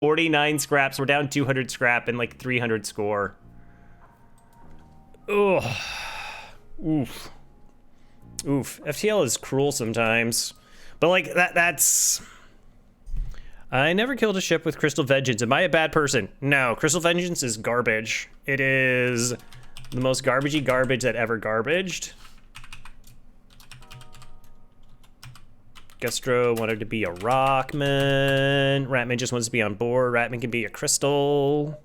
49 scraps. We're down 200 scrap and like 300 score. Ugh. Oof. Oof. FTL is cruel sometimes. But like that's... I never killed a ship with Crystal Vengeance. Am I a bad person? No, Crystal Vengeance is garbage. It is the most garbagey garbage that ever garbaged. Gustro wanted to be a Rockman. Ratman just wants to be on board. Ratman can be a Crystal.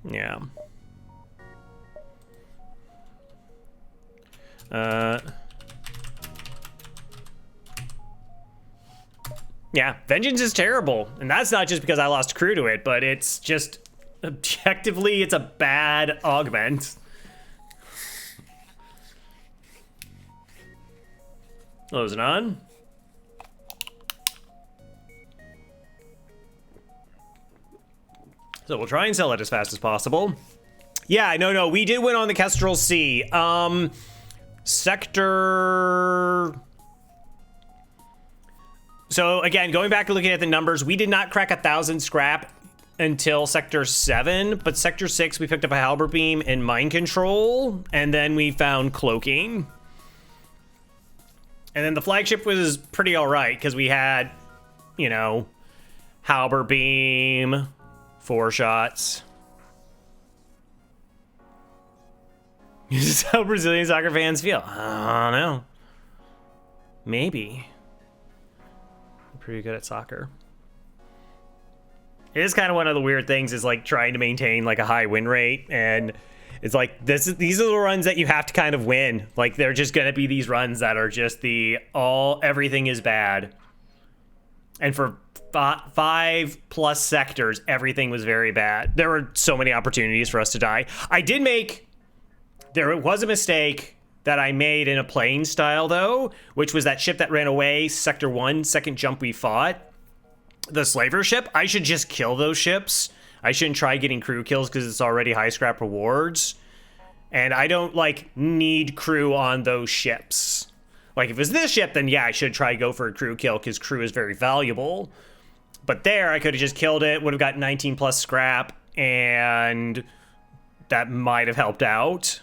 Yeah. Yeah, Vengeance is terrible. And that's not just because I lost crew to it, but it's just objectively, it's a bad augment. Closing on. So we'll try and sell it as fast as possible. Yeah, no, we did win on the Kestrel C. Sector... So again, going back and looking at the numbers, we did not crack 1,000 scrap until Sector 7, but Sector 6 we picked up a halberd beam and mind control, and then we found cloaking. And then the flagship was pretty all right because we had, you know, halberd beam, 4 shots. This is how Brazilian soccer fans feel. I don't know. Maybe. I'm pretty good at soccer. It is kind of one of the weird things is like trying to maintain like a high win rate, and it's like these are the runs that you have to kind of win. Like they're just gonna be these runs that are just everything is bad. And for 5+ sectors, everything was very bad. There were so many opportunities for us to die. There was a mistake that I made in a playing style though, which was that ship that ran away, Sector 1, second jump we fought. The slaver ship, I should just kill those ships. I shouldn't try getting crew kills because it's already high scrap rewards. And I don't like need crew on those ships. Like if it's this ship, then yeah, I should try to go for a crew kill because crew is very valuable. But there, I could have just killed it, would have got 19+ scrap, and that might have helped out.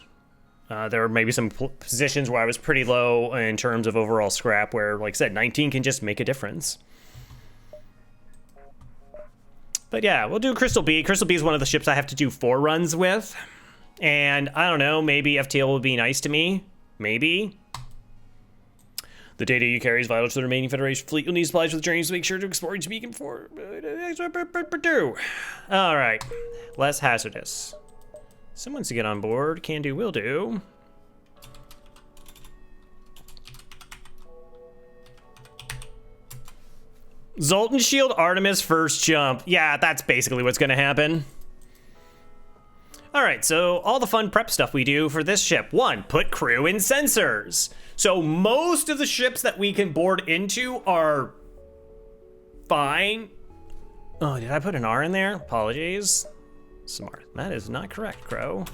There were maybe some positions where I was pretty low in terms of overall scrap where, like I said, 19 can just make a difference. But yeah, we'll do Crystal B. Crystal B is one of the ships I have to do 4 runs with. And I don't know, maybe FTL will be nice to me. Maybe. The data you carry is vital to the remaining Federation fleet. You'll need supplies for the journeys to make sure to explore each beacon before... Alright. Less hazardous. Someone's to get on board. Can do, will do. Zoltan Shield Artemis first jump. Yeah, that's basically what's gonna happen. Alright, so all the fun prep stuff we do for this ship. 1, put crew in sensors. So most of the ships that we can board into are fine. Oh, did I put an R in there? Apologies. Smart. That is not correct, Crow.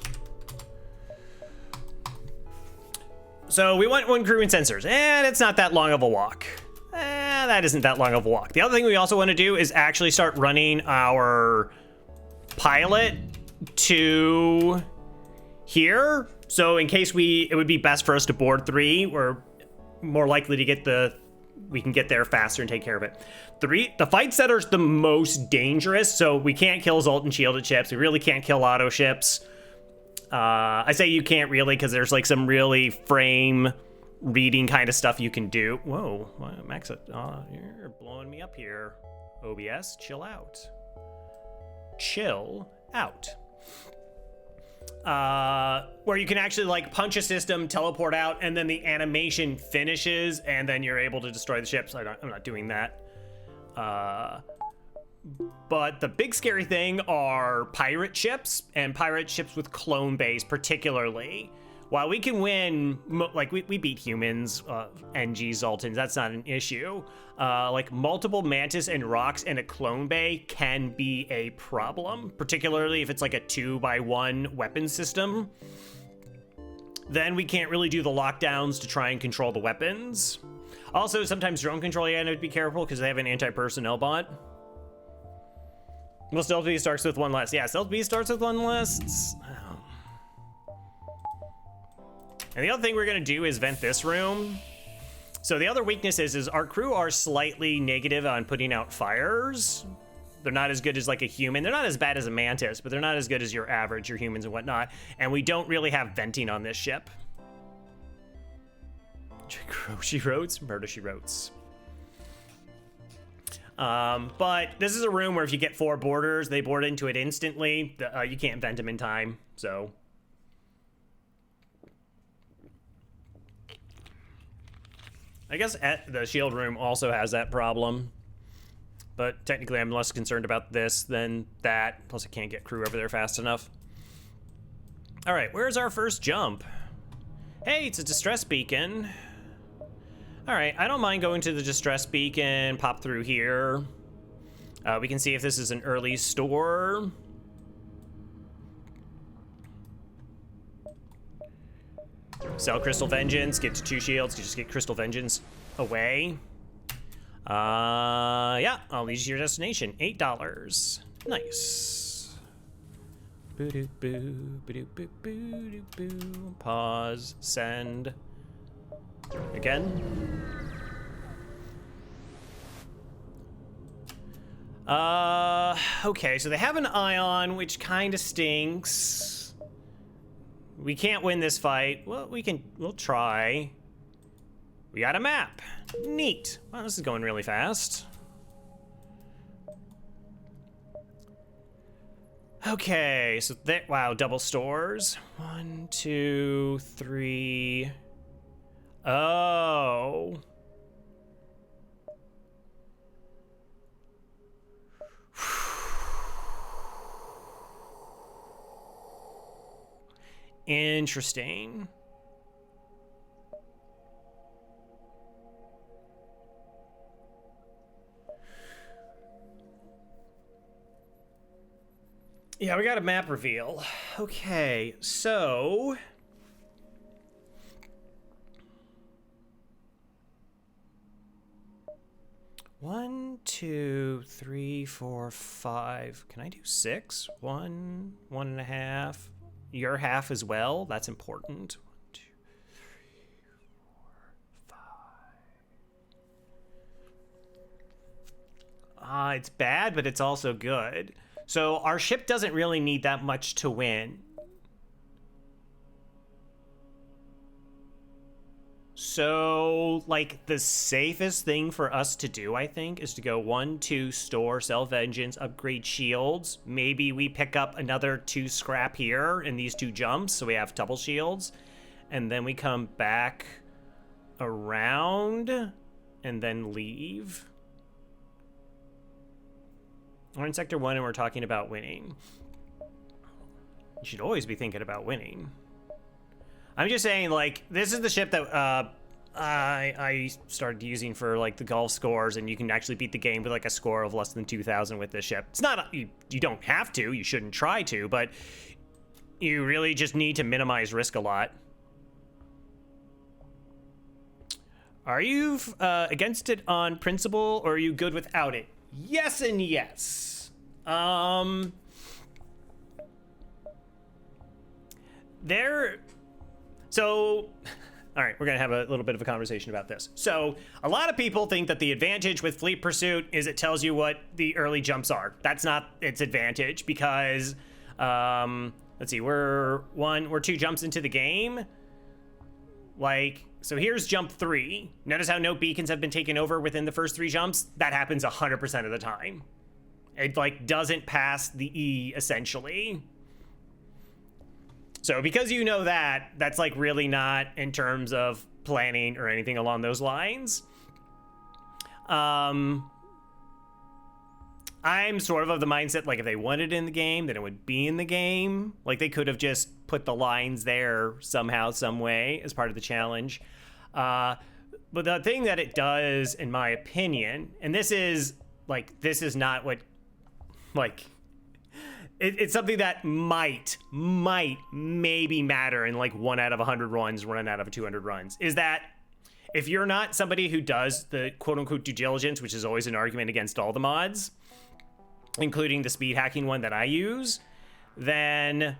So we want 1 crew in sensors, and it's not that long of a walk. That isn't that long of a walk. The other thing we also want to do is actually start running our pilot to here. So in case it would be best for us to board 3, we're more likely to get we can get there faster and take care of it. 3, the fights that are the most dangerous, so we can't kill Zoltan shielded ships. We really can't kill auto ships. I say you can't really because there's like some really frame reading kind of stuff you can do. Whoa, Max, you're blowing me up here. OBS, chill out. Chill out. Where you can actually like punch a system, teleport out, and then the animation finishes, and then you're able to destroy the ships. I'm not doing that. But the big scary thing are pirate ships, and pirate ships with clone base particularly. While we can win, like we beat humans, NG Zoltans, that's not an issue. Like multiple Mantis and Rocks and a clone bay can be a problem, particularly if it's like a 2x1 weapon system. Then we can't really do the lockdowns to try and control the weapons. Also, sometimes drone control, you have to be careful because they have an anti-personnel bot. Well, Stealth B starts with one less. Yeah, Stealth B starts with one less. And the other thing we're gonna do is vent this room. So the other weakness is our crew are slightly negative on putting out fires. They're not as good as like a human. They're not as bad as a mantis, but they're not as good as your average, your humans and whatnot. And we don't really have venting on this ship. She wrote, murder she wrote. But this is a room where if you get 4 boarders, they board into it instantly. You can't vent them in time, so. I guess the shield room also has that problem. But technically I'm less concerned about this than that. Plus I can't get crew over there fast enough. All right, where's our first jump? Hey, it's a distress beacon. All right, I don't mind going to the distress beacon, pop through here. We can see if this is an early store. Sell Crystal Vengeance, get to 2 shields, you just get Crystal Vengeance away. Yeah, I'll lead you to your destination, $8. Nice. Boo-doo-boo, boo-doo-boo-boo-doo-boo. Pause, send. Again. Okay, so they have an ion, which kind of stinks. We can't win this fight. Well, we'll try. We got a map. Neat. Wow, this is going really fast. Okay, so there, wow, double stores. 1, 2, 3. Oh. Interesting. Yeah, we got a map reveal. Okay, so 1, 2, 3, 4, 5. Can I do 6? 1, 1.5. Your half as well. That's important. 1, 2, 3, 4, 5. It's bad, but it's also good. So our ship doesn't really need that much to win. So, like, the safest thing for us to do, I think, is to go 1, 2, store, sell vengeance, upgrade shields. Maybe we pick up another 2 scrap here in these 2 jumps, so we have double shields. And then we come back around and then leave. We're in Sector 1 and we're talking about winning. You should always be thinking about winning. I'm just saying, like, this is the ship that I started using for, like, the golf scores, and you can actually beat the game with, like, a score of less than 2,000 with this ship. It's not, you don't have to, you shouldn't try to, but you really just need to minimize risk a lot. Are you against it on principle, or are you good without it? Yes and yes. So, all right, we're gonna have a little bit of a conversation about this. So, a lot of people think that the advantage with Fleet Pursuit is it tells you what the early jumps are. That's not its advantage because, let's see, we're 2 jumps into the game. Like, so here's jump 3. Notice how no beacons have been taken over within the first 3 jumps? That happens 100% of the time. It, like, doesn't pass the E, essentially. So because you know that, that's, like, really not in terms of planning or anything along those lines. I'm sort of the mindset, like, if they wanted it in the game, then it would be in the game. Like, they could have just put the lines there somehow, some way, as part of the challenge. But the thing that it does, in my opinion, and this is not what, like, it's something that might maybe matter in, like, 1 out of 100 runs, 1 out of 200 runs, is that if you're not somebody who does the quote-unquote due diligence, which is always an argument against all the mods, including the speed hacking one that I use, then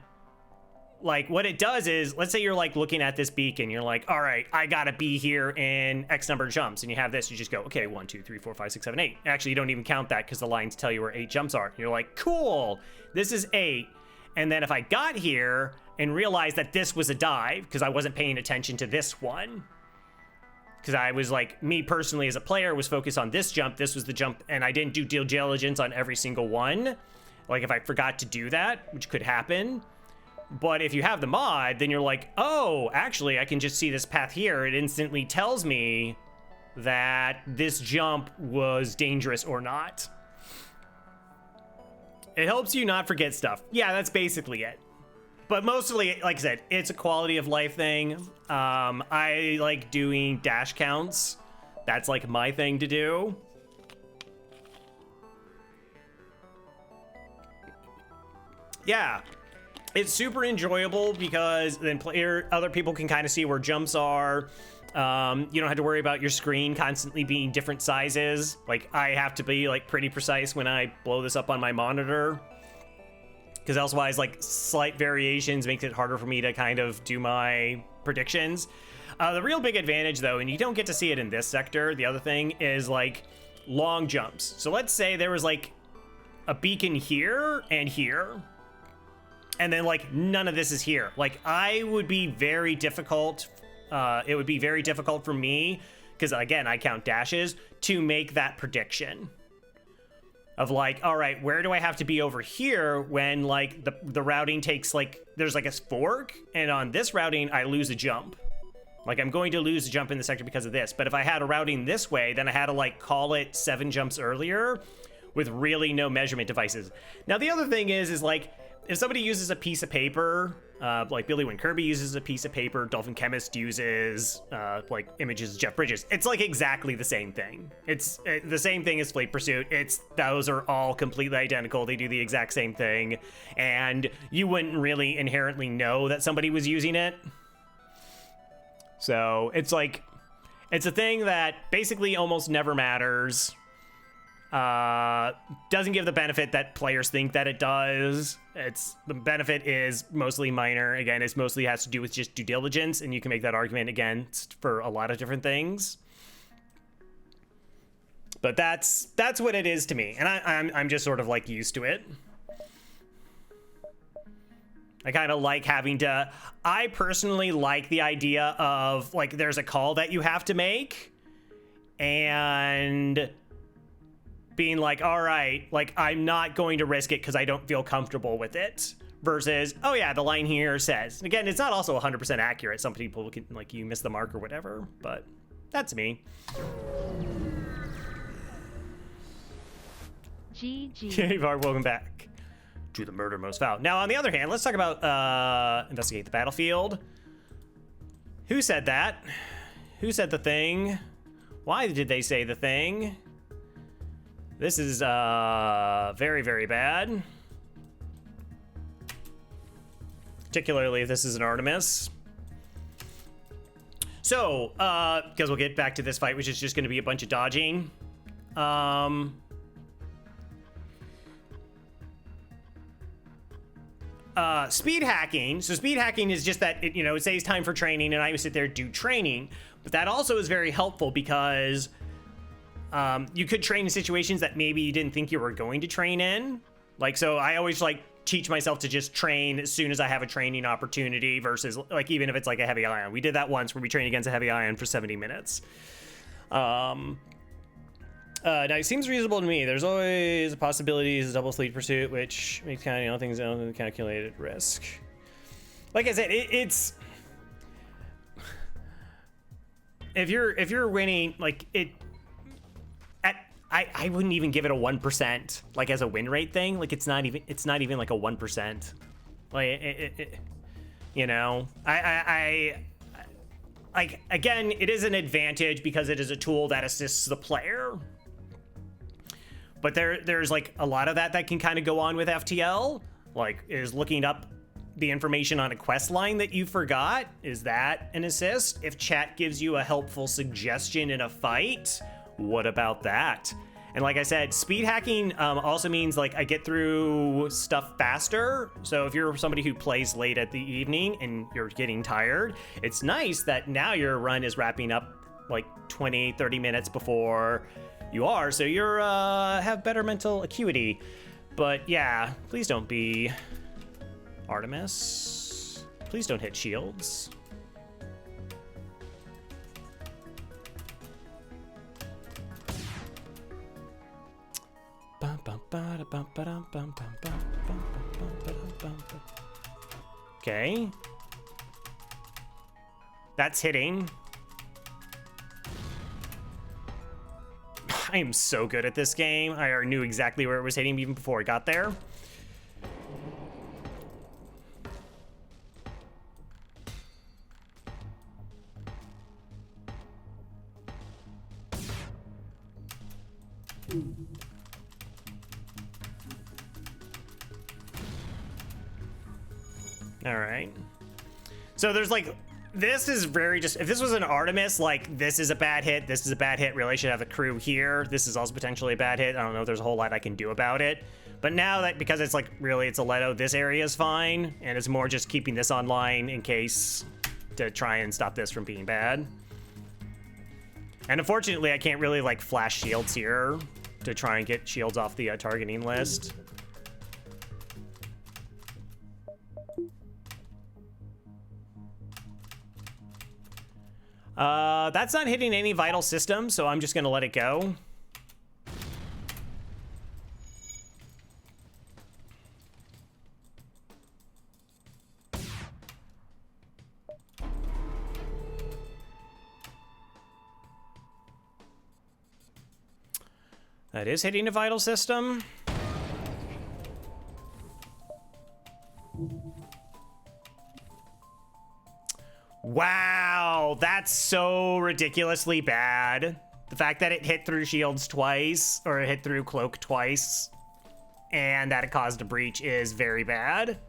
like what it does is, let's say you're like looking at this beacon, you're like, all right, I gotta be here in X number of jumps, and you have this, you just go, okay, 1, 2, 3, 4, 5, 6, 7, 8. Actually, you don't even count that because the lines tell you where 8 jumps are. You're like, cool, this is 8. And then if I got here and realized that this was a dive, because I wasn't paying attention to this one, because I was like, me personally as a player was focused on this jump, this was the jump, and I didn't do due diligence on every single one. Like if I forgot to do that, which could happen. But if you have the mod, then you're like, oh, actually, I can just see this path here. It instantly tells me that this jump was dangerous or not. It helps you not forget stuff. Yeah, that's basically it. But mostly, like I said, it's a quality of life thing. I like doing dash counts. That's like my thing to do. Yeah. It's super enjoyable because then other people can kind of see where jumps are. You don't have to worry about your screen constantly being different sizes. Like I have to be like pretty precise when I blow this up on my monitor, because otherwise like slight variations makes it harder for me to kind of do my predictions. The real big advantage though, and you don't get to see it in this sector, the other thing is like long jumps. So let's say there was like a beacon here and here, and then like none of this is here. Like I would be very difficult. It would be very difficult for me, because again, I count dashes, to make that prediction of like, all right, where do I have to be over here when like the routing takes like, there's like a fork, and on this routing, I lose a jump. Like I'm going to lose a jump in the sector because of this. But if I had a routing this way, then I had to like call it 7 jumps earlier with really no measurement devices. Now, the other thing is like, if somebody uses a piece of paper, like Billy Wynn Kirby uses a piece of paper, Dolphin Chemist uses like images of Jeff Bridges, it's like exactly the same thing. It's the same thing as Fleet Pursuit. Those are all completely identical. They do the exact same thing, and you wouldn't really inherently know that somebody was using it. So it's like, it's a thing that basically almost never matters. Doesn't give the benefit that players think that it does. The benefit is mostly minor. Again, it's mostly has to do with just due diligence, and you can make that argument against for a lot of different things. But that's what it is to me, and I'm just sort of like used to it. I kind of like having to. I personally like the idea of like there's a call that you have to make, and being like, all right, like I'm not going to risk it because I don't feel comfortable with it, versus, oh yeah, the line here says. Again, it's not also 100% accurate. Some people can, like, you miss the mark or whatever, but that's me. GG. Welcome back to the Murder Most Foul. Now, on the other hand, let's talk about investigate the battlefield. Who said that? Who said the thing? Why did they say the thing? This is very, very bad. Particularly if this is an Artemis. So, because we'll get back to this fight, which is just going to be a bunch of dodging. Speed hacking. So speed hacking is just that, it saves time for training, and I would sit there and do training. But that also is very helpful because you could train in situations that maybe you didn't think you were going to train in. Like, so I always like teach myself to just train as soon as I have a training opportunity versus like, even if it's like a heavy ion. We did that once where we trained against a heavy ion for 70 minutes. Now it seems reasonable to me. There's always a possibility of double Fleet Pursuit, which makes kind of, things on calculated risk. Like I said, it's if you're winning, like it, I wouldn't even give it a 1%, like as a win rate thing. Like it's not even like a 1%. Like I like, again, it is an advantage because it is a tool that assists the player. But there's like a lot of that can kind of go on with FTL, like is looking up the information on a quest line that you forgot. Is that an assist? If chat gives you a helpful suggestion in a fight, what about that? And like I said, speed hacking also means like I get through stuff faster. So if you're somebody who plays late at the evening and you're getting tired, it's nice that now your run is wrapping up like 20, 30 minutes before you are. So you're have better mental acuity. But yeah, please don't be Artemis. Please don't hit shields. Okay. That's hitting. I am so good at this game. I already knew exactly where it was hitting even before I got there. All right. So there's like, this is very just, if this was an Artemis, like this is a bad hit, this is a bad hit, really should have a crew here. This is also potentially a bad hit. I don't know if there's a whole lot I can do about it. But now that, because it's like, really, it's a Leto, this area is fine. And it's more just keeping this online in case to try and stop this from being bad. And unfortunately, I can't really like flash shields here to try and get shields off the targeting list. That's not hitting any vital system, so I'm just gonna let it go. That is hitting a vital system. Wow, that's so ridiculously bad. The fact that it hit through shields twice, or it hit through cloak twice, and that it caused a breach is very bad.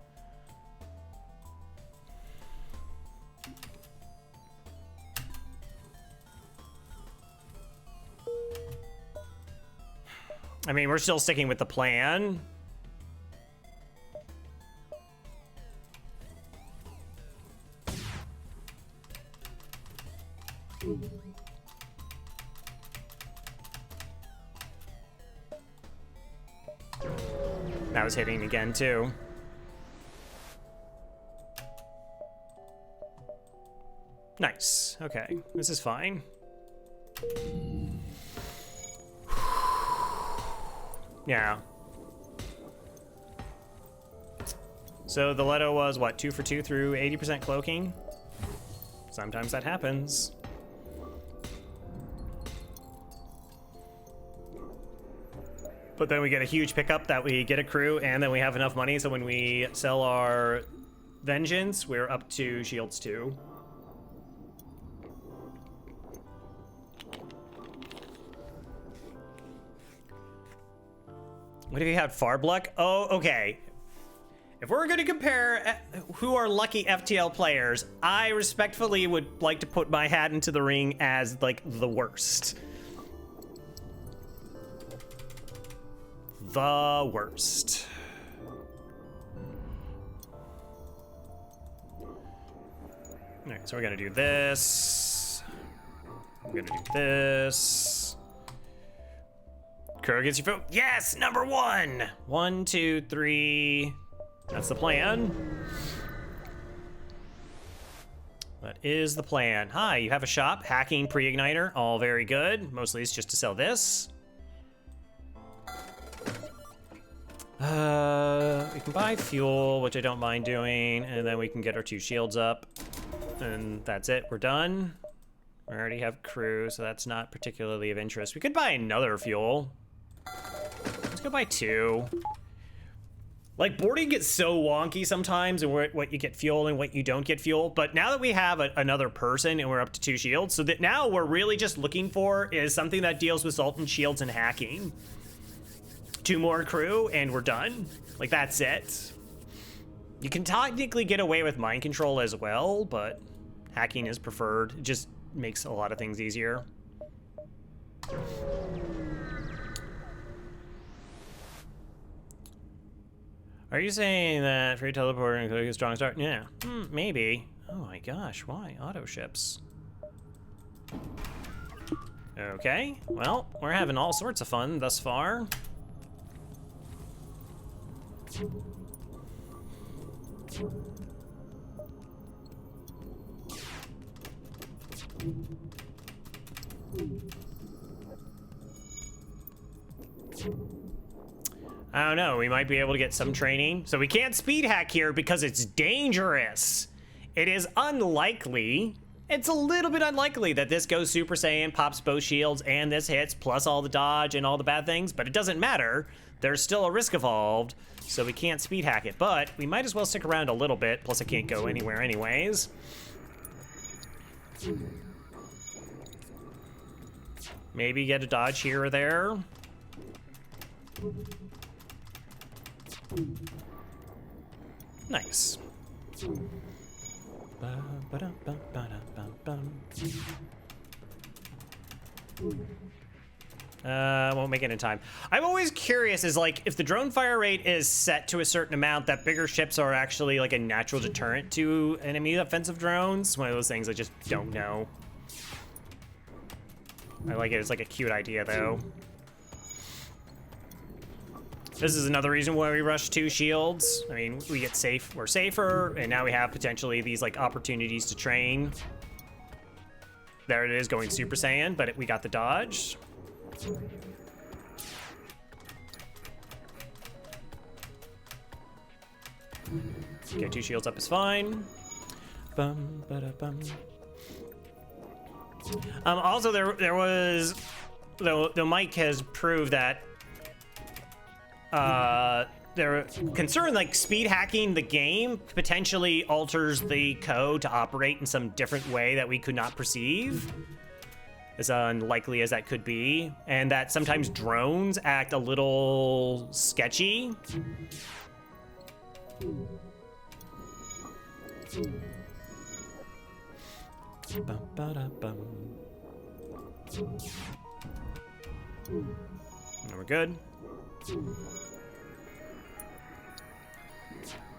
I mean, we're still sticking with the plan. That was hitting again, too. Nice. Okay, this is fine. Yeah. So the Leto was, what, 2 for 2 through 80% cloaking? Sometimes that happens. But then we get a huge pickup that we get a crew, and then we have enough money, so when we sell our Vengeance, we're up to Shields 2. What if you had Farb luck? Oh, okay. If we're gonna compare who are lucky FTL players, I respectfully would like to put my hat into the ring as, like, the worst. The worst. Alright, so we're gonna do this. We're gonna do this. Crow gets your vote. Yes, number 1! 1, 2, 3. That's the plan. That is the plan. Hi, you have a shop. Hacking pre-igniter. All very good. Mostly it's just to sell this. We can buy fuel, which I don't mind doing, and then we can get our 2 shields up. And that's it, we're done. We already have crew, so that's not particularly of interest. We could buy another fuel. Let's go buy 2. Like, boarding gets so wonky sometimes, and what you get fuel and what you don't get fuel. But now that we have another person and we're up to 2 shields, so that now we're really just looking for is something that deals with Sultan shields and hacking. 2 more crew and we're done. Like, that's it. You can technically get away with mind control as well, but hacking is preferred. It just makes a lot of things easier. Are you saying that free teleporting includes a strong start? Yeah, maybe. Oh my gosh, why auto ships? Okay, well, we're having all sorts of fun thus far. I don't know, we might be able to get some training. So we can't speed hack here because it's dangerous. It is unlikely, it's a little bit unlikely that this goes Super Saiyan, pops both shields, and this hits, plus all the dodge and all the bad things, but it doesn't matter. There's still a risk involved, so we can't speed hack it, but we might as well stick around a little bit, plus it can't go anywhere anyways. Maybe get a dodge here or there. Nice. Won't make it in time. I'm always curious is like if the drone fire rate is set to a certain amount, that bigger ships are actually like a natural deterrent to enemy offensive drones. One of those things I just don't know. I like it. It's like a cute idea though. This is another reason why we rush 2 shields. I mean, we get safe, we're safer, and now we have potentially these like opportunities to train. There it is, going Super Saiyan, but we got the dodge. Okay, 2 shields up is fine. Bum, ba-da-bum. Also, there was, the Mike has proved that they're concerned like speed hacking the game potentially alters the code to operate in some different way that we could not perceive, as unlikely as that could be, and that sometimes drones act a little sketchy. And we're good.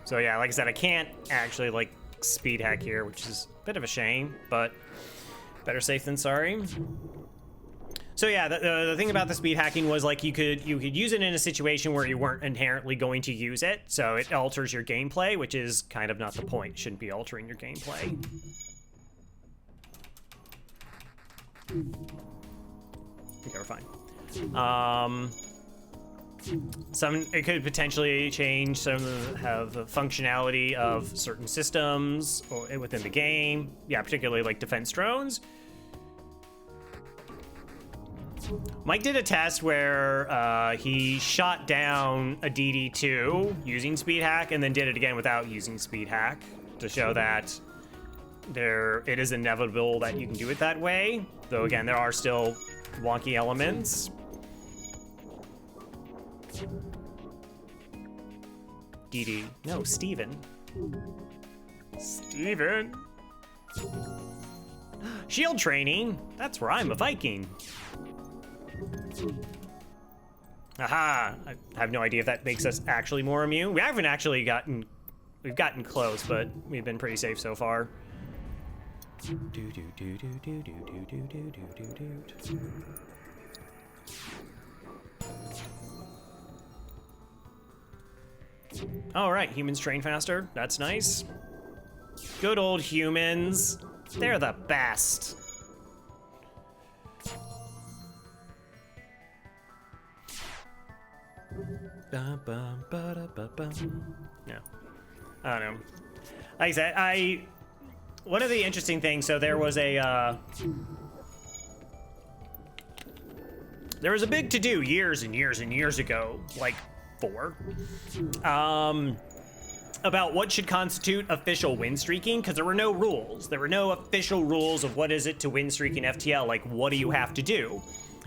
So yeah, like I said, I can't actually like speed hack here, which is a bit of a shame, but better safe than sorry. So yeah, the thing about the speed hacking was like you could use it in a situation where you weren't inherently going to use it, so it alters your gameplay, which is kind of not the point. It shouldn't be altering your gameplay. Okay, we're fine. It could potentially change some of the functionality of certain systems or within the game. Yeah, particularly like defense drones. Mike did a test where he shot down a DD2 using speed hack and then did it again without using speed hack to show that it is inevitable that you can do it that way. Though again, there are still wonky elements. DD. No, Steven. Steven. Shield training. That's where I'm a Viking. Aha. I have no idea if that makes us actually more immune. We haven't actually we've gotten close, but we've been pretty safe so far. All right, humans train faster. That's nice. Good old humans. They're the best. Yeah. I don't know. Like I said, one of the interesting things, so there was a big to-do years and years and years ago, like 4, about what should constitute official win streaking, because there were no rules. There were no official rules of what is it to win streak in FTL, like what do you have to do?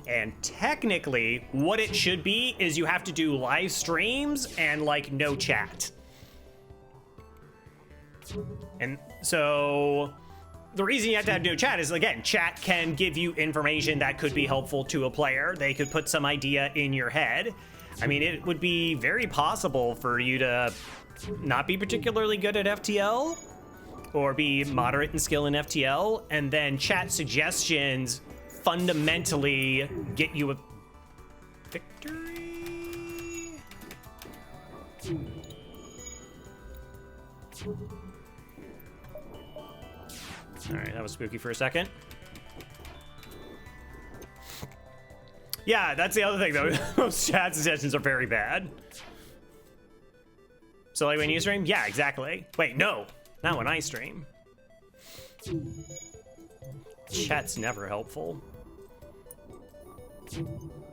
And technically, what it should be is you have to do live streams and like no chat. And so the reason you have to have no chat is, again, chat can give you information that could be helpful to a player. They could put some idea in your head. I mean, it would be very possible for you to not be particularly good at FTL or be moderate in skill in FTL, and then chat suggestions fundamentally get you a victory? All right, that was spooky for a second. Yeah, that's the other thing, though. Most chat suggestions are very bad. So, like, when you stream? Yeah, exactly. Wait, no. Not when I stream. Chat's never helpful.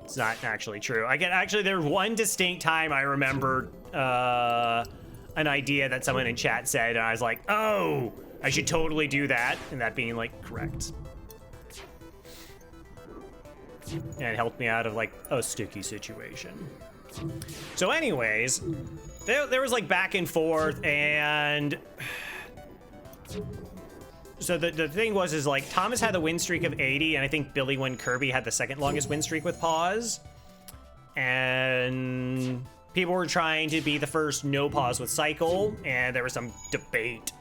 It's not actually true. Actually, there's one distinct time I remember an idea that someone in chat said, and I was like, oh, I should totally do that, and that being, like, correct. And it helped me out of, like, a sticky situation. So anyways, there was, like, back and forth, and so the thing is like, Thomas had the win streak of 80, and I think Billy Win Kirby had the second longest win streak with pause. And people were trying to be the first no pause with cycle, and there was some debate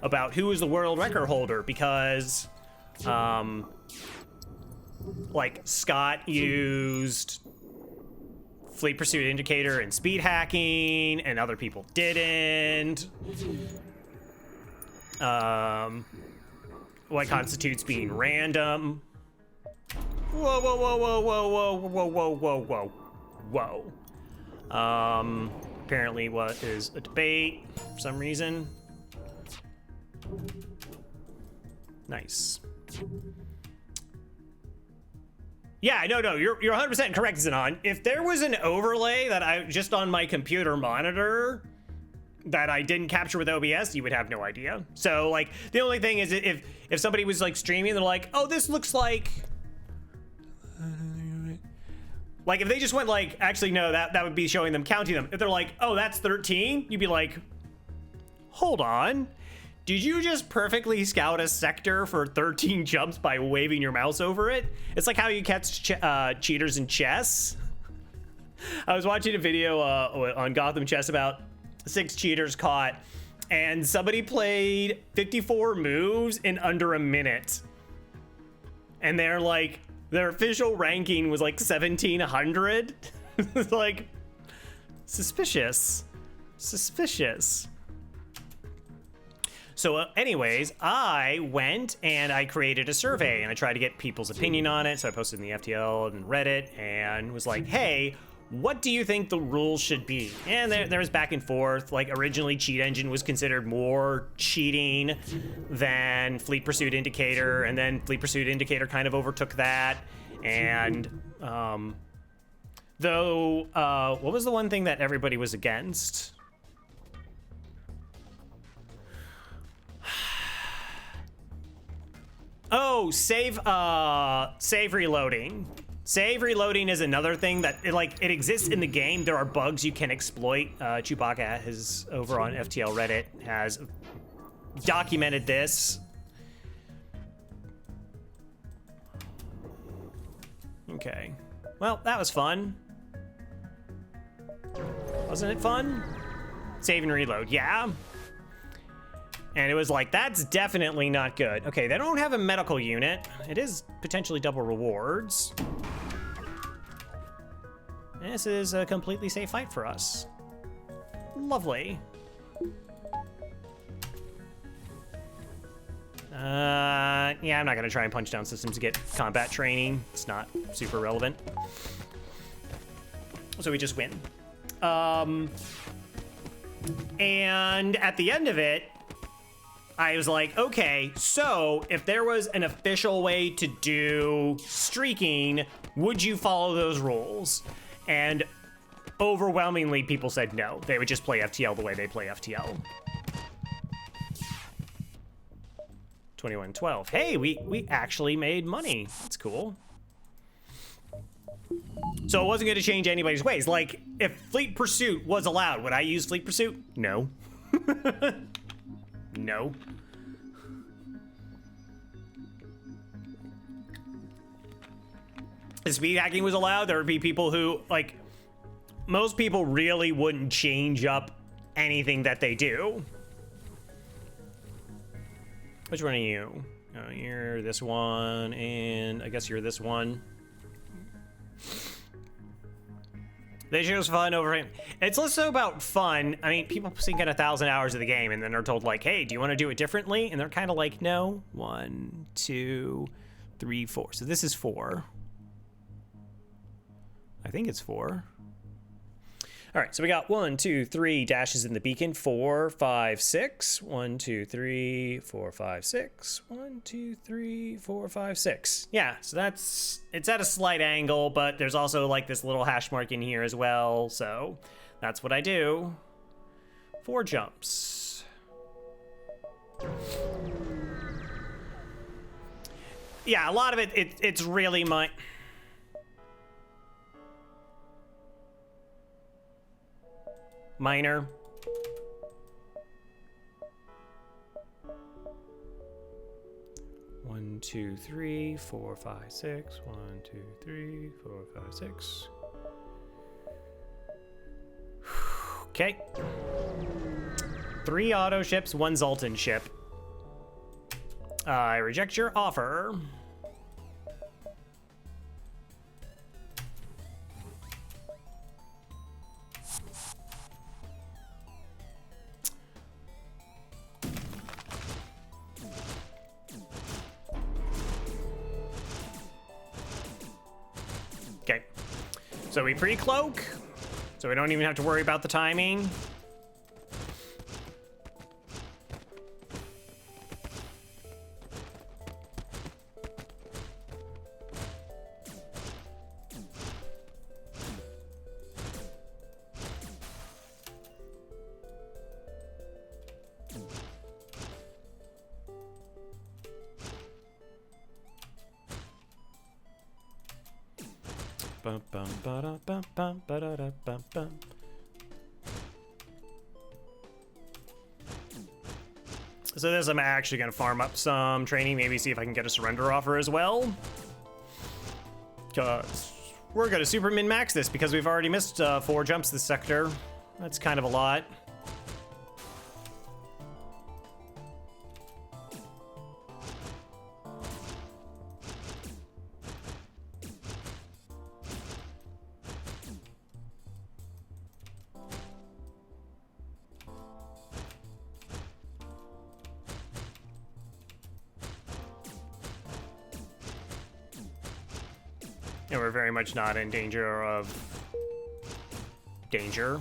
about who was the world record holder, because like, Scott used Fleet Pursuit Indicator and speed hacking, and other people didn't. What constitutes being random? Whoa, whoa, whoa, whoa, whoa, whoa, whoa, whoa, whoa, whoa, whoa. Apparently what is a debate for some reason. Nice. Yeah, no, you're 100% correct, Xenon. If there was an overlay that I just on my computer monitor that I didn't capture with OBS, you would have no idea. So, like, the only thing is if somebody was, like, streaming, they're like, oh, this looks like if they just went like, actually, no, that would be showing them, counting them. If they're like, oh, that's 13, you'd be like, hold on. Did you just perfectly scout a sector for 13 jumps by waving your mouse over it? It's like how you catch cheaters in chess. I was watching a video on Gotham Chess about 6 cheaters caught, and somebody played 54 moves in under a minute. And they're like, their official ranking was like 1700. It's like, suspicious. Suspicious. So anyways, I went and I created a survey and I tried to get people's opinion on it. So I posted in the FTL and Reddit and was like, hey, what do you think the rules should be? And there was back and forth. Like, originally Cheat Engine was considered more cheating than Fleet Pursuit Indicator, and then Fleet Pursuit Indicator kind of overtook that. And what was the one thing that everybody was against? Oh, save reloading. Save reloading is another thing that it exists in the game. There are bugs you can exploit. Chewbacca has over on FTL Reddit has documented this. Okay. Well, that was fun. Wasn't it fun? Save and reload, yeah. And it was like, that's definitely not good. Okay, they don't have a medical unit. It is potentially double rewards. This is a completely safe fight for us. Lovely. Yeah, I'm not gonna try and punch down systems to get combat training. It's not super relevant. So we just win. And at the end of it, I was like, okay, so if there was an official way to do streaking, would you follow those rules? And overwhelmingly, people said no. They would just play FTL the way they play FTL. 2112. Hey, we actually made money. That's cool. So it wasn't going to change anybody's ways. Like, if Fleet Pursuit was allowed, would I use Fleet Pursuit? No. no. If speed hacking was allowed, there would be people who, like, most people really wouldn't change up anything that they do. Which one are you? Oh, you're this one, and I guess you're this one. They chose fun over. It's less so about fun. I mean, people sink in 1,000 hours of the game, and then they're told, like, hey, do you want to do it differently? And they're kind of like, no. 1, 2, 3, 4. So this is 4. I think it's 4. All right, so we got 1, 2, 3 dashes in the beacon. 4, 5, 6. 1, 2, 3, 4, 5, 6. 1, 2, 3, 4, 5, 6. Yeah, so it's at a slight angle, but there's also like this little hash mark in here as well. So that's what I do. 4 jumps. Yeah, a lot of it's really my. Minor. One, 2, 3, 4, 5, 6. 1, 2, 3, 4, 5, 6. Okay. 3 auto ships, 1 Zoltan ship. I reject your offer. Okay, so we pre-cloak, so we don't even have to worry about the timing. So this, I'm actually going to farm up some training, maybe see if I can get a surrender offer as well. Because we're going to super min-max this because we've already missed 4 jumps this sector. That's kind of a lot. And we're very much not in danger of danger.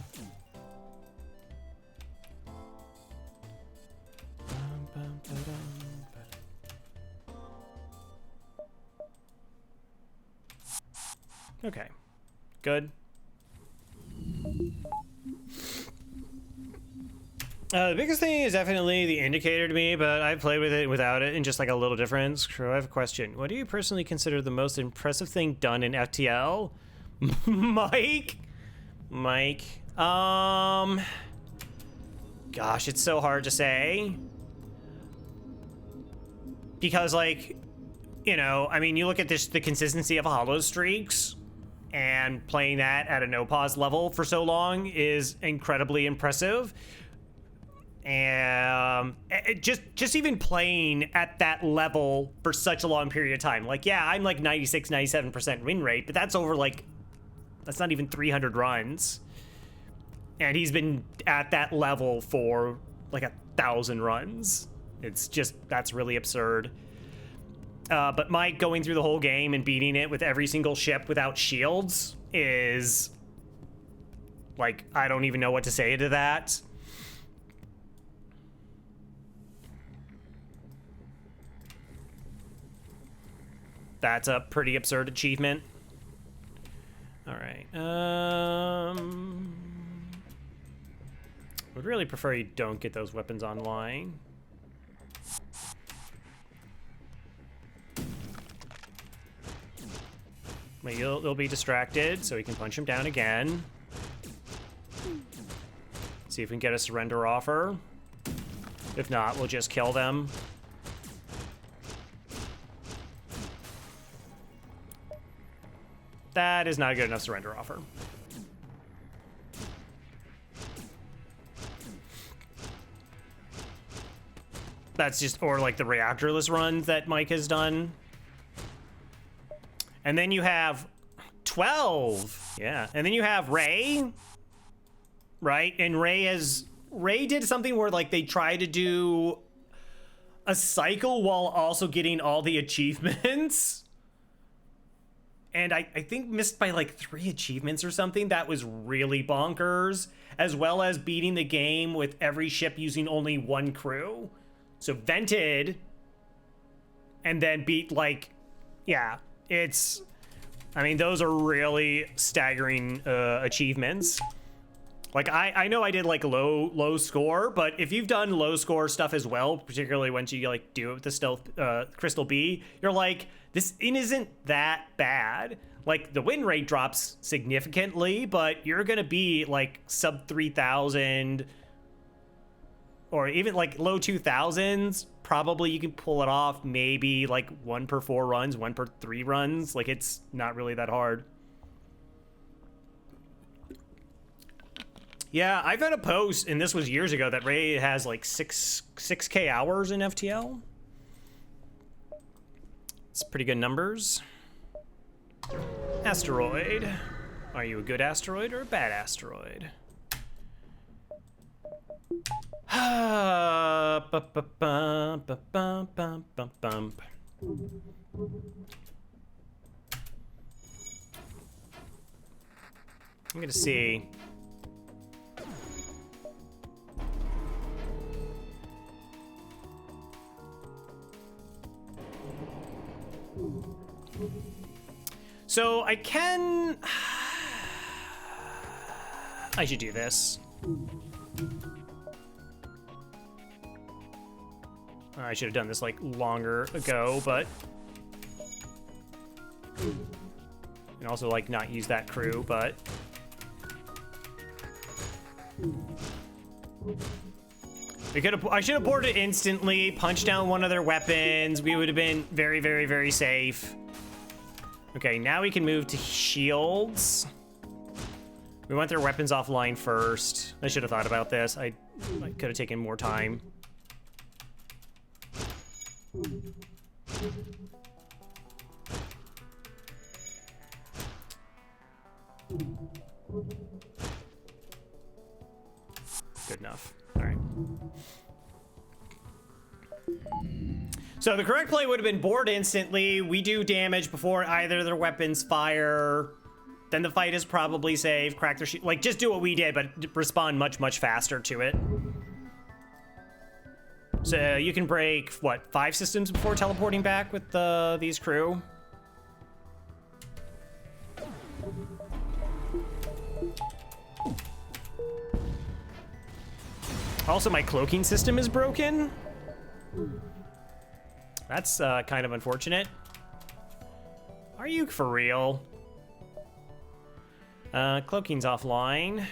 Okay, good. The biggest thing is definitely the indicator to me, but I've played with it without it and just like a little difference. So I have a question. What do you personally consider the most impressive thing done in FTL? Mike? Gosh, it's so hard to say. Because like, you know, I mean, you look at this, the consistency of hollow streaks, and playing that at a no pause level for so long is incredibly impressive. And just even playing at that level for such a long period of time. Like, yeah, I'm like 96, 97% win rate, but that's over like, that's not even 300 runs. And he's been at that level for like 1,000 runs. It's just, that's really absurd. But Mike going through the whole game and beating it with every single ship without shields is like, I don't even know what to say to that. That's a pretty absurd achievement. All right. Would really prefer you don't get those weapons online. But you'll be distracted, so we can punch him down again. See if we can get a surrender offer. If not, we'll just kill them. That is not a good enough surrender offer. That's just, or like the reactorless runs that Mike has done. And then you have 12. Yeah. And then you have Ray. Right? And Ray did something where like they tried to do a cycle while also getting all the achievements. And I think missed by like 3 achievements or something. That was really bonkers. As well as beating the game with every ship using only 1 crew. So vented, and then beat like, yeah, it's, I mean, those are really staggering achievements. Like, I know I did like low score, but if you've done low score stuff as well, particularly once you like do it with the stealth Crystal B, you're like, this isn't that bad. Like, the win rate drops significantly, but you're gonna be like sub 3,000, or even like low 2,000s. Probably you can pull it off, maybe like 1 per 4 runs, 1 per 3 runs. Like, it's not really that hard. Yeah, I've had a post, and this was years ago, that Ray has like 6K hours in FTL. It's pretty good numbers. Asteroid. Are you a good asteroid or a bad asteroid? I'm gonna see. So I can. I should do this. I should have done this like longer ago, but. And also like not use that crew, but. I should have boarded instantly, punched down one of their weapons. We would have been very, very, very safe. Okay, now we can move to shields. We want their weapons offline first. I should have thought about this. I could have taken more time. Good enough. All right. So the correct play would have been board instantly. We do damage before either their weapons fire. Then the fight is probably safe. Crack their shield. Like, just do what we did, but respond much, much faster to it. So you can break, what, 5 systems before teleporting back with these crew? Also, my cloaking system is broken. That's kind of unfortunate. Are you for real? Cloaking's offline,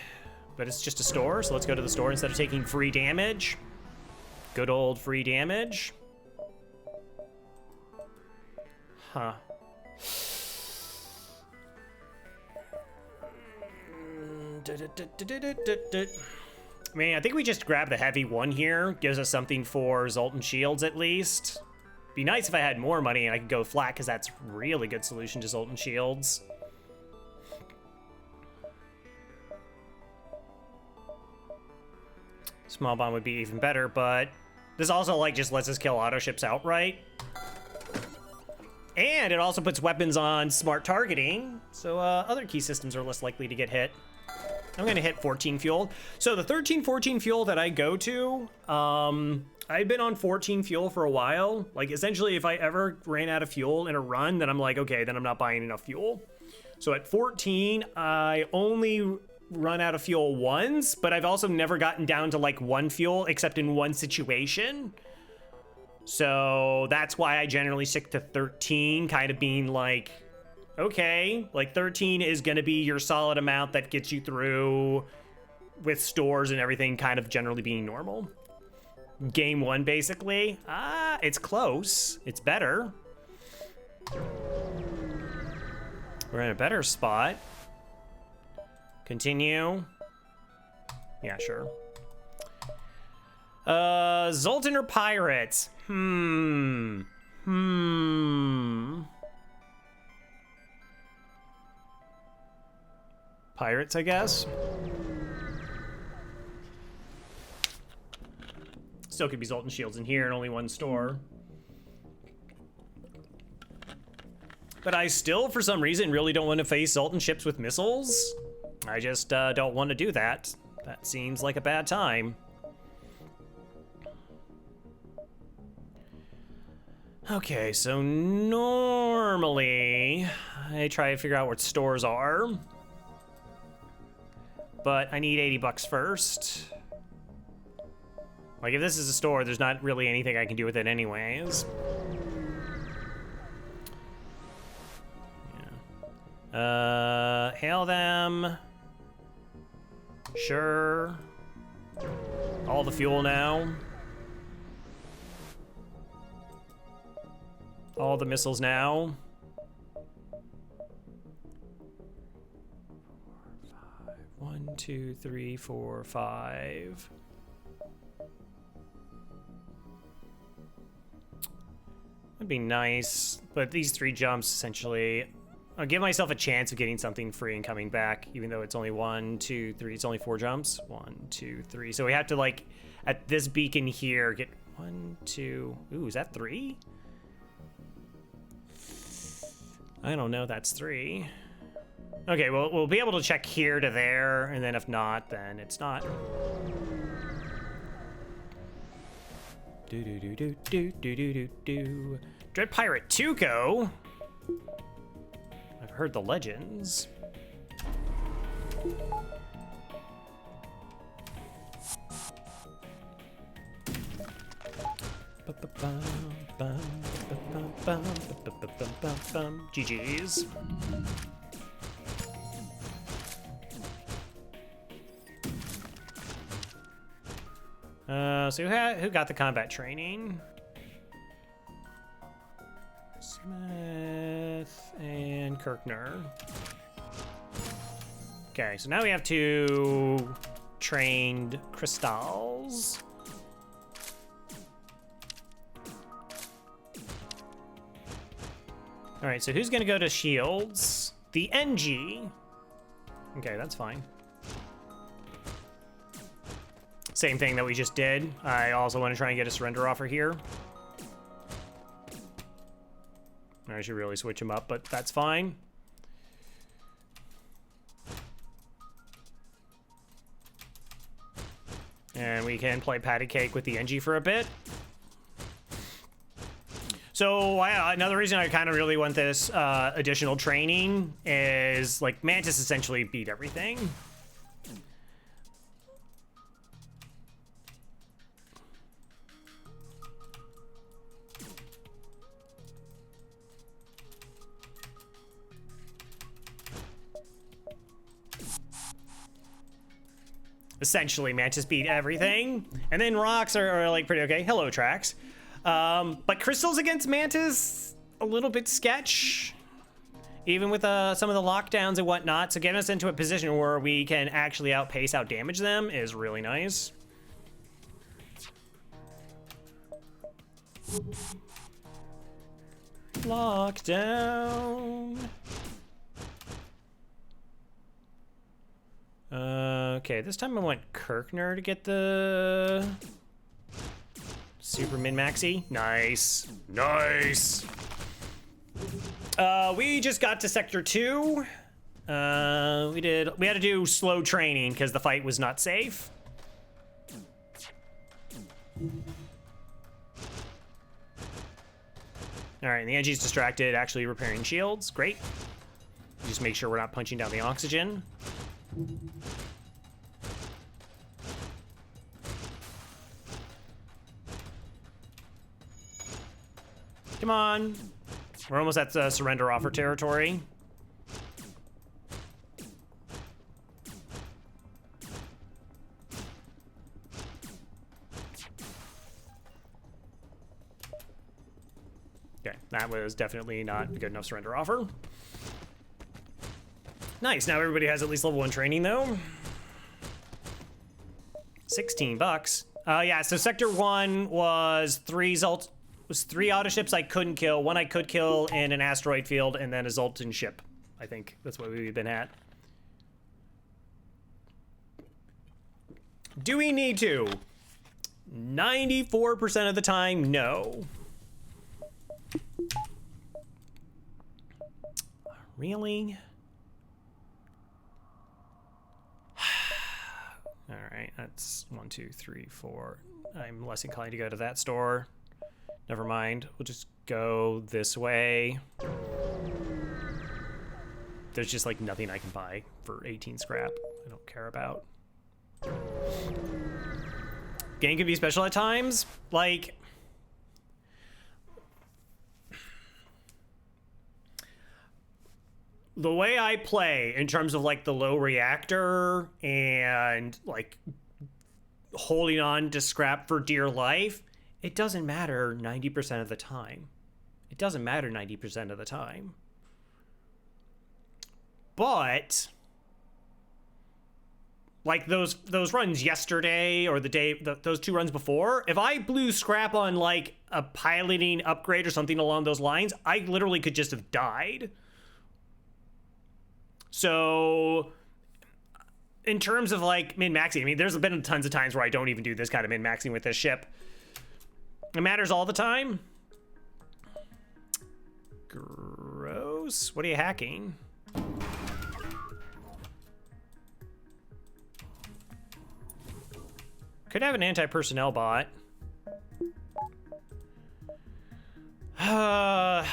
but it's just a store, so let's go to the store instead of taking free damage. Good old free damage. Huh. I mean, I think we just grab the heavy one here. Gives us something for Zoltan Shields at least. Be nice if I had more money and I could go flat, because that's really good solution to Zoltan Shields. Small bomb would be even better, but this also like just lets us kill auto ships outright. And it also puts weapons on smart targeting, so other key systems are less likely to get hit. I'm gonna hit 14 fuel. So the 13-14 fuel that I go to, I've been on 14 fuel for a while. Like, essentially, if I ever ran out of fuel in a run, then I'm like, okay, then I'm not buying enough fuel. So at 14, I only run out of fuel once, but I've also never gotten down to like 1 fuel except in one situation. So that's why I generally stick to 13, kind of being like, okay, like 13 is gonna be your solid amount that gets you through with stores and everything kind of generally being normal. game one, basically. It's close. It's better. We're in a better spot. Continue. Yeah, sure. Zoltan or pirates? Pirates, I guess. Still could be Zoltan shields in here and only one store. But I still, for some reason, really don't want to face Zoltan ships with missiles. I just don't want to do that. That seems like a bad time. Okay, so normally I try to figure out what stores are. But I need 80 bucks first. Like, if this is a store, there's not really anything I can do with it anyways. Yeah. Hail them. Sure. All the fuel now. All the missiles now. 1, 2, 3, 4, 5. Would be nice, but these 3 jumps essentially, I'll give myself a chance of getting something free and coming back, even though it's only 1, 2, 3. It's only 4 jumps. 1, 2, 3. So we have to, like, at this beacon here, get 1, 2. Ooh, is that 3? I don't know. That's 3. Okay, well, we'll be able to check here to there, and then if not, then it's not. Do. Dread Pirate Tuco. I've heard the legends. GG's. So who got the combat training? Smith and Kirkner. Okay, so now we have 2 trained crystals. All right, so who's gonna go to shields? The NG. Okay, that's fine. Same thing that we just did. I also want to try and get a surrender offer here. I should really switch him up, but that's fine. And we can play patty cake with the NG for a bit. So another reason I kind of really want this additional training is, like, Mantis essentially beat everything. Essentially, Mantis beat everything. And then rocks are like pretty okay. Hello, Trax. But crystals against Mantis, a little bit sketch. Even with some of the lockdowns and whatnot. So getting us into a position where we can actually outpace, outdamage them is really nice. Lockdown. Okay, this time I want Kirkner to get the super min-maxi. Nice. Nice. We just got to Sector 2. We had to do slow training because the fight was not safe. All right, and the NG's distracted, actually repairing shields. Great. Just make sure we're not punching down the oxygen. Come on. We're almost at the surrender offer territory. Okay, that was definitely not a good enough surrender offer. Nice, now everybody has at least level 1 training though. $16. Yeah, so Sector 1 was 3 auto ships I couldn't kill, 1 I could kill in an asteroid field, and then a Zoltan ship. I think that's what we've been at. Do we need to? 94% of the time, no. Really? All right, that's 1, 2, 3, 4. I'm less inclined to go to that store. Never mind, we'll just go this way. There's just like nothing I can buy for 18 scrap. I don't care about. Game can be special at times. Like, the way I play in terms of like the low reactor and like holding on to scrap for dear life, it doesn't matter 90% of the time. It doesn't matter 90% of the time. But like those runs yesterday or the day, those 2 runs before, if I blew scrap on like a piloting upgrade or something along those lines, I literally could just have died. So in terms of like min-maxing, I mean, there's been tons of times where I don't even do this kind of min-maxing with this ship. It matters all the time. Gross. What are you hacking? Could have an anti-personnel bot.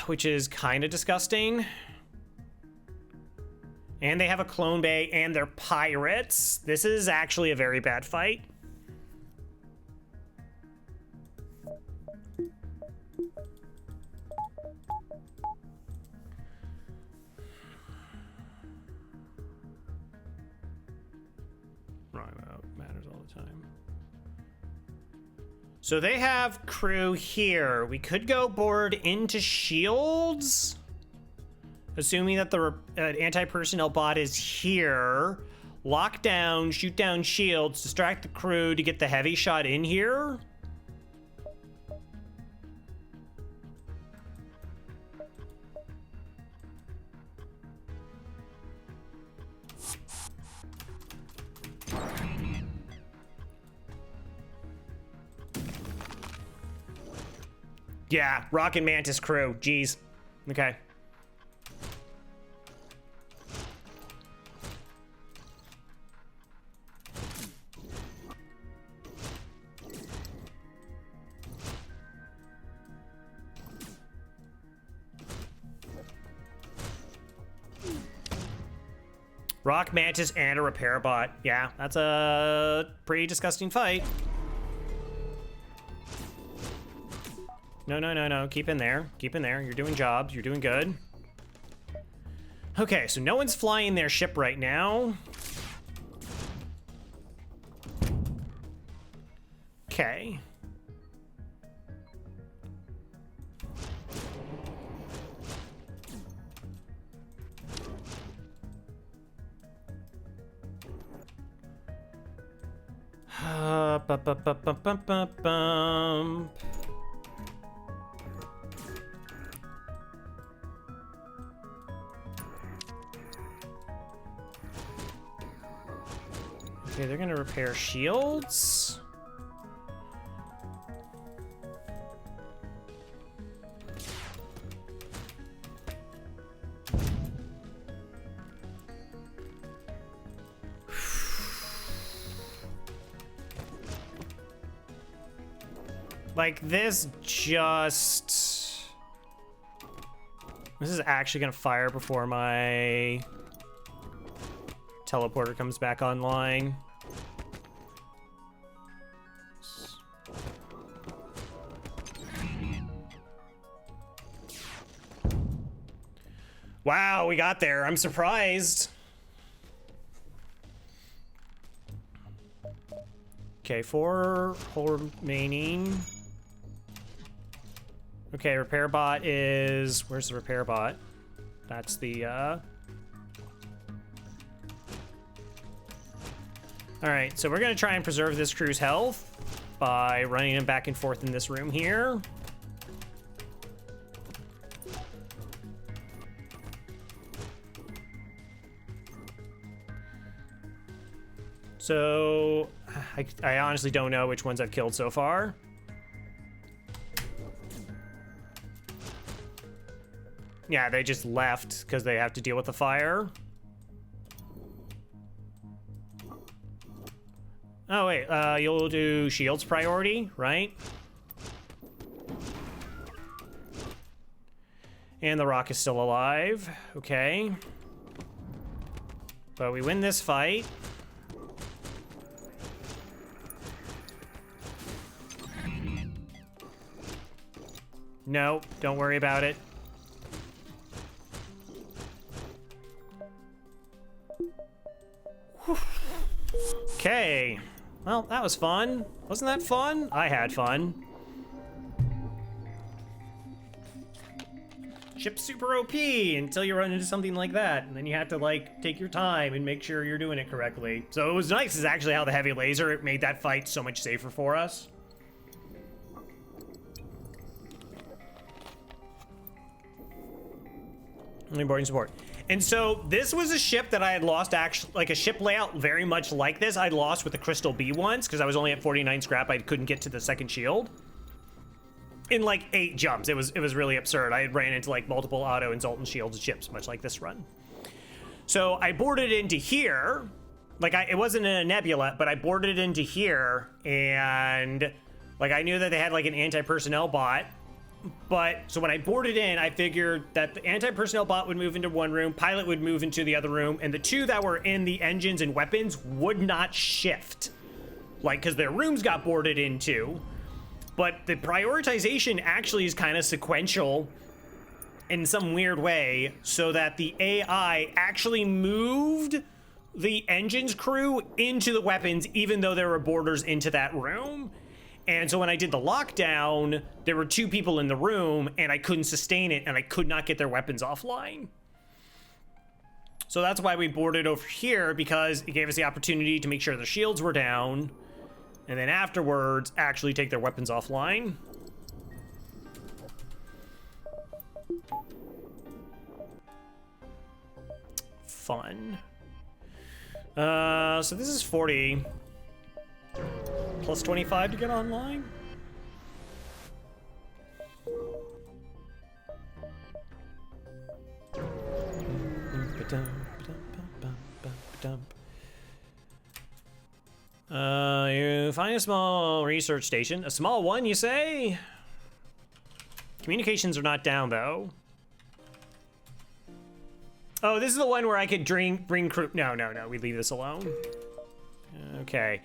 Which is kind of disgusting. And they have a clone bay and they're pirates. This is actually a very bad fight. Wrong about matters all the time. So they have crew here. We could go board into shields. Assuming that the anti-personnel bot is here. Lock down, shoot down shields, distract the crew to get the heavy shot in here. Yeah, Rocket Mantis crew, jeez. Okay. Rock Mantis and a repair bot. Yeah, that's a pretty disgusting fight. No, no, no, no. Keep in there. Keep in there. You're doing jobs. You're doing good. Okay, so no one's flying their ship right now. Okay. Bum. Okay, they're gonna repair shields. Like, this is actually gonna fire before my teleporter comes back online. Wow, we got there. I'm surprised. Okay, 4 remaining. Okay, repair bot is... Where's the repair bot? That's the, Alright, so we're gonna try and preserve this crew's health by running him back and forth in this room here. So, I honestly don't know which ones I've killed so far. Yeah, they just left because they have to deal with the fire. Oh, wait, you'll do shields priority, right? And the rock is still alive. Okay. But we win this fight. No, don't worry about it. Okay. Well, that was fun. Wasn't that fun? I had fun. Ship's super OP until you run into something like that, and then you have to, like, take your time and make sure you're doing it correctly. So it was nice is actually how the heavy laser, it made that fight so much safer for us. Only boarding support. And so this was a ship that I had lost, actually, like a ship layout very much like this. I'd lost with the Crystal B once because I was only at 49 scrap. I couldn't get to the second shield in like 8 jumps. It was really absurd. I had ran into like multiple auto and Zoltan shielded ships, much like this run. So I boarded into here. Like it wasn't in a nebula, but I boarded into here, and like I knew that they had like an anti-personnel bot. But so when I boarded in, I figured that the anti-personnel bot would move into one room, pilot would move into the other room, and the two that were in the engines and weapons would not shift. Like, because their rooms got boarded into. But the prioritization actually is kind of sequential in some weird way, so that the AI actually moved the engines crew into the weapons, even though there were boarders into that room. And so when I did the lockdown, there were 2 people in the room, and I couldn't sustain it, and I could not get their weapons offline. So that's why we boarded over here, because it gave us the opportunity to make sure their shields were down, and then afterwards, actually take their weapons offline. Fun. So this is 40. Plus 25 to get online? You find a small research station. A small one, you say? Communications are not down, though. Oh, this is the one where I could bring crew. No, we leave this alone. Okay.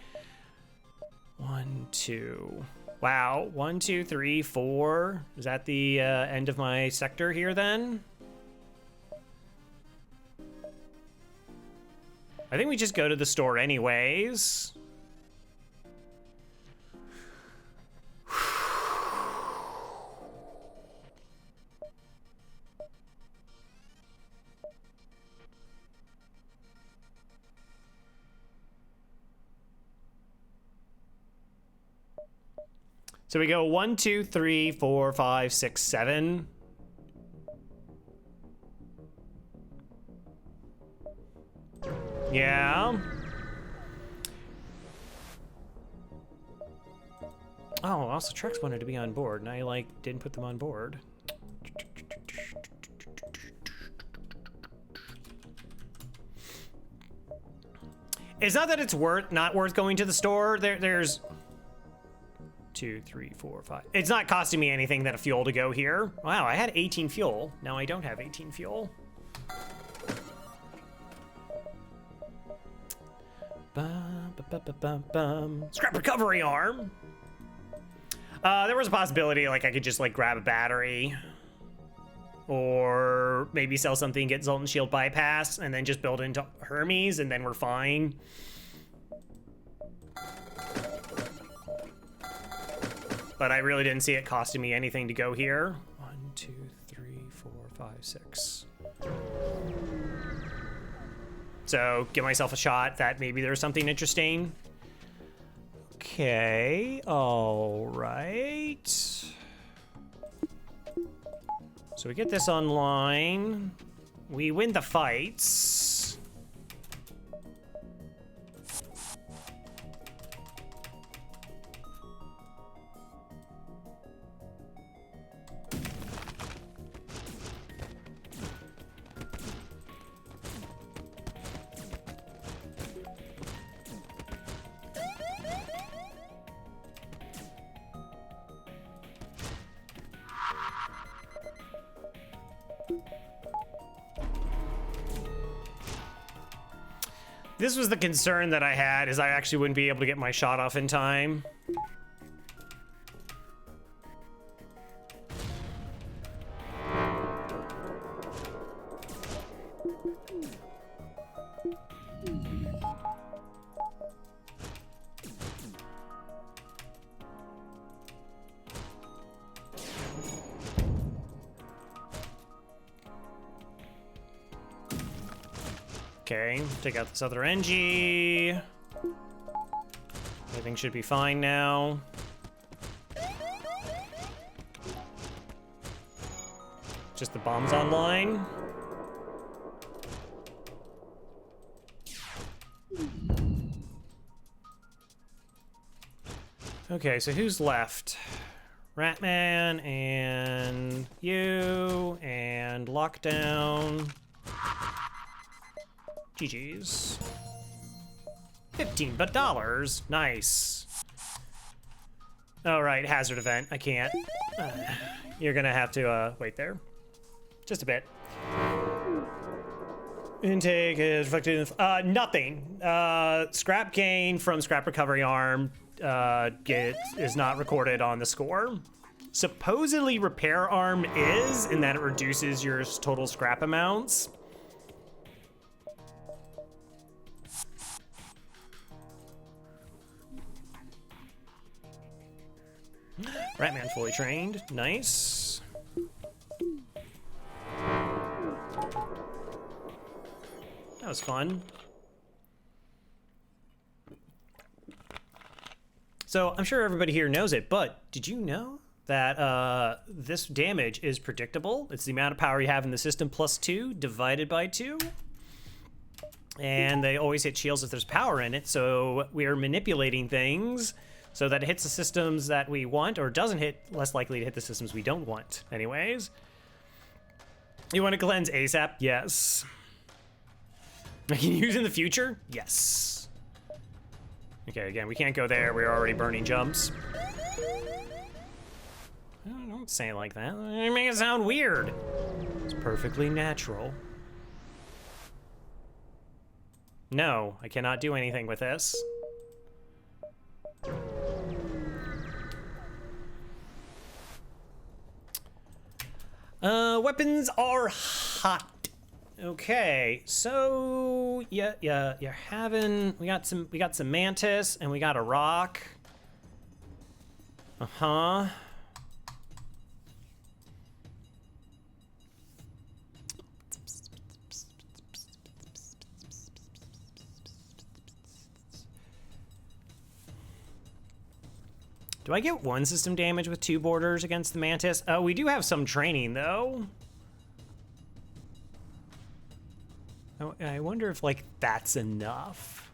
1, 2. Wow. 1, 2, 3, 4. Is that the end of my sector here then? I think we just go to the store anyways. So we go 1, 2, 3, 4, 5, 6, 7. Yeah. Oh, also Trex wanted to be on board, and I like didn't put them on board. It's not that it's not worth going to the store. There's 2, 3, 4, 5. It's not costing me anything that a fuel to go here. Wow, I had 18 fuel. Now I don't have 18 fuel. Scrap recovery arm. There was a possibility like I could just like grab a battery, or maybe sell something, get Zoltan Shield bypass, and then just build into Hermes, and then we're fine. but I really didn't see it costing me anything to go here. 1, 2, 3, 4, 5, 6. So give myself a shot that maybe there's something interesting. Okay, all right. So we get this online. We win the fights. This was the concern that I had, is I actually wouldn't be able to get my shot off in time. Okay, take out this other NG. Everything should be fine now. Just the bombs online. Okay, so who's left? Ratman and you and Lockdown. GG's. $15. Nice. All right, hazard event. I can't. You're gonna have to wait there. Just a bit. Intake is reflected in nothing. Scrap gain from scrap recovery arm is not recorded on the score. Supposedly repair arm is, in that it reduces your total scrap amounts. Ratman fully trained. Nice. That was fun. So I'm sure everybody here knows it, but did you know that this damage is predictable? It's the amount of power you have in the system plus 2 divided by 2. And they always hit shields if there's power in it, so we are manipulating things so that it hits the systems that we want, or doesn't hit, less likely to hit the systems we don't want. Anyways. You want to cleanse ASAP? Yes. I can use in the future? Yes. Okay, again, we can't go there. We're already burning jumps. Don't say it like that. You make it sound weird. It's perfectly natural. No, I cannot do anything with this. Weapons are hot. Okay, so you're having we got some mantis and we got a rock. Uh-huh. Do I get 1 system damage with 2 borders against the mantis? Oh, we do have some training though. Oh, I wonder if like that's enough.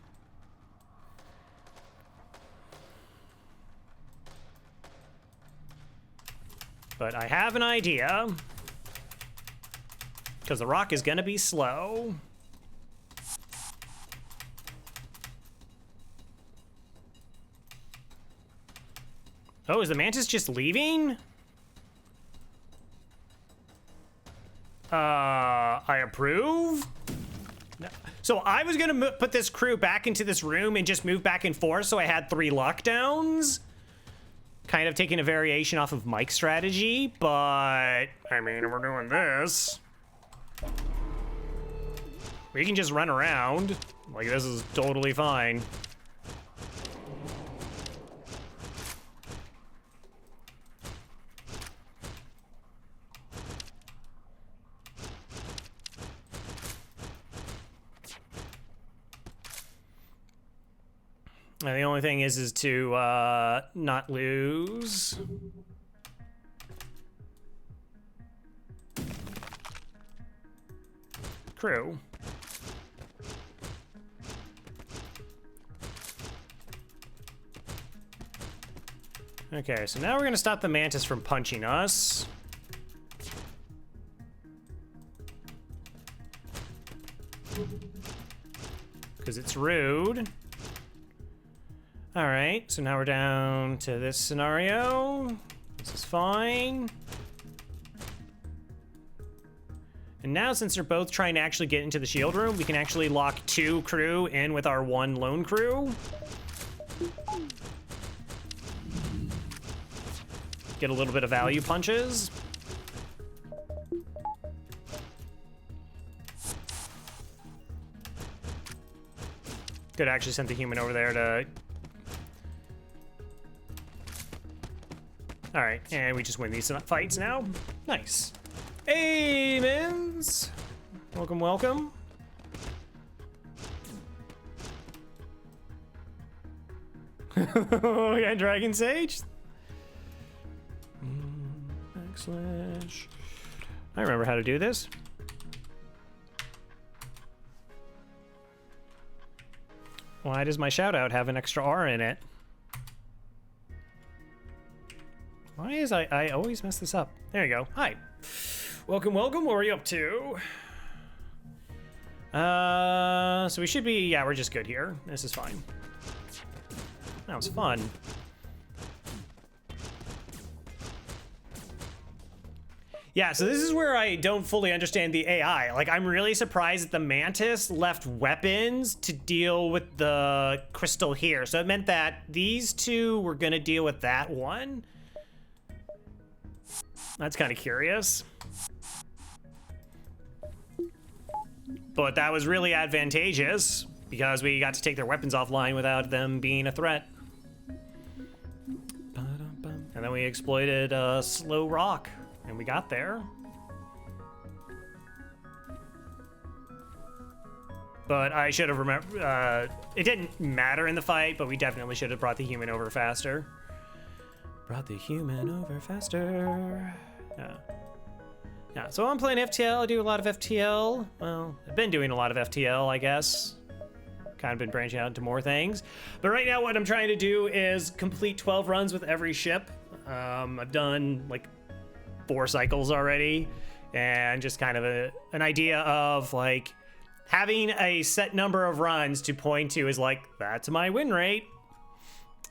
But I have an idea. Because the rock is gonna be slow. Oh, is the mantis just leaving? I approve? No. So I was gonna put this crew back into this room and just move back and forth so I had 3 lockdowns. Kind of taking a variation off of Mike's strategy, but I mean, we're doing this. We can just run around. Like, this is totally fine. And the only thing is to not lose. Crew. Okay, so now we're gonna stop the mantis from punching us. Because it's rude. All right, so now we're down to this scenario. This is fine. And now, since they're both trying to actually get into the shield room, we can actually lock 2 crew in with our 1 lone crew. Get a little bit of value punches. Could actually send the human over there to... All right, and we just win these fights now. Nice. Hey, Mins. Welcome, welcome. We got Dragon Sage. Backslash. I remember how to do this. Why does my shout out have an extra R in it? Why is I always mess this up? There you go. Hi. Welcome, welcome. What are you up to? So we should be, yeah, we're just good here. This is fine. That was fun. Yeah, so this is where I don't fully understand the AI. Like, I'm really surprised that the Mantis left weapons to deal with the crystal here. So it meant that these 2 were gonna deal with that one. That's kind of curious. But that was really advantageous because we got to take their weapons offline without them being a threat. And then we exploited a slow rock, and we got there. But I should have remembered, it didn't matter in the fight, but we definitely should have brought the human over faster. Brought the human over faster. Yeah, so I'm playing FTL. I do a lot of FTL. Well, I've been doing a lot of FTL, I guess. Kind of been branching out into more things. But right now what I'm trying to do is complete 12 runs with every ship. I've done like 4 cycles already. And just kind of an idea of like having a set number of runs to point to is like, that's my win rate.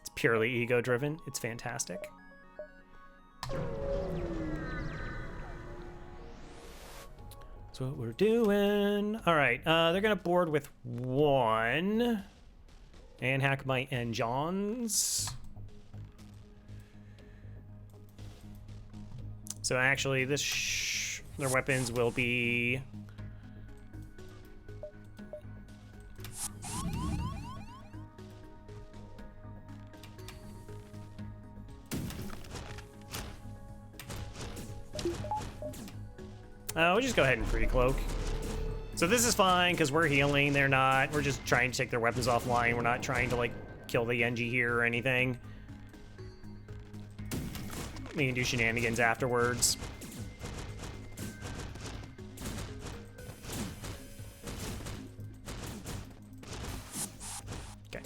It's purely ego driven. It's fantastic. That's what we're doing. All right, they're gonna board with 1 and hack my engines. So actually, their weapons will be. We'll just go ahead and free cloak. So this is fine because we're healing. They're not. We're just trying to take their weapons offline. We're not trying to like kill the Yenji here or anything. We can do shenanigans afterwards. Okay.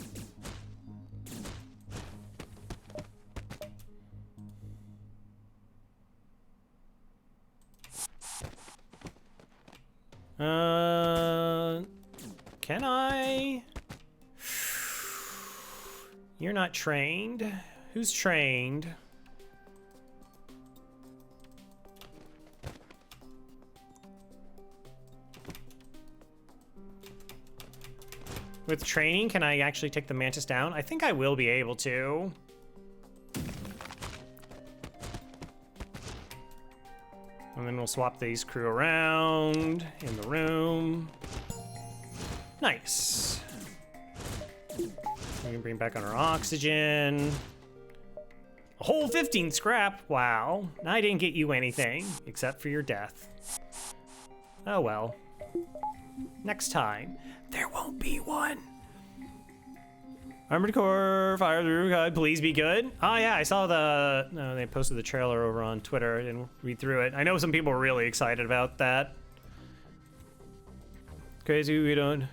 Can I? You're not trained. Who's trained? With training, can I actually take the Mantis down? I think I will be able to. And then we'll swap these crew around in the room. Nice. We can bring back on our oxygen. A whole 15 scrap. Wow. I didn't get you anything except for your death. Oh well. Next time. There won't be one. Armored Core, Fire the Rubicon, please be good. Oh yeah, I saw the, no, they posted the trailer over on Twitter. I didn't read through it. I know some people were really excited about that. Crazy we don't.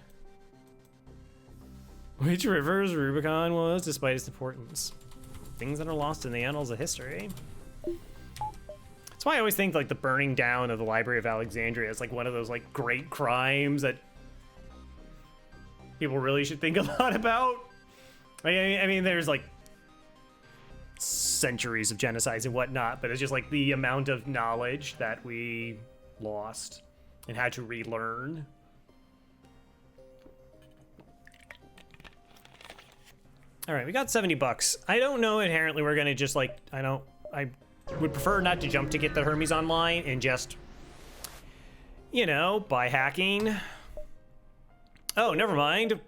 Which rivers Rubicon was, despite its importance. Things that are lost in the annals of history. That's why I always think like the burning down of the Library of Alexandria is like one of those like great crimes that people really should think a lot about. I mean, there's like centuries of genocides and whatnot, but it's just like the amount of knowledge that we lost and had to relearn. All right, we got 70 bucks. I don't know inherently we're gonna just like, I would prefer not to jump to get the Hermes online and just, you know, by hacking. Oh, never mind.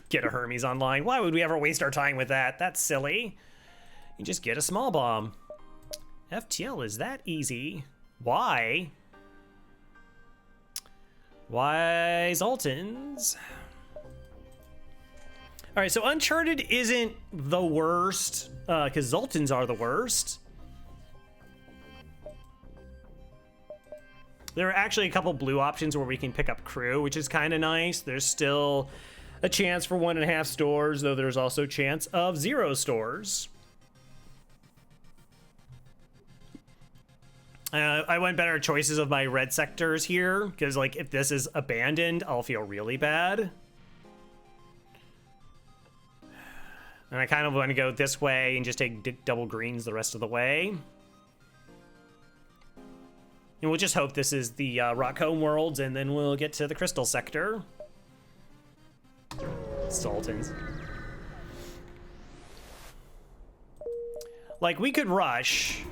Get a Hermes online. Why would we ever waste our time with that? That's silly. You just get a small bomb. FTL is that easy. Why? Why Zoltans? All right, so Uncharted isn't the worst, because Zoltans are the worst. There are actually a couple blue options where we can pick up crew, which is kind of nice. There's still a chance for 1.5 stores, though there's also a chance of 0 stores. I went better choices of my red sectors here, because like if this is abandoned, I'll feel really bad. And I kind of want to go this way and just take double greens the rest of the way. And we'll just hope this is the Rockcomb Worlds, and then we'll get to the Crystal Sector. Sultans. Like, we could rush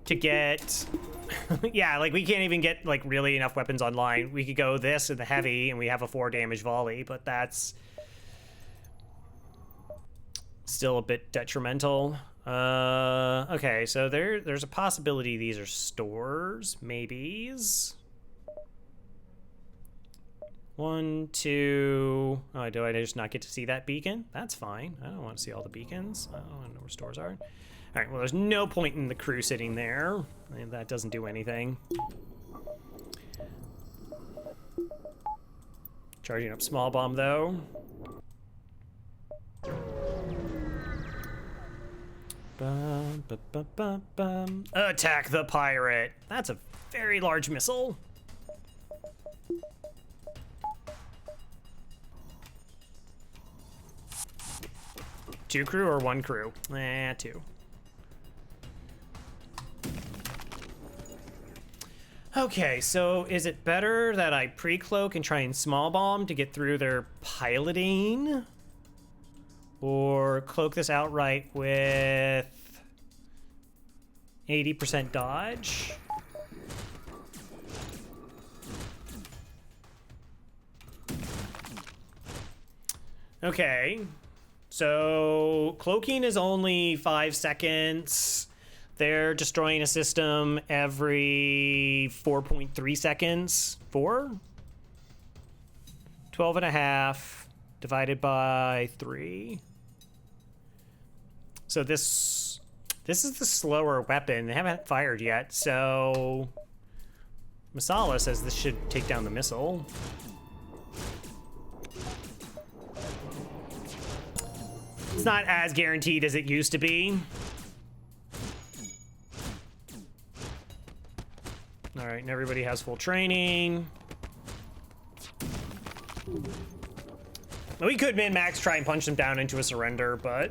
to get... yeah, like, we can't even get, like, really enough weapons online. We could go this and the heavy, and we have a 4 damage volley, but that's... still a bit detrimental. Okay, so there's a possibility these are stores, maybes. 1, 2. Oh, do I just not get to see that beacon? That's fine. I don't want to see all the beacons. I don't want to know where stores are. All right, well, there's no point in the crew sitting there. I mean, that doesn't do anything. Charging up small bomb, though. Bum, bum, bum, bum, bum. Attack the pirate. That's a very large missile. Two crew or 1 crew? 2. Okay, so is it better that I pre-cloak and try and small bomb to get through their piloting? Or cloak this outright with 80% dodge. Okay, so cloaking is only 5 seconds. They're destroying a system every 4.3 seconds. 4? 12.5. Divided by 3. So this is the slower weapon. They haven't fired yet, so Masala says this should take down the missile. It's not as guaranteed as it used to be. All right, and everybody has full training. We could min-max try and punch them down into a surrender, but...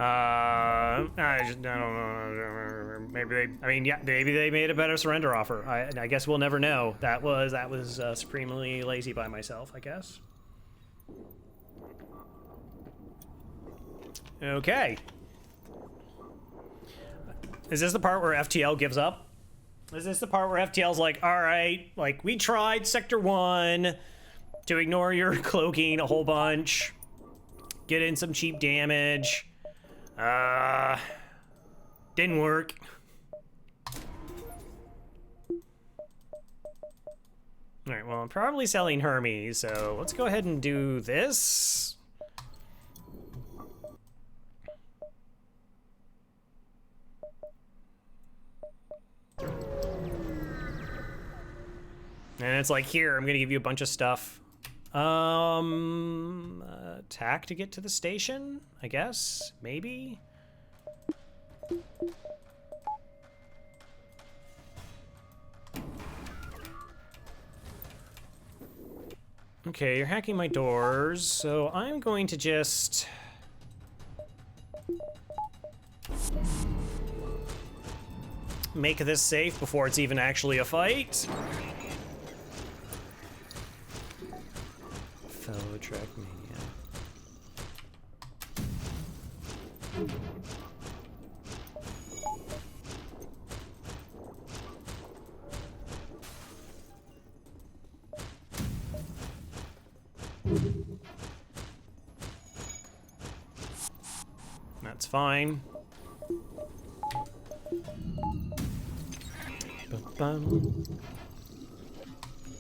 I don't know. Maybe they, I mean, yeah, maybe they made a better surrender offer. I guess we'll never know. That was supremely lazy by myself, I guess. Okay. Is this the part where FTL gives up? Is this the part where FTL's like, all right, like, we tried Sector 1 to ignore your cloaking a whole bunch, get in some cheap damage. Didn't work. All right, well, I'm probably selling Hermes, so let's go ahead and do this. And it's like, here, I'm gonna give you a bunch of stuff. Attack to get to the station, I guess, maybe? Okay, you're hacking my doors, so I'm going to just... make this safe before it's even actually a fight. Fellow Trackmania. That's fine.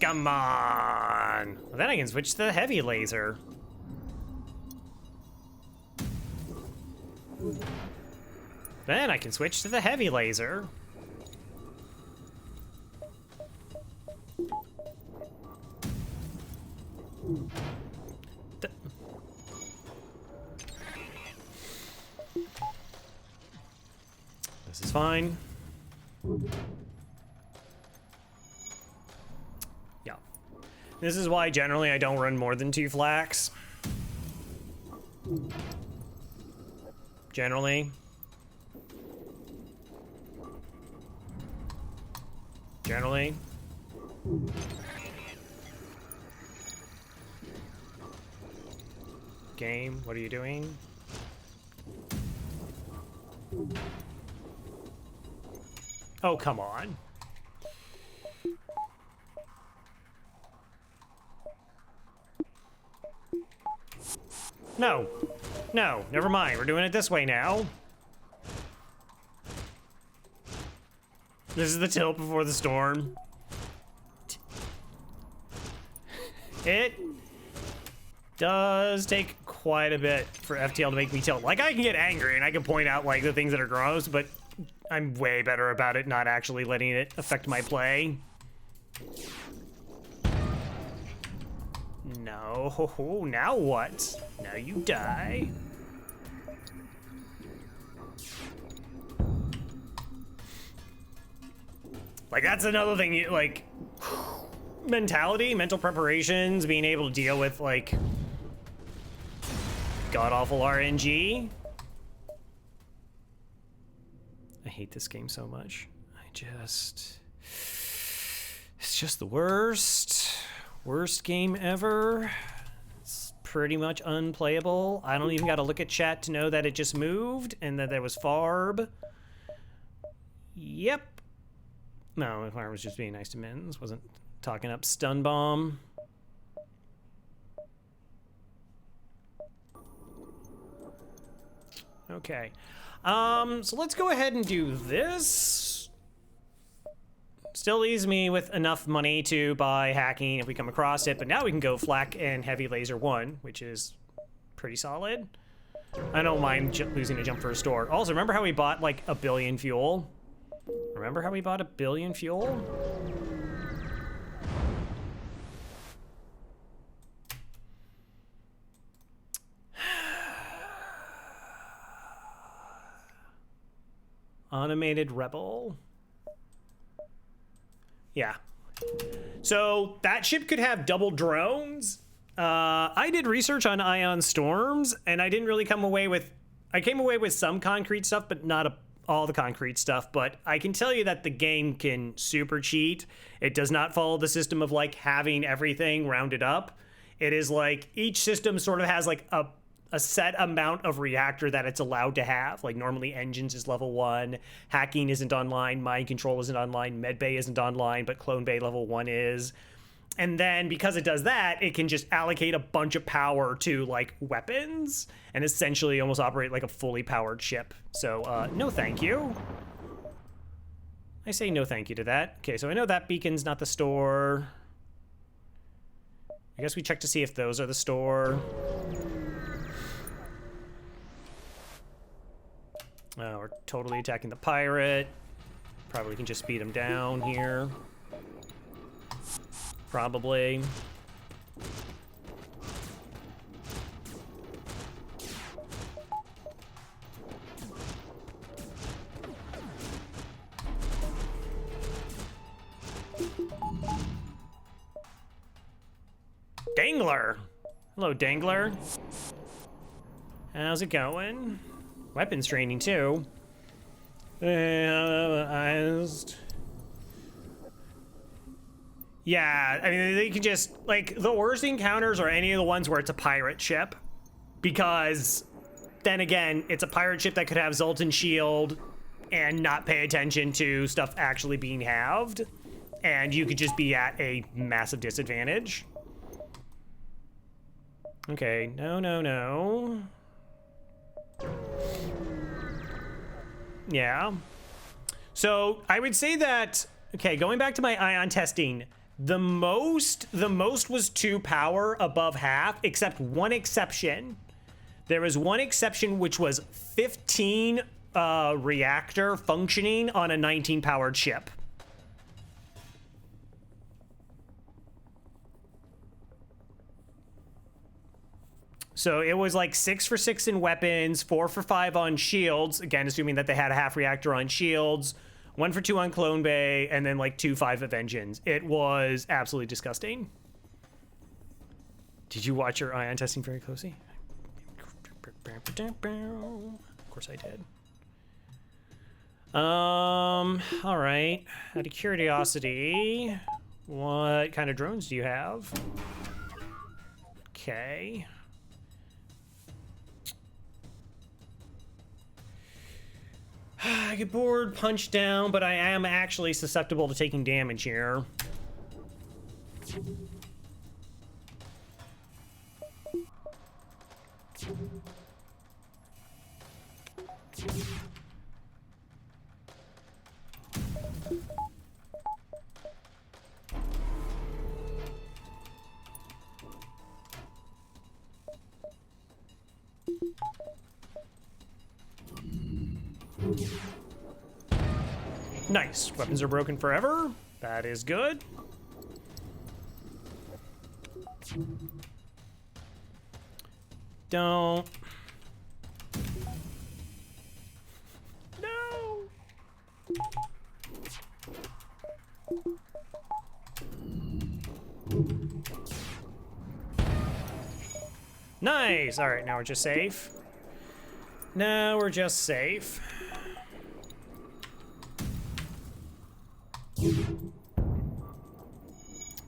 Come on! Well, then I can switch to the heavy laser. Then I can switch to the heavy laser. This is fine. Yeah. This is why generally I don't run more than 2 flaks. Generally. Game, what are you doing? Oh, come on. No. No, never mind. We're doing it this way now. This is the tilt before the storm. It does take quite a bit for FTL to make me tilt. Like, I can get angry and I can point out, like, the things that are gross, but I'm way better about it not actually letting it affect my play. No, now what? Now you die. Like, that's another thing, you, like, mentality, mental preparations, being able to deal with, like, god-awful RNG. I hate this game so much. It's just the worst. Worst game ever. It's pretty much unplayable. I don't even gotta look at chat to know that it just moved and that there was Farb. Yep. No, Farb was just being nice to Mins. Wasn't talking up Stun Bomb. Okay. So let's go ahead and do this. Still leaves me with enough money to buy hacking if we come across it, but now we can go flak and heavy laser 1, which is pretty solid. I don't mind losing a jump for a store. Also, remember how we bought like 1 billion fuel? Remember how we bought 1 billion fuel? Automated Rebel. Yeah. So that ship could have double drones. I did research on ion storms, and I didn't really come away with... I came away with some concrete stuff, but not all the concrete stuff. But I can tell you that the game can super cheat. It does not follow the system of, like, having everything rounded up. It is like each system sort of has, like, a set amount of reactor that it's allowed to have. Like, normally engines is level 1, hacking isn't online, mind control isn't online, medbay isn't online, but clone bay level 1 is. And then because it does that, it can just allocate a bunch of power to, like, weapons and essentially almost operate like a fully powered ship. So no thank you. I say no thank you to that. Okay, so I know that beacon's not the store. I guess we check to see if those are the store. We're totally attacking the pirate. Probably can just beat him down here. Probably. Dangler! Hello, Dangler. How's it going? Weapons training, too. Yeah, I mean, they can just, like, the worst encounters are any of the ones where it's a pirate ship. Because, then again, it's a pirate ship that could have Zoltan Shield and not pay attention to stuff actually being halved. And you could just be at a massive disadvantage. Okay, no. Yeah. So I would say that, okay, going back to my ion testing, the most was 2 power above half, except one exception. There was one exception, which was 15 reactor functioning on a 19 powered ship. So it was like 6 for 6 in weapons, 4 for 5 on shields, again, assuming that they had a half reactor on shields, 1 for 2 on Clone Bay, and then like 2 5 of engines. It was absolutely disgusting. Did you watch your ion testing very closely? Of course I did. All right. Out of curiosity, what kind of drones do you have? Okay. I get bored, punch down, but I am actually susceptible to taking damage here. Nice. Weapons are broken forever. That is good. Don't. No. Nice. All right, now we're just safe. Now we're just safe.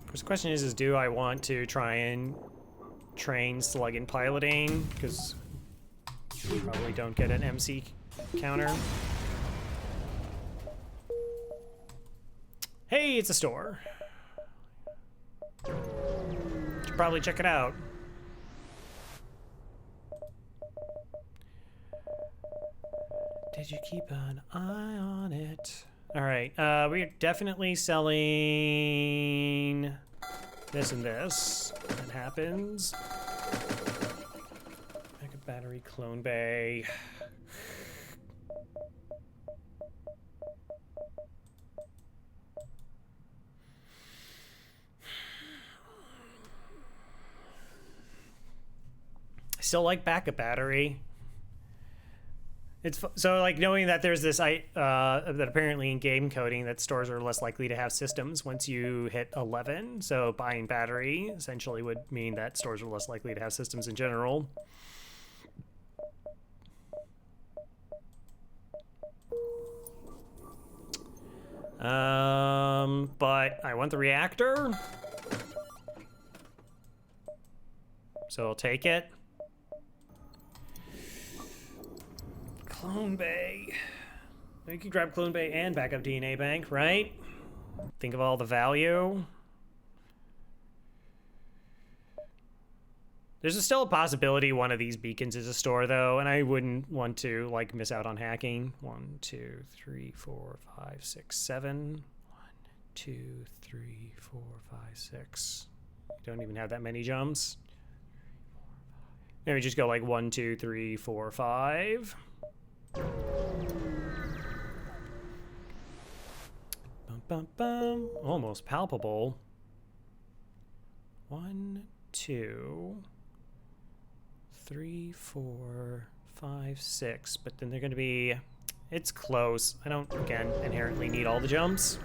First question is do I want to try and train slug in piloting? Because probably don't get an MC counter. Hey, it's a store. Should probably check it out. Did you keep an eye on it? All right, we're definitely selling this and this. That happens. Backup battery, Clone Bay. I still like backup battery. It's so like knowing that there's this that apparently in game coding that stores are less likely to have systems once you hit 11. So buying battery essentially would mean that stores are less likely to have systems in general. But I want the reactor, so I'll take it. Clone Bay. You can grab Clone Bay and backup DNA bank, right? Think of all the value. There's still a possibility one of these beacons is a store, though, and I wouldn't want to like miss out on hacking. 1, 2, 3, 4, 5, 6, 7. 1, 2, 3, 4, 5, 6. Don't even have that many jumps. Maybe just go like 1, 2, 3, 4, 5. Bum, bum, bum. Almost palpable. 1, 2, 3, 4, 5, 6. But then they're going to be... It's close. I don't, again, inherently need all the jumps.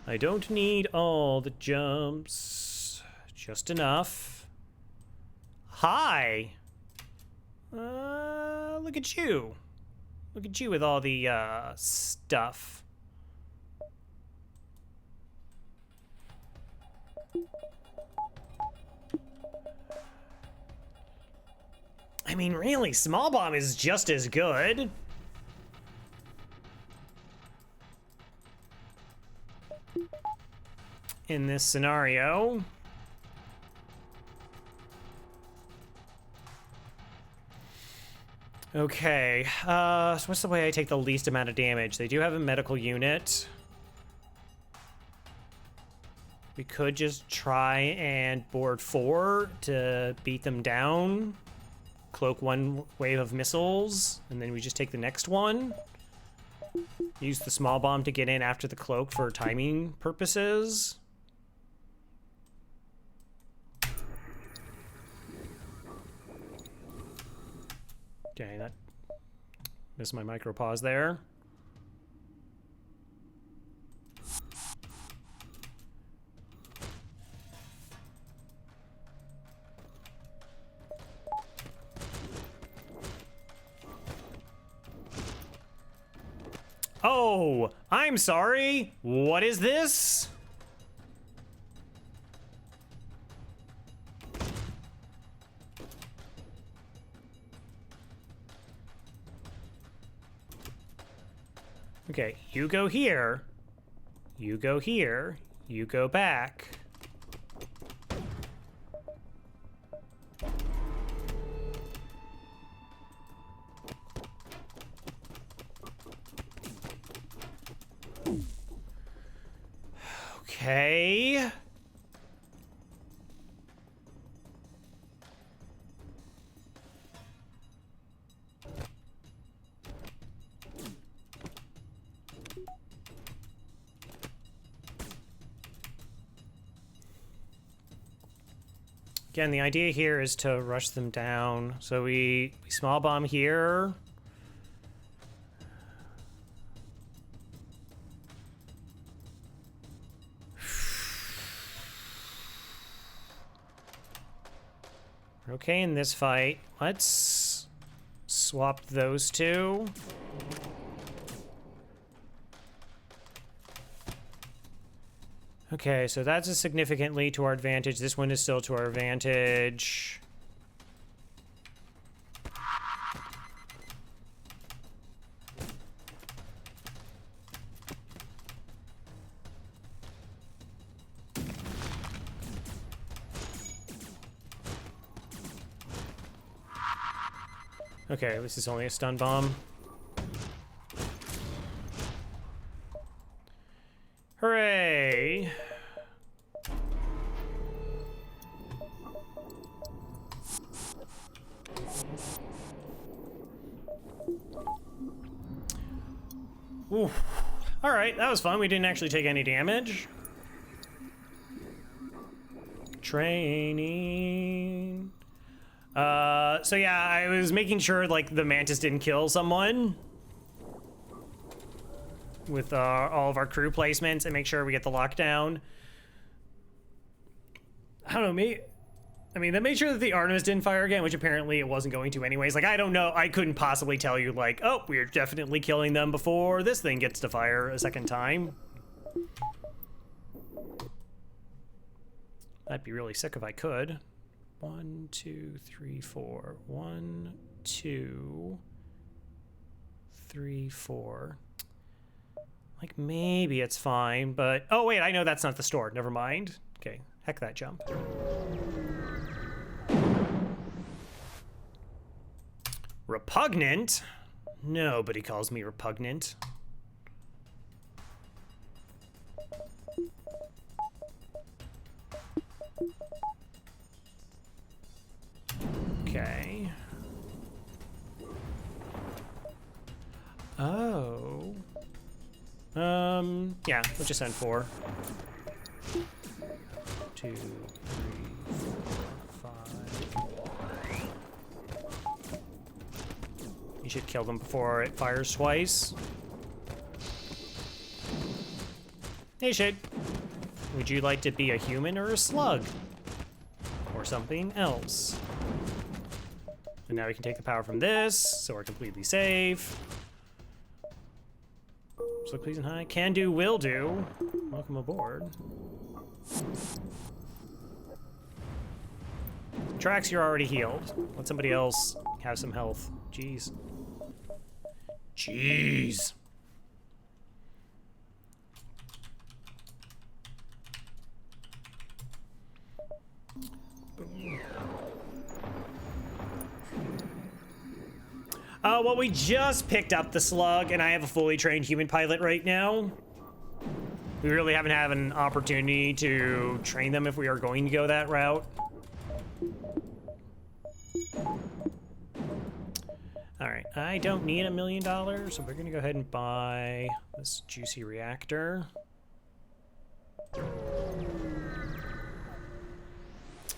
I don't need all the jumps. Just enough. Hi! Look at you. Look at you with all the, stuff. I mean, really, small bomb is just as good. In this scenario. Okay, so what's the way I take the least amount of damage? They do have a medical unit. We could just try and board 4 to beat them down. Cloak 1 wave of missiles, and then we just take the next one. Use the small bomb to get in after the cloak for timing purposes. Okay, that missed my micro pause there. Oh, I'm sorry. What is this? Okay, you go here. You go here. You go back. Okay. Again, the idea here is to rush them down. So we small bomb here. Okay, in this fight, let's swap those two. Okay, so that's a significantly to our advantage. This one is still to our advantage. Okay, this is only a stun bomb. Hooray! Ooh. Alright, that was fun. We didn't actually take any damage. Training. So yeah, I was making sure, like, the Mantis didn't kill someone with all of our crew placements and make sure we get the lockdown. I don't know, I mean, that made sure that the Artemis didn't fire again, which apparently it wasn't going to anyways. Like, I don't know, I couldn't possibly tell you, like, oh, we're definitely killing them before this thing gets to fire a second time. I'd be really sick if I could. 1, 2, 3, 4. 1, 2, 3, 4. Like, maybe it's fine, but... Oh, wait, I know that's not the store. Never mind. Okay, heck that jump. Repugnant? Nobody calls me repugnant. Okay. Oh. Yeah, we'll just send 4. 2, 3, 4, 5. You should kill them before it fires twice. Hey, Shade. Would you like to be a human or a slug? Or something else? And now we can take the power from this, so we're completely safe. Slug, please and hi. Can do, will do. Welcome aboard. Trax, you're already healed. Let somebody else have some health. Jeez. Jeez. Well, we just picked up the slug, and I have a fully trained human pilot right now. We really haven't had an opportunity to train them if we are going to go that route. All right, I don't need $1 million, so we're gonna go ahead and buy this juicy reactor.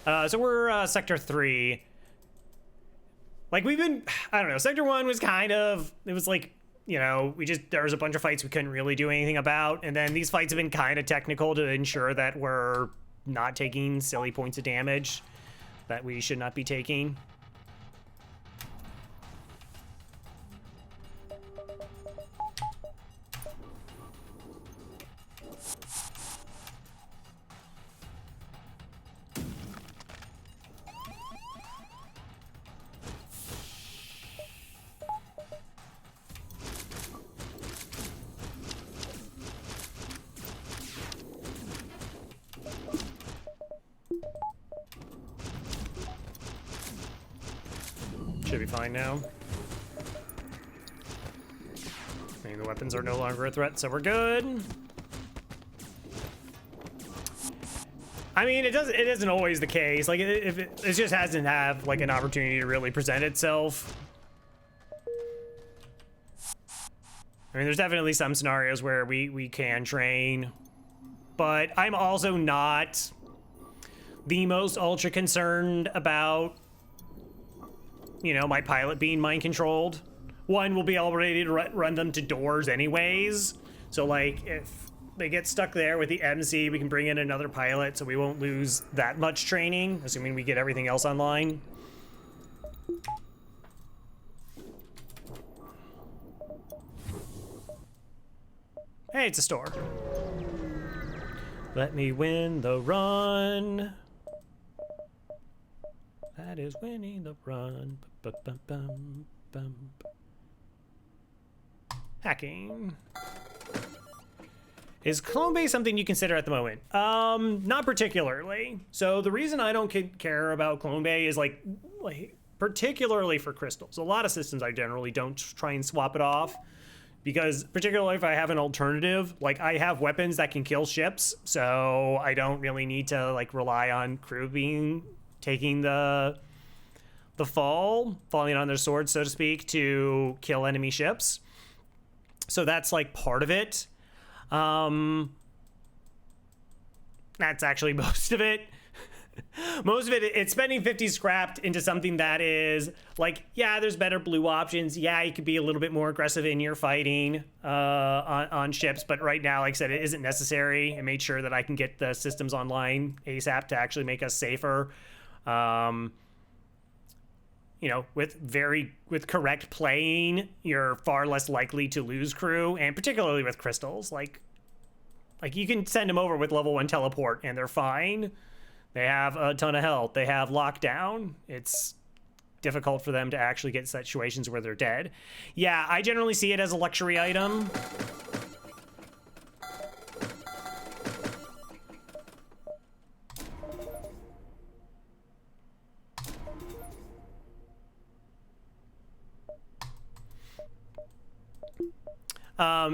So we're Sector 3. Like, we've been, I don't know, Sector 1 was kind of, it was like, you know, there was a bunch of fights we couldn't really do anything about, and then these fights have been kind of technical to ensure that we're not taking silly points of damage that we should not be taking. Should be fine now. I mean, the weapons are no longer a threat, so we're good. I mean, it isn't always the case. Like, it just hasn't have like an opportunity to really present itself. I mean, there's definitely some scenarios where we can train, but I'm also not the most ultra concerned about, you know, my pilot being mind controlled. One, will be all ready to run them to doors anyways. So like, if they get stuck there with the MC, we can bring in another pilot so we won't lose that much training, assuming we get everything else online. Hey, it's a store. Let me win the run. That is winning the run. Bum. Hacking. Is clone base something you consider at the moment? Not particularly. So the reason I don't care about clone bay is like particularly for crystals. A lot of systems I generally don't try and swap it off, because particularly if I have an alternative, like I have weapons that can kill ships, so I don't really need to like rely on crew taking the falling on their swords, so to speak, to kill enemy ships. So that's like part of it. That's actually most of it. Most of it, it's spending 50 scrapped into something that is like, yeah, there's better blue options. Yeah, you could be a little bit more aggressive in your fighting on ships, but right now, like I said, it isn't necessary. I made sure that I can get the systems online ASAP to actually make us safer. You know, with correct playing, you're far less likely to lose crew, and particularly with crystals. Like you can send them over with level 1 teleport and they're fine. They have a ton of health. They have lockdown. It's difficult for them to actually get situations where they're dead. Yeah, I generally see it as a luxury item.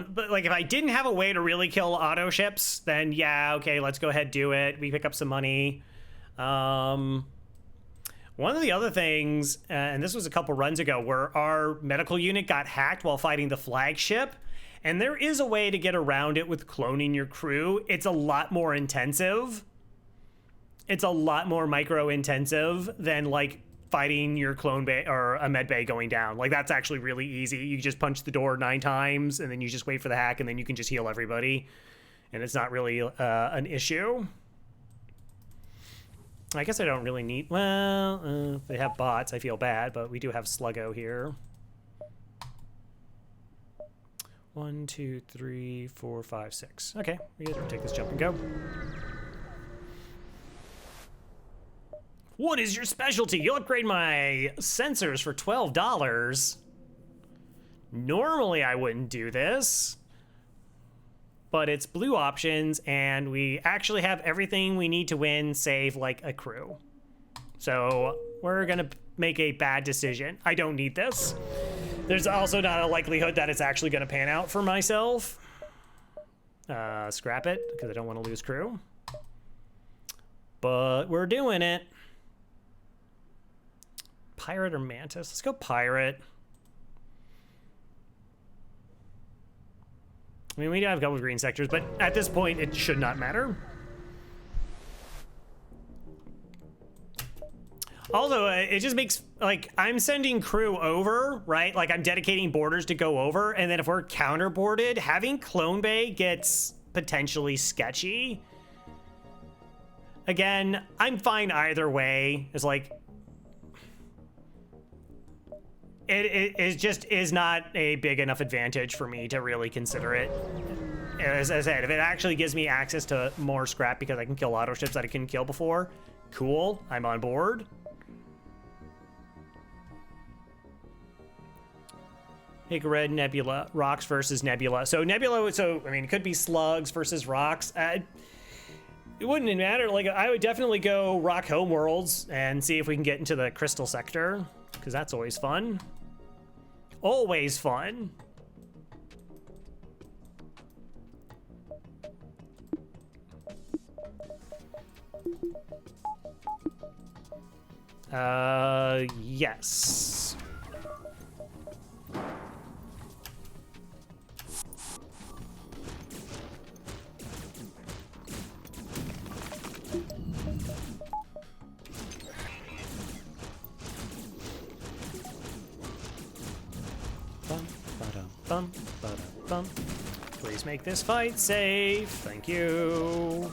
But like if I didn't have a way to really kill auto ships, then yeah, okay, let's go ahead, do it. We pick up some money. One of the other things, and this was a couple runs ago, where our medical unit got hacked while fighting the flagship, and there is a way to get around it with cloning your crew. It's a lot more intensive. It's a lot more micro intensive than like fighting your clone bay or a med bay going down. Like, that's actually really easy. You just punch the door 9 times and then you just wait for the hack and then you can just heal everybody. And it's not really an issue. I guess I don't really need, well, if they have bots, I feel bad, but we do have Sluggo here. 1, 2, 3, 4, 5, 6. Okay, we can take this jump and go. What is your specialty? You upgrade my sensors for $12. Normally I wouldn't do this, but it's blue options and we actually have everything we need to win save like a crew. So we're gonna make a bad decision. I don't need this. There's also not a likelihood that it's actually gonna pan out for myself. Scrap it because I don't want to lose crew. But we're doing it. Pirate or Mantis? Let's go Pirate. I mean, we do have a couple of green sectors, but at this point, it should not matter. Although, it just makes, like, I'm sending crew over, right? Like, I'm dedicating borders to go over, and then if we're counter-boarded, having Clone Bay gets potentially sketchy. Again, I'm fine either way. It's like, it just is not a big enough advantage for me to really consider it. As I said, if it actually gives me access to more scrap because I can kill auto ships that I couldn't kill before, cool, I'm on board. Take a red Nebula, rocks versus Nebula. So Nebula, I mean, it could be slugs versus rocks. It wouldn't matter. Like, I would definitely go rock homeworlds and see if we can get into the crystal sector, because that's always fun. Always fun. Yes. Bum, ba-dum, bum. Please make this fight safe. Thank you.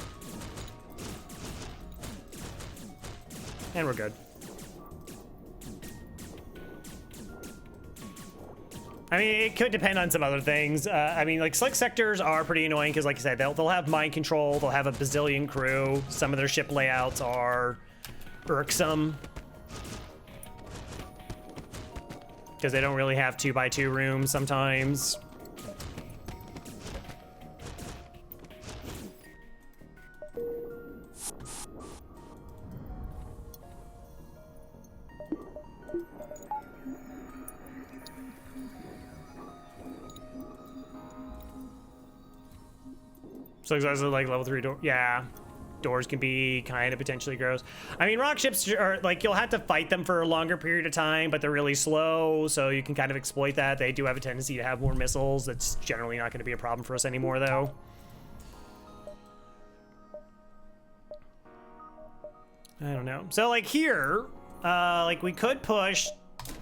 And we're good. I mean, it could depend on some other things. I mean, like, slick sectors are pretty annoying because, like I said, they'll have mind control. They'll have a bazillion crew. Some of their ship layouts are irksome, because they don't really have 2x2 rooms sometimes. So it's also like level 3 door. Yeah. Doors can be kind of potentially gross. I mean, rock ships are like, you'll have to fight them for a longer period of time, but they're really slow, so you can kind of exploit that. They do have a tendency to have more missiles. That's generally not going to be a problem for us anymore, though. I don't know. So, like, here, like, we could push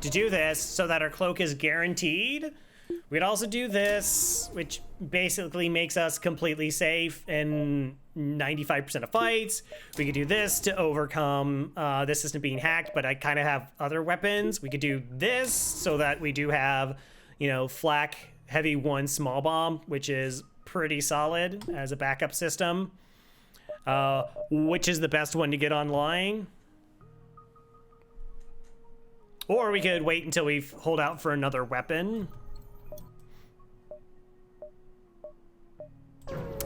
to do this so that our cloak is guaranteed. We could also do this, which basically makes us completely safe in 95% of fights. We could do this to overcome this system being hacked, but I kind of have other weapons. We could do this so that we do have, you know, flak heavy 1 small bomb, which is pretty solid as a backup system. Which is the best one to get online? Or we could wait until we hold out for another weapon.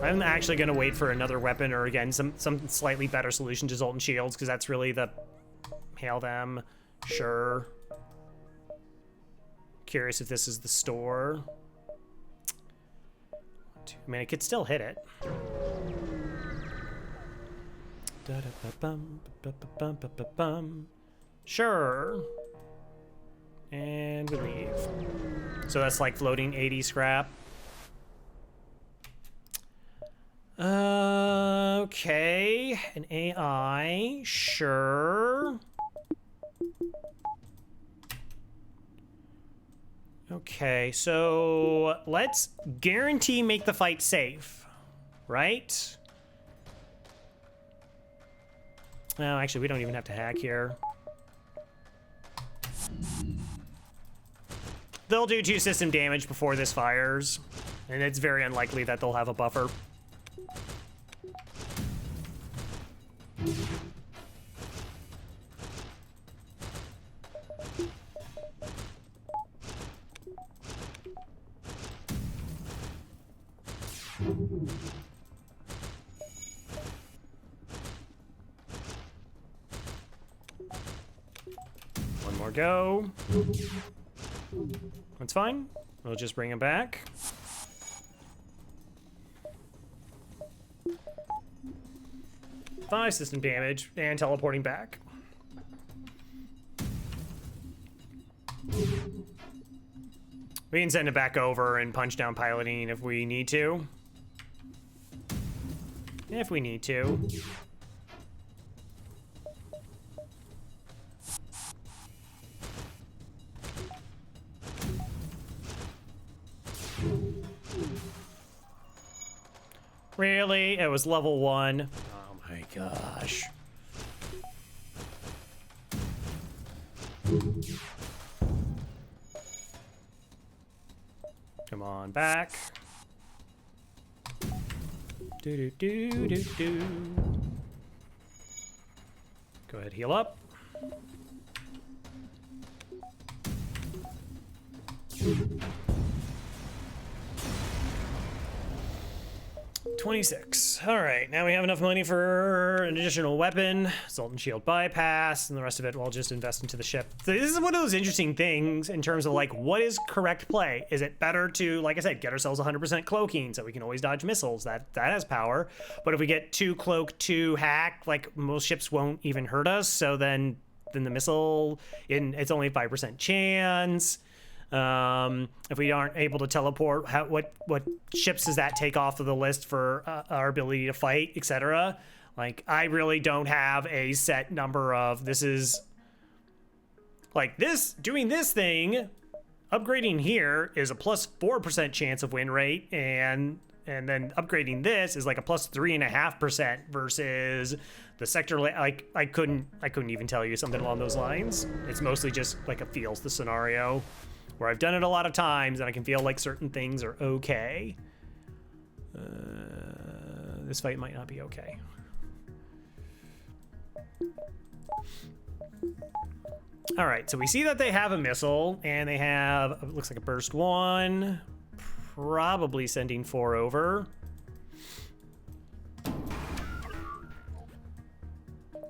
I'm actually going to wait for another weapon, or again, some slightly better solution to Zoltan Shields, because that's really the hail them. Sure. Curious if this is the store. I mean, it could still hit it. Sure. And we leave. So that's like floating 80 scrap. Okay. An AI. Sure. Okay, so let's guarantee make the fight safe, right? No, actually, we don't even have to hack here. They'll do 2 system damage before this fires, and it's very unlikely that they'll have a buffer. One more go. That's fine. We'll just bring him back. Five system damage and teleporting back. We can send it back over and punch down piloting if we need to. If we need to. Really? It was level 1. Oh my gosh. Come on back. Do do do do do. Go ahead, heal up. 26. All right, now we have enough money for an additional weapon, Sultan Shield bypass, and the rest of it we'll just invest into the ship. So this is one of those interesting things in terms of like, what is correct play? Is it better to, like I said, get ourselves 100% cloaking so we can always dodge missiles? That has power. But if we get 2 cloak, 2 hack, like most ships won't even hurt us. So then the missile, it's only a 5% chance. If we aren't able to teleport, what ships does that take off of the list for our ability to fight, etc.? Like, I really don't have a set number of this is like this. Doing this thing, upgrading here is a plus 4% chance of win rate, and then upgrading this is like a plus 3.5% versus the sector. Like I couldn't even tell you something along those lines. It's mostly just like a feels the scenario, where I've done it a lot of times and I can feel like certain things are okay. This fight might not be okay. All right, so we see that they have a missile and they have, it looks like a burst 1, probably sending 4 over.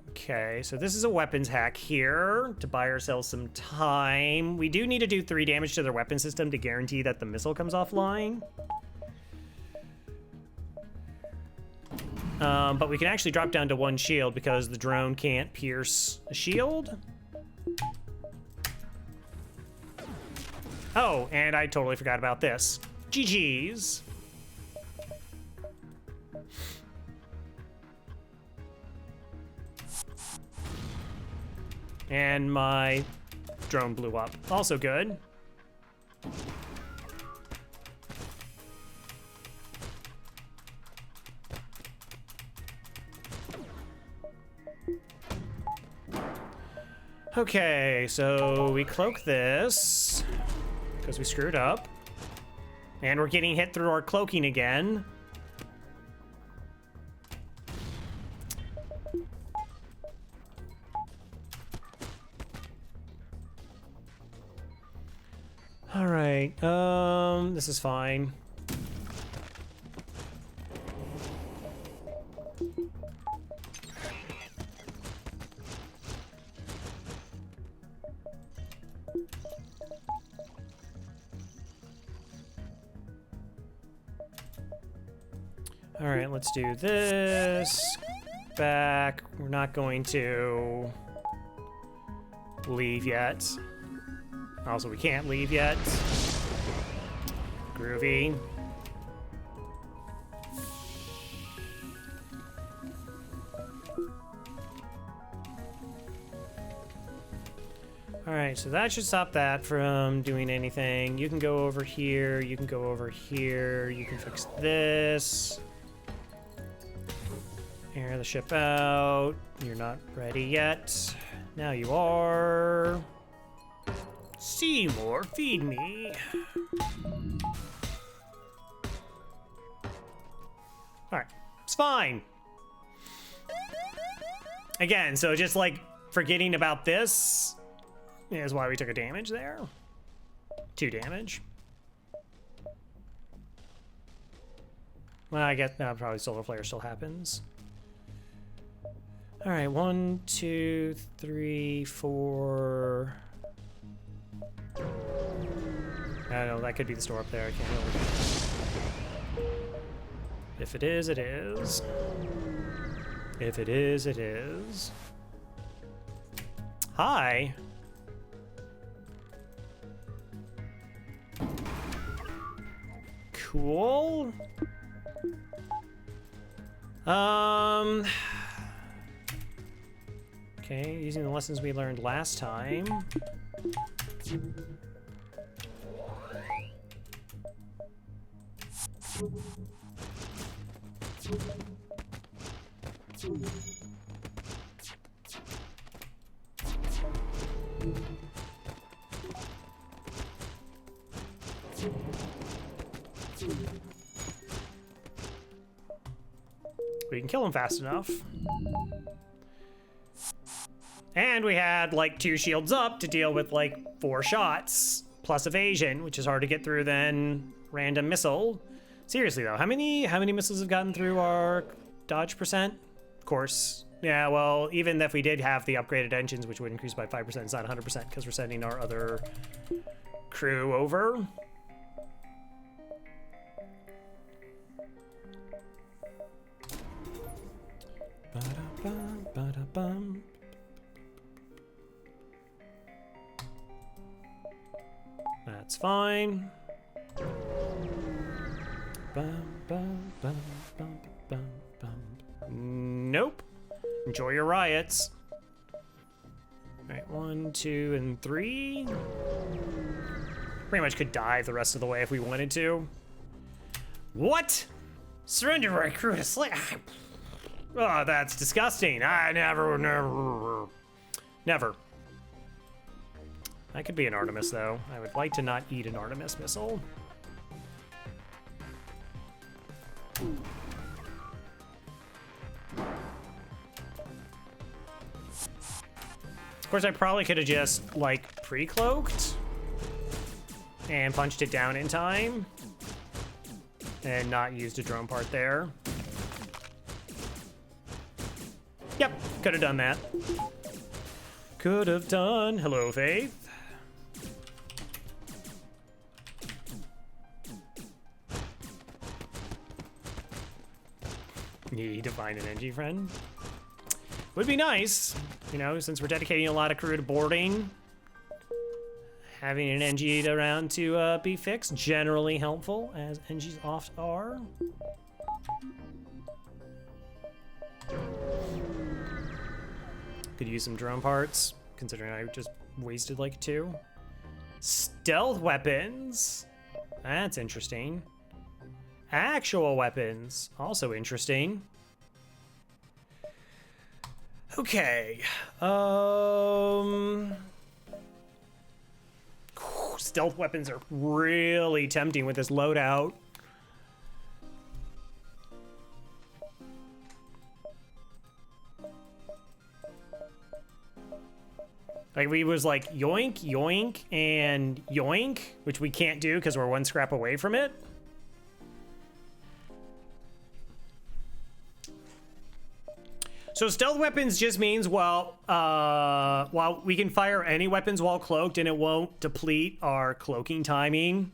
Okay, so this is a weapons hack here to buy ourselves some time. We do need to do 3 damage to their weapon system to guarantee that the missile comes offline. But we can actually drop down to 1 shield because the drone can't pierce a shield. Oh, and I totally forgot about this. GG's. And my drone blew up. Also good. Okay, so we cloak this because we screwed up. And we're getting hit through our cloaking again. All right, this is fine. All right, let's do this. back. We're not going to leave yet. Also, we can't leave yet. Groovy. Alright, so that should stop that from doing anything. You can go over here, you can go over here, you can fix this. Air the ship out. You're not ready yet. Now you are. Seymour, feed me. Alright, it's fine. Again, so just like forgetting about this is why we took a damage there. 2 damage. Well, I guess no, probably solar flare still happens. All right, 1, 2, 3, 4. I don't know, that could be the store up there. I can't really. If it is, it is. If it is, it is. Hi. Cool. Okay, using the lessons we learned last time. We can kill him fast enough. And we had like 2 shields up to deal with like 4 shots plus evasion, which is hard to get through than random missile. Seriously though, how many missiles have gotten through our dodge percent? Of course. Yeah, well, even if we did have the upgraded engines, which would increase by 5%, it's not 100% because we're sending our other crew over. Ba-da-bum, ba-da-bum. That's fine. Bum, bum, bum, bum, bum, bum. Nope. Enjoy your riots. Alright, 1, 2, and 3. Pretty much could dive the rest of the way if we wanted to. What? Surrender my crew to slave. Oh, that's disgusting. I never. That could be an Artemis, though. I would like to not eat an Artemis missile. Of course, I probably could have just, like, pre-cloaked and punched it down in time and not used a drone part there. Yep, could have done that. Could have done. Hello, Faith. Need to find an NG friend. Would be nice, you know, since we're dedicating a lot of crew to boarding. Having an NG around to be fixed, generally helpful, as NGs oft are. Could use some drone parts, considering I just wasted like 2. Stealth weapons. That's interesting. Actual weapons, also interesting. Okay. Stealth weapons are really tempting with this loadout. Like, we was like yoink, yoink, and yoink, which we can't do because we're 1 scrap away from it. So stealth weapons just means, well, while we can fire any weapons while cloaked and it won't deplete our cloaking timing.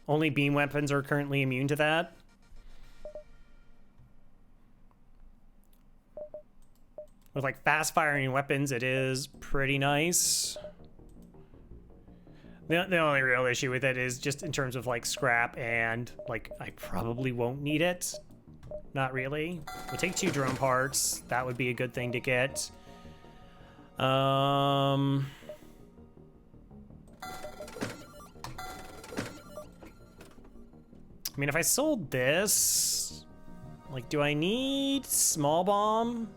Only beam weapons are currently immune to that. with like fast firing weapons, it is pretty nice. The only real issue with it is just in terms of like scrap, and like I probably won't need it. Not really. We'll take 2 drone parts. That would be a good thing to get. I mean, if I sold this, like, do I need small bomb?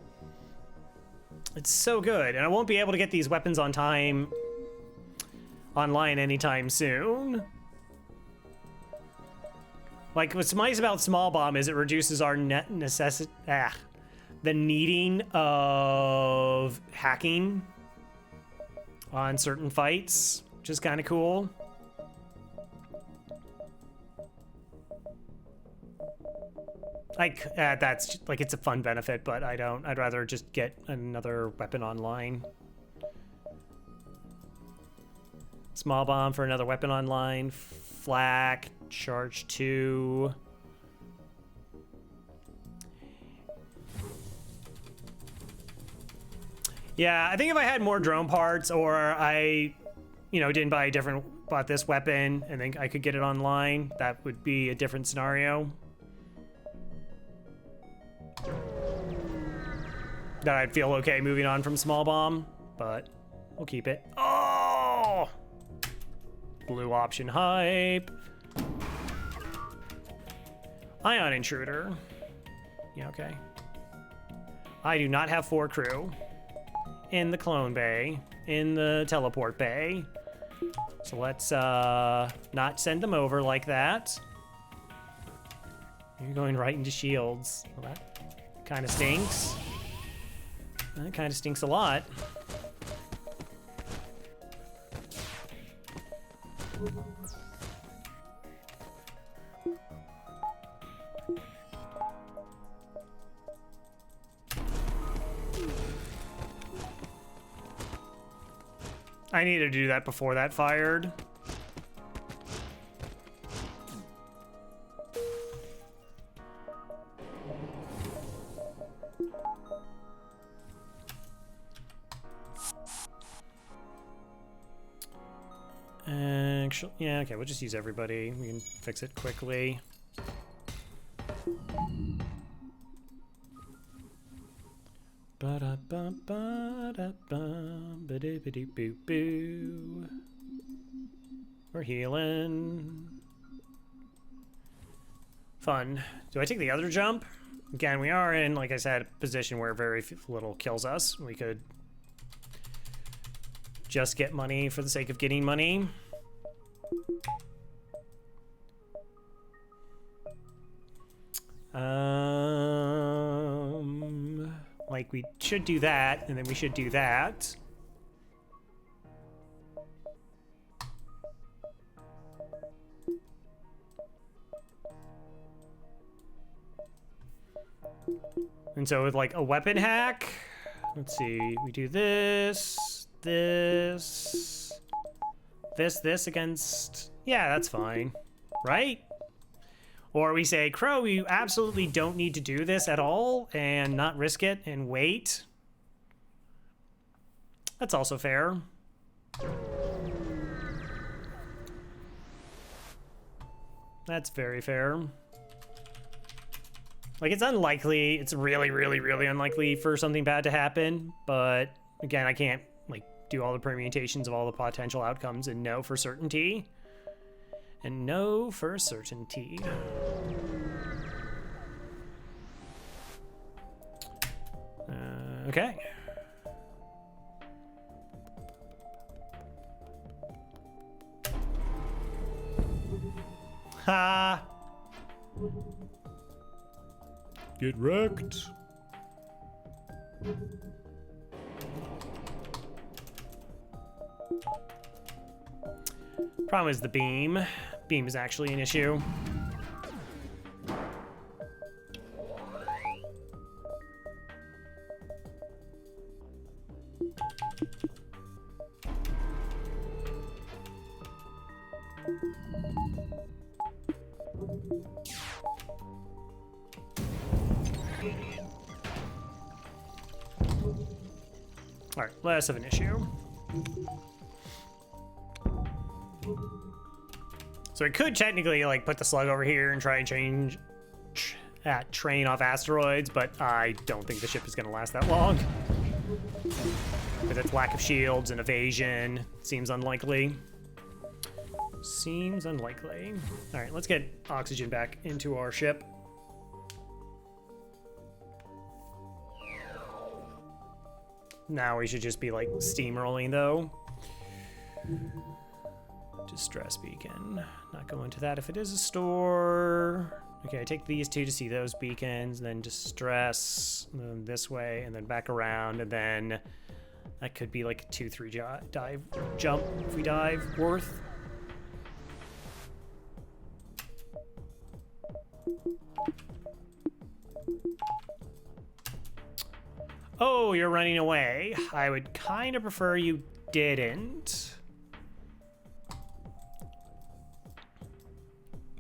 It's so good, and I won't be able to get these weapons on time online anytime soon. Like, what's nice about small bomb is it reduces our the needing of hacking on certain fights, which is kind of cool. Like, that's like, it's a fun benefit, but I'd rather just get another weapon online. Small bomb for another weapon online. Flak, charge 2. Yeah, I think if I had more drone parts, or I, didn't bought this weapon and then I could get it online, that would be a different scenario. That I'd feel okay moving on from small bomb, but we'll keep it. Oh! Blue option hype. Ion intruder. Yeah, okay. I do not have 4 crew in the clone bay, in the teleport bay. So let's not send them over like that. You're going right into shields. Well, that kind of stinks. That kind of stinks a lot. I needed to do that before that fired. Actually, yeah, okay, we'll just use everybody. We can fix it quickly. Ba-da-bum-ba-da-bum, we're healing. Fun. Do I take the other jump? Again, we are in, like I said, a position where very little kills us. We could just get money for the sake of getting money. Like, we should do that, and then we should do that. And so with like a weapon hack, let's see, we do this, this against, yeah, that's fine, right? Or we say, Crow, you absolutely don't need to do this at all and not risk it and wait. That's also fair. That's very fair. Like, it's unlikely, it's really, really, really unlikely for something bad to happen, but again, I can't, like, do all the permutations of all the potential outcomes and know for certainty. And know for certainty. Okay. Ha! Get wrecked. Problem is the beam. Beam is actually an issue. All right, less of an issue. So I could technically like put the slug over here and try and change that train off asteroids, but I don't think the ship is going to last that long. With its lack of shields and evasion, seems unlikely. Seems unlikely. All right, let's get oxygen back into our ship. Now we should just be like steamrolling though. Distress beacon. Not go into that if it is a store. Okay, I take these two to see those beacons, and then distress, and then this way, and then back around, and then that could be like a 2-3 dive jump if we dive worth. Oh, you're running away. I would kind of prefer you didn't.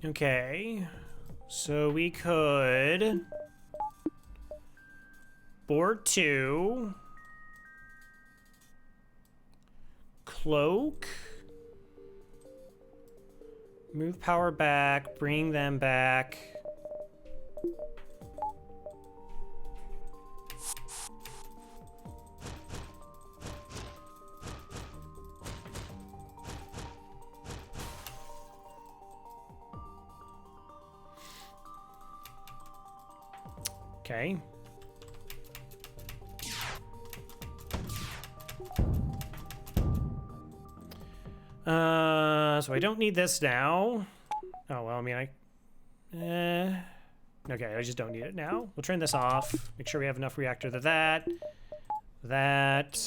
Okay, so we could board 2, cloak, move power back, bring them back. Okay. So I don't need this now. Oh, well, I mean, okay, I just don't need it now. We'll turn this off. Make sure we have enough reactor to that. That.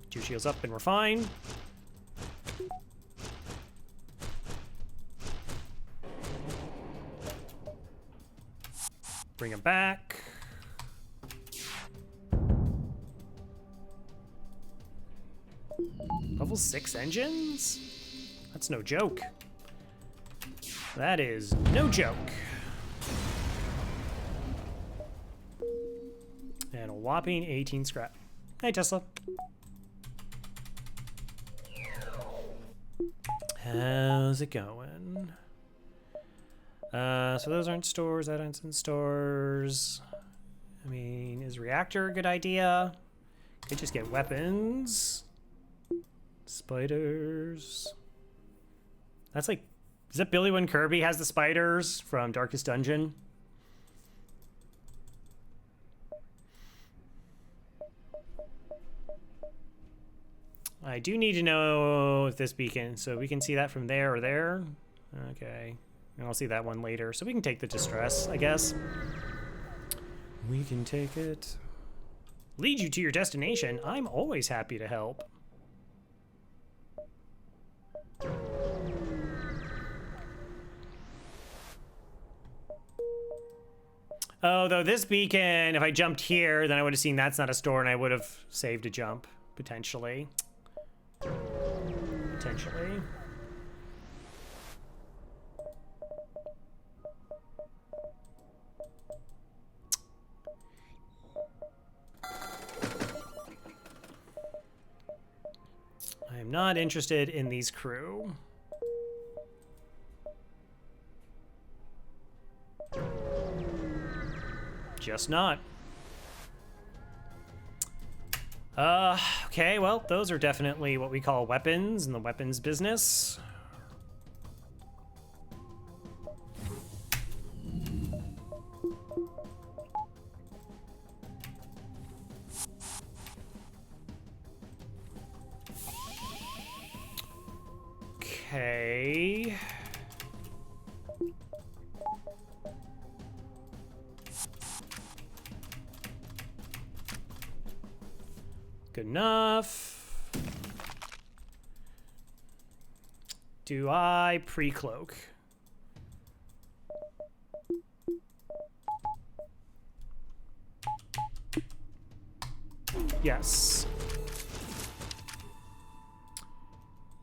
Two shields up and we're fine. Bring them back. Level 6 engines? That's no joke. That is no joke. And a whopping 18 scrap. Hey, Tesla. How's it going? So those aren't stores, that aren't in stores. I mean, is reactor a good idea? Could just get weapons. Spiders. That's like, is that Billy when Kirby has the spiders from Darkest Dungeon? I do need to know if this beacon, so we can see that from there or there. Okay, and I'll see that one later. So we can take the distress, I guess. We can take it. Lead you to your destination. I'm always happy to help. Oh, though this beacon, if I jumped here, then I would have seen that's not a store and I would have saved a jump, potentially. Potentially. I am not interested in these crew. Just not. Okay, well, those are definitely what we call weapons in the weapons business. Okay. Good enough. Do I pre-cloak? Yes.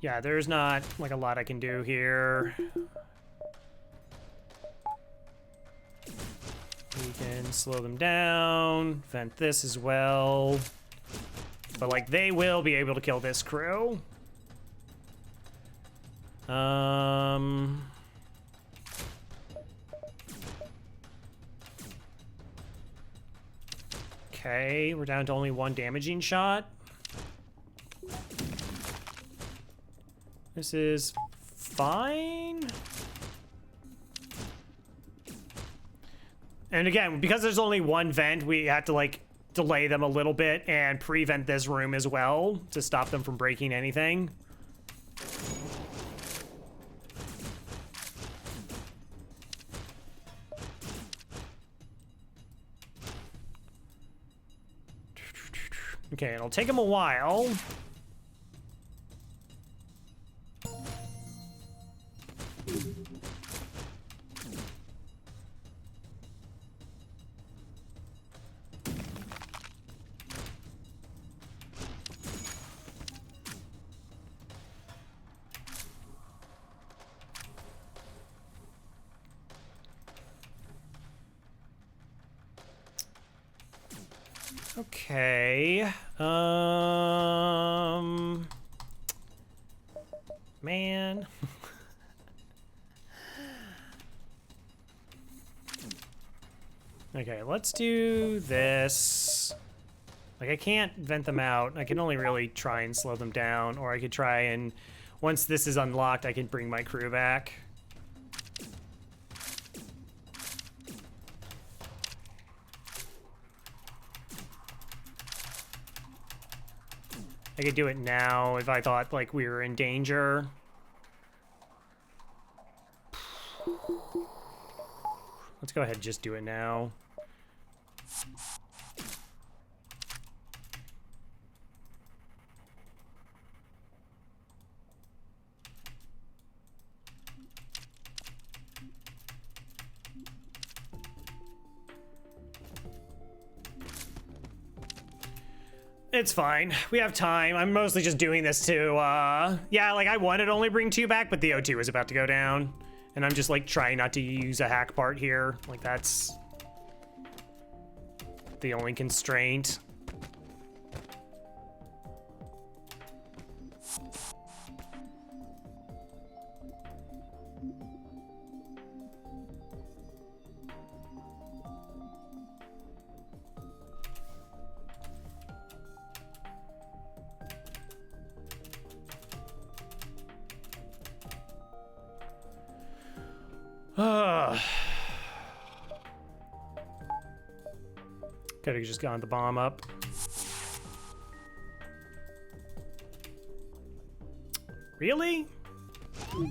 Yeah, there's not like a lot I can do here. We can slow them down, vent this as well. But like they will be able to kill this crew. Okay, we're down to only one damaging shot. This is fine. And again, because there's only one vent, we have to like delay them a little bit and prevent this room as well to stop them from breaking anything. Okay, it'll take them a while. Okay. Man. Okay, let's do this. Like, I can't vent them out. I can only really try and slow them down, or I could try and, once this is unlocked, I can bring my crew back. I could do it now if I thought, like, we were in danger. Let's go ahead and just do it now. It's fine. We have time. I'm mostly just doing this to, yeah, like I wanted to only bring 2 back, but the O2 is about to go down. And I'm just like trying not to use a hack part here. Like that's the only constraint. Could have just gotten the bomb up. Really? All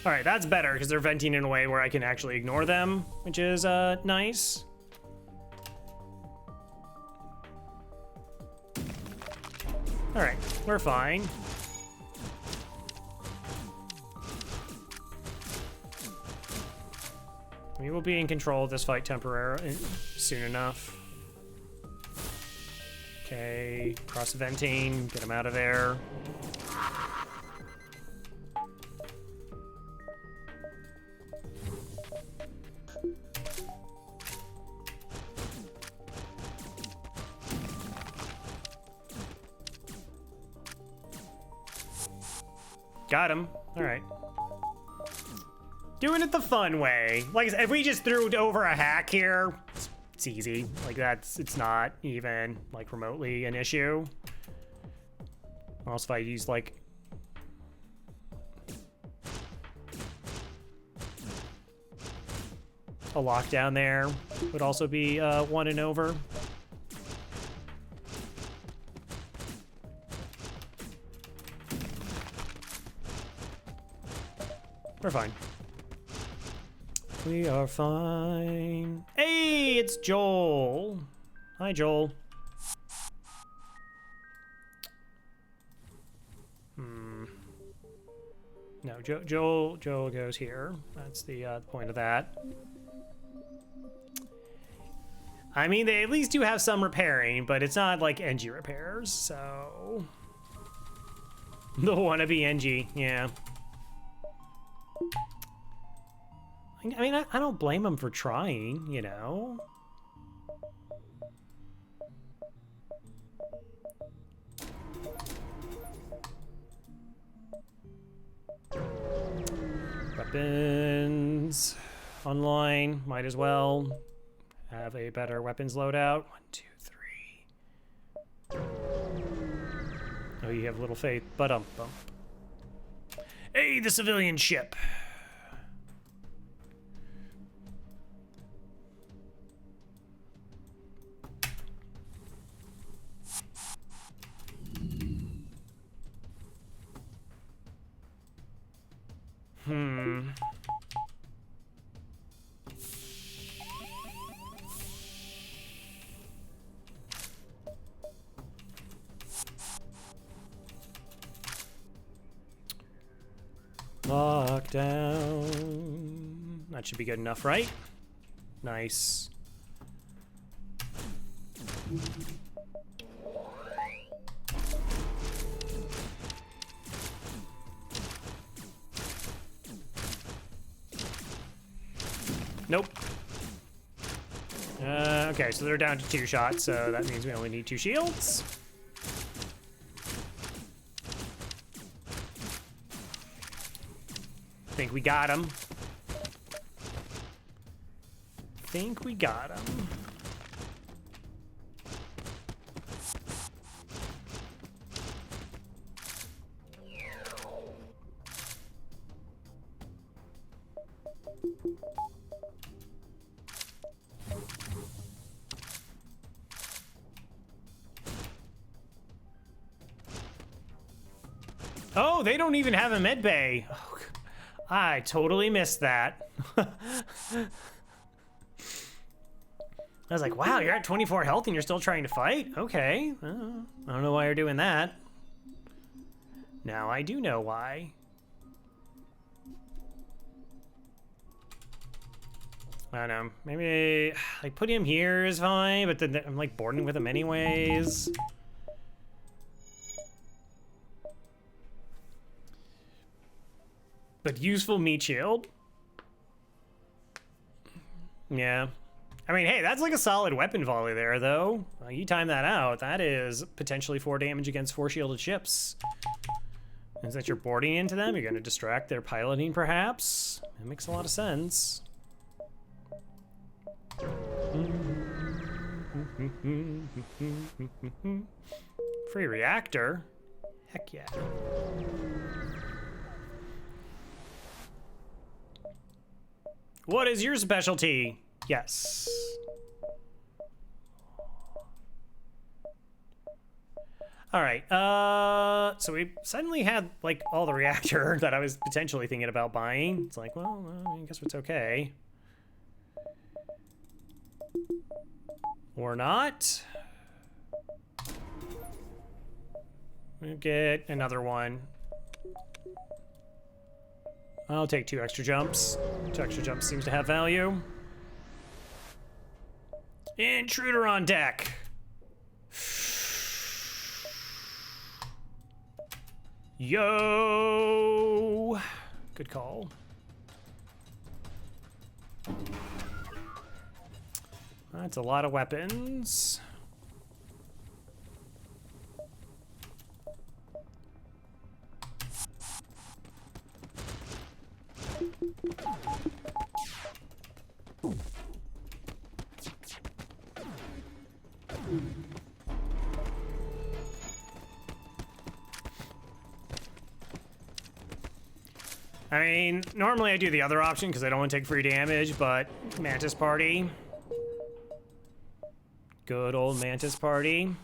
right, that's better because they're venting in a way where I can actually ignore them, which is nice. All right, we're fine. We will be in control of this fight temporarily soon enough. Okay, cross venting, get him out of there. Got him. All right. Doing it the fun way. Like, if we just threw over a hack here, it's easy. Like, it's not even, like, remotely an issue. Also, if I use, like... a lockdown there would also be 1 and over. We're fine. We are fine. Hey, it's Joel. Hi, Joel. No, Joel goes here. That's the point of that. I mean, they at least do have some repairing, but it's not like NG repairs, so... The wannabe NG, yeah. I mean, I don't blame them for trying, you know? Weapons online, might as well have a better weapons loadout. 1, 2, 3. Oh, you have little faith, but bump. Hey, the civilian ship. Lockdown. That should be good enough, right? Nice. Nope. Okay, so they're down to 2 shots, so that means we only need 2 shields. Think we got him. Think we got him. Oh, they don't even have a med bay. Oh, I totally missed that. I was like, wow, you're at 24 health and you're still trying to fight? Okay. I don't know why you're doing that. Now I do know why. I don't know. Maybe like put him here is fine, but then I'm like boarding with him anyways. But useful meat shield. Yeah. I mean, hey, that's like a solid weapon volley there, though. You time that out, that is potentially 4 damage against 4 shielded ships. Is that you're boarding into them? You're going to distract their piloting, perhaps? It makes a lot of sense. Free reactor? Heck yeah. What is your specialty? Yes. All right, so we suddenly had like all the reactor that I was potentially thinking about buying. It's like, well, I guess it's okay. Or not. We'll get another one. I'll take 2 extra jumps. 2 extra jumps seems to have value. Intruder on deck. Yo! Good call. That's a lot of weapons. I mean, normally I do the other option because I don't want to take free damage, but Mantis Party. Good old Mantis Party.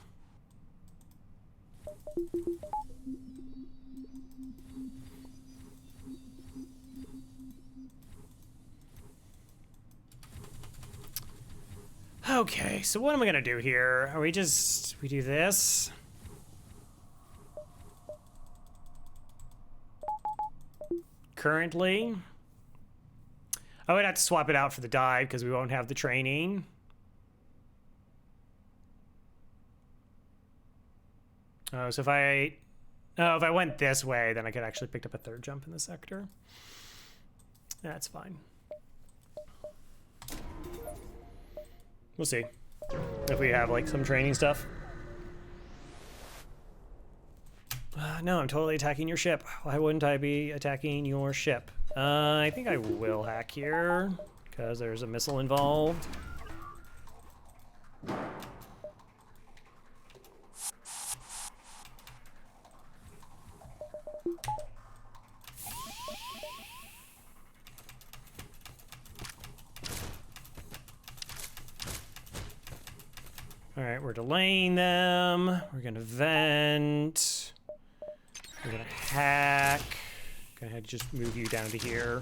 Okay, so what am I gonna do here? We do this? Currently, I would have to swap it out for the dive because we won't have the training. Oh, so if I went this way, then I could actually pick up a third jump in the sector. That's fine. We'll see if we have like some training stuff. No, I'm totally attacking your ship. Why wouldn't I be attacking your ship? I think I will hack here because there's a missile involved. All right, we're delaying them. We're gonna vent. We're gonna hack. Go ahead, just move you down to here.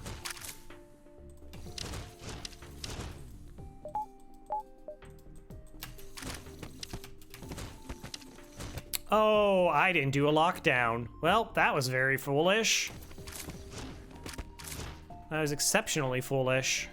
Oh, I didn't do a lockdown. Well, that was very foolish. That was exceptionally foolish.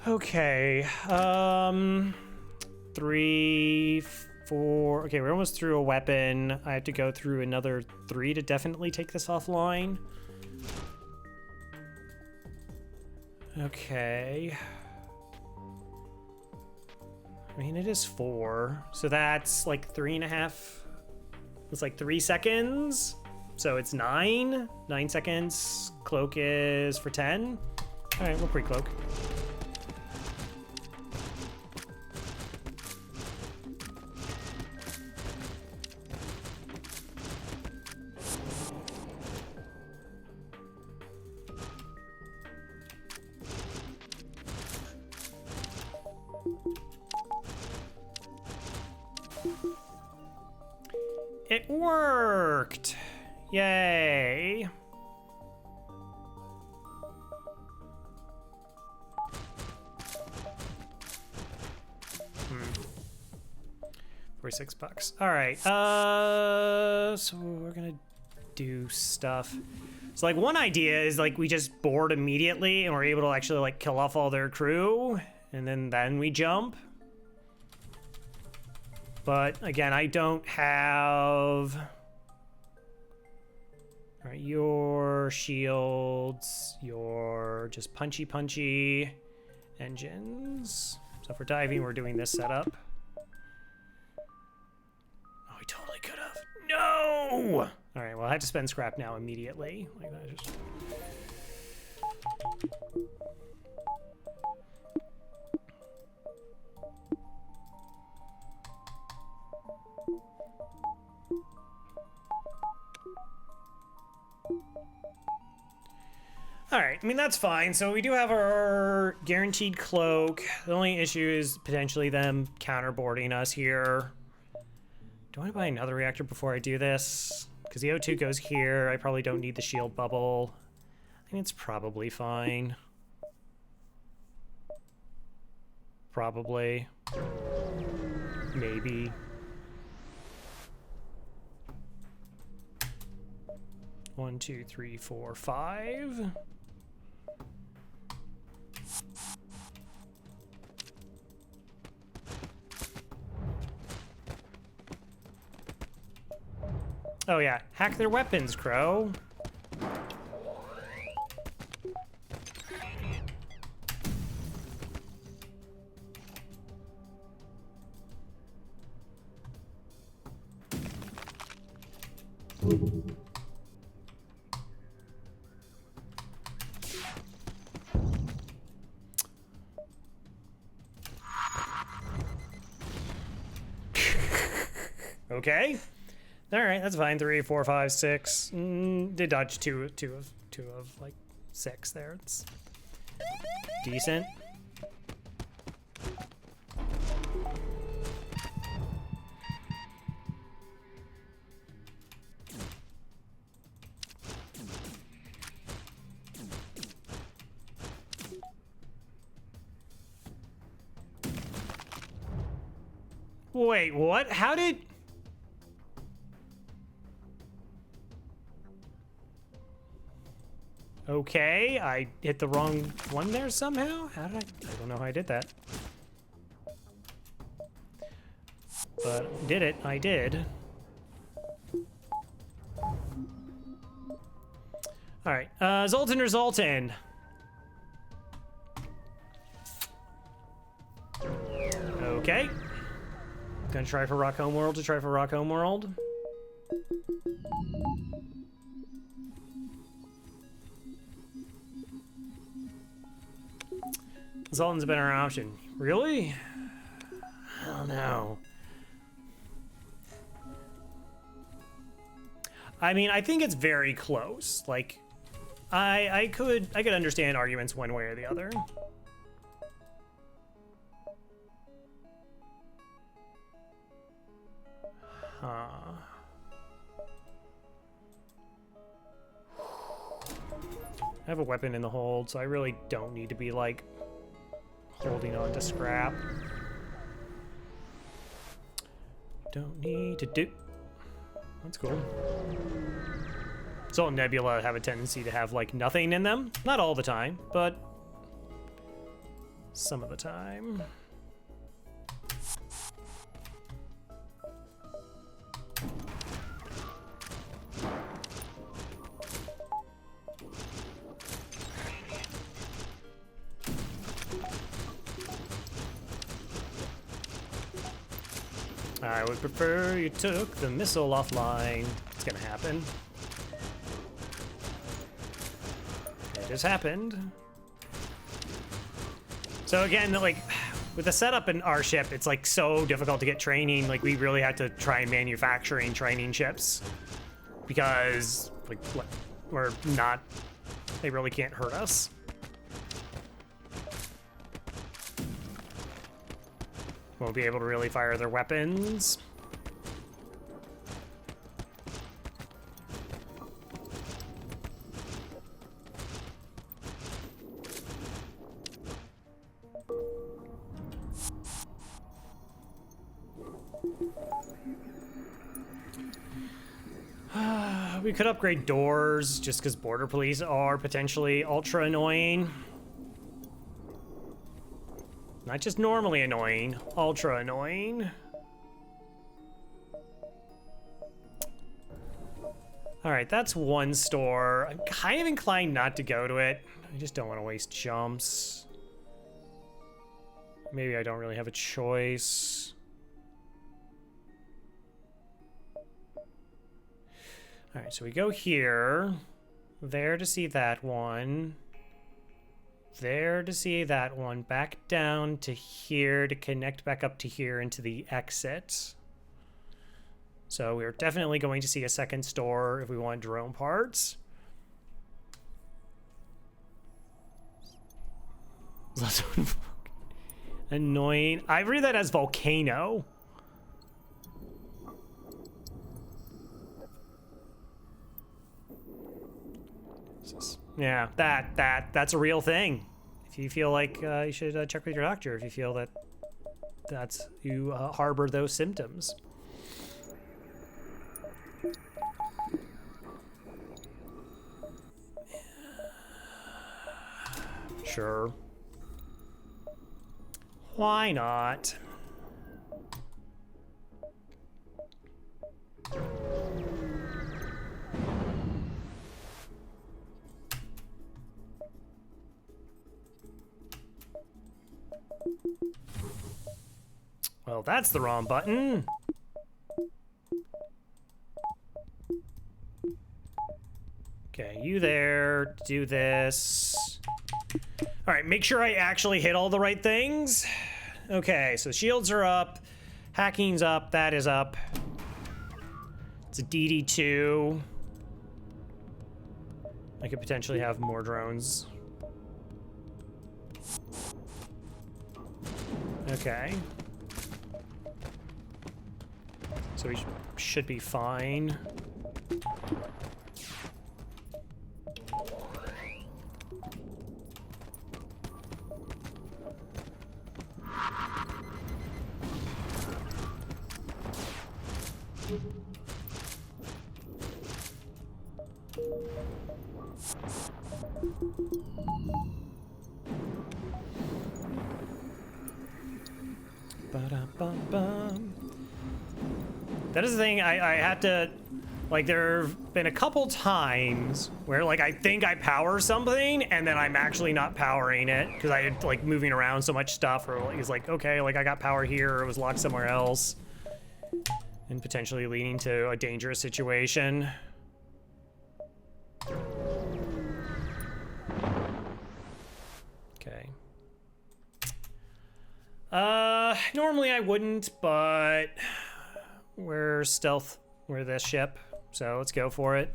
Okay, 3, 4, okay, we're almost through a weapon. I have to go through another 3 to definitely take this offline. Okay. I mean, it is 4, so that's like 3.5, it's like 3 seconds. So it's 9 seconds. Cloak is for 10. All right, we'll pre-cloak. It worked! Yay! $46. All right. So we're gonna do stuff. So like one idea is like we just board immediately and we're able to actually like kill off all their crew, and then we jump. But again, I don't have. All right, your shields, your just punchy engines. So for diving, we're doing this setup. Oh, we totally could have. No! All right, well, I have to spend scrap now immediately. Like that, just. All right, I mean, that's fine. So we do have our guaranteed cloak. The only issue is potentially them counterboarding us here. Do I want to buy another reactor before I do this? Because the O2 goes here. I probably don't need the shield bubble. I think it's probably fine. Probably. Maybe. One, two, three, four, 5. Oh yeah, hack their weapons, Crow. Okay. All right, that's fine. 3, 4, 5, 6. Did dodge two of like 6 there. It's decent. Wait, what? How did... Okay, I hit the wrong one there somehow? How did I don't know how I did that. But did it, I did. Alright, Zoltan or Zoltan? Okay. Gonna try for Rock Homeworld to try for Rock Homeworld. Zoltan's a better option. Really? I don't know. I mean, I think it's very close. Like, I could understand arguments one way or the other. Huh. I have a weapon in the hold, so I really don't need to be, like, holding on to scrap. Don't need to do... That's cool. Zoltan Nebula have a tendency to have, like, nothing in them. Not all the time, but some of the time. I would prefer you took the missile offline. It's gonna happen. It just happened. So again, like, with the setup in our ship, it's like so difficult to get training. Like, we really had to try manufacturing training ships because, like, we're not, they really can't hurt us. Won't be able to really fire their weapons. We could upgrade doors just because border police are potentially ultra annoying. Not just normally annoying, ultra annoying. All right, that's one store. I'm kind of inclined not to go to it. I just don't want to waste jumps. Maybe I don't really have a choice. All right, so we go here. There to see that one. There to see that one, back down to here to connect back up to here into the exit. So we're definitely going to see a second store if we want drone parts. Annoying. I read that as volcano. Yeah, that's a real thing. If you feel like you should check with your doctor if you feel that you harbor those symptoms. Sure. Why not? Well, that's the wrong button. Okay, you there, do this. All right, make sure I actually hit all the right things. Okay, so shields are up, hacking's up, that is up. It's a DD2. I could potentially have more drones. Okay. So we should be fine. That is the thing, I had to, like, there have been a couple times where, like, I think I power something and then I'm actually not powering it because I had, like, moving around so much stuff, or like, it's like, okay, like, I got power here, or it was locked somewhere else, and potentially leading to a dangerous situation. Okay. Normally I wouldn't, but we're this ship, so let's go for it.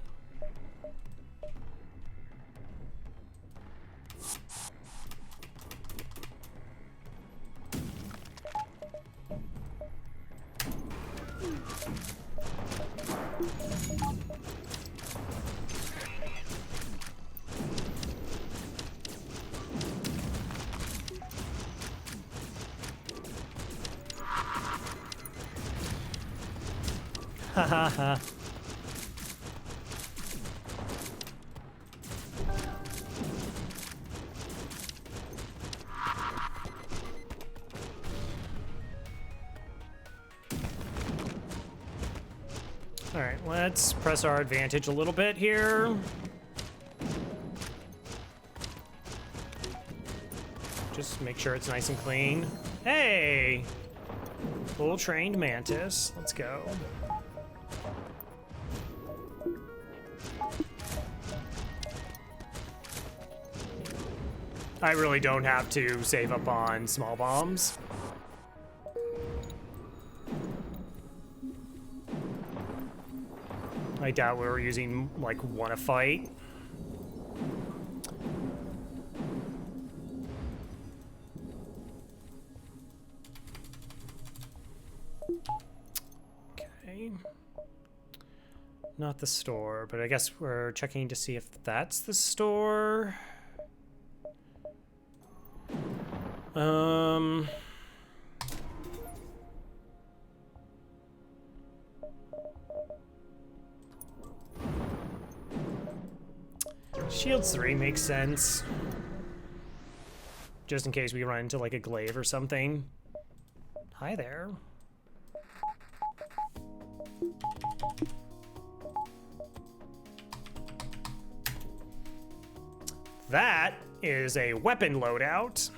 Ha ha ha. All right, let's press our advantage a little bit here. Just make sure it's nice and clean. Hey! Full trained mantis. Let's go. I really don't have to save up on small bombs. I doubt we were using, like, one a fight. Okay. Not the store, but I guess we're checking to see if that's the store. Shields 3 makes sense. Just in case we run into like a glaive or something. Hi there. That is a weapon loadout.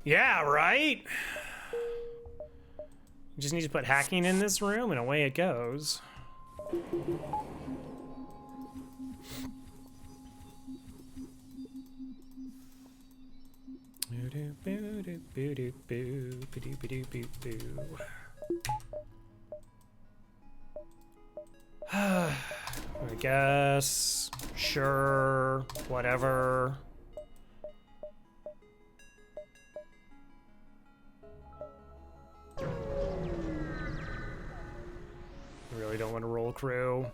Yeah, right? You just need to put hacking in this room and away it goes. I guess, sure, whatever. Really don't want to roll crew.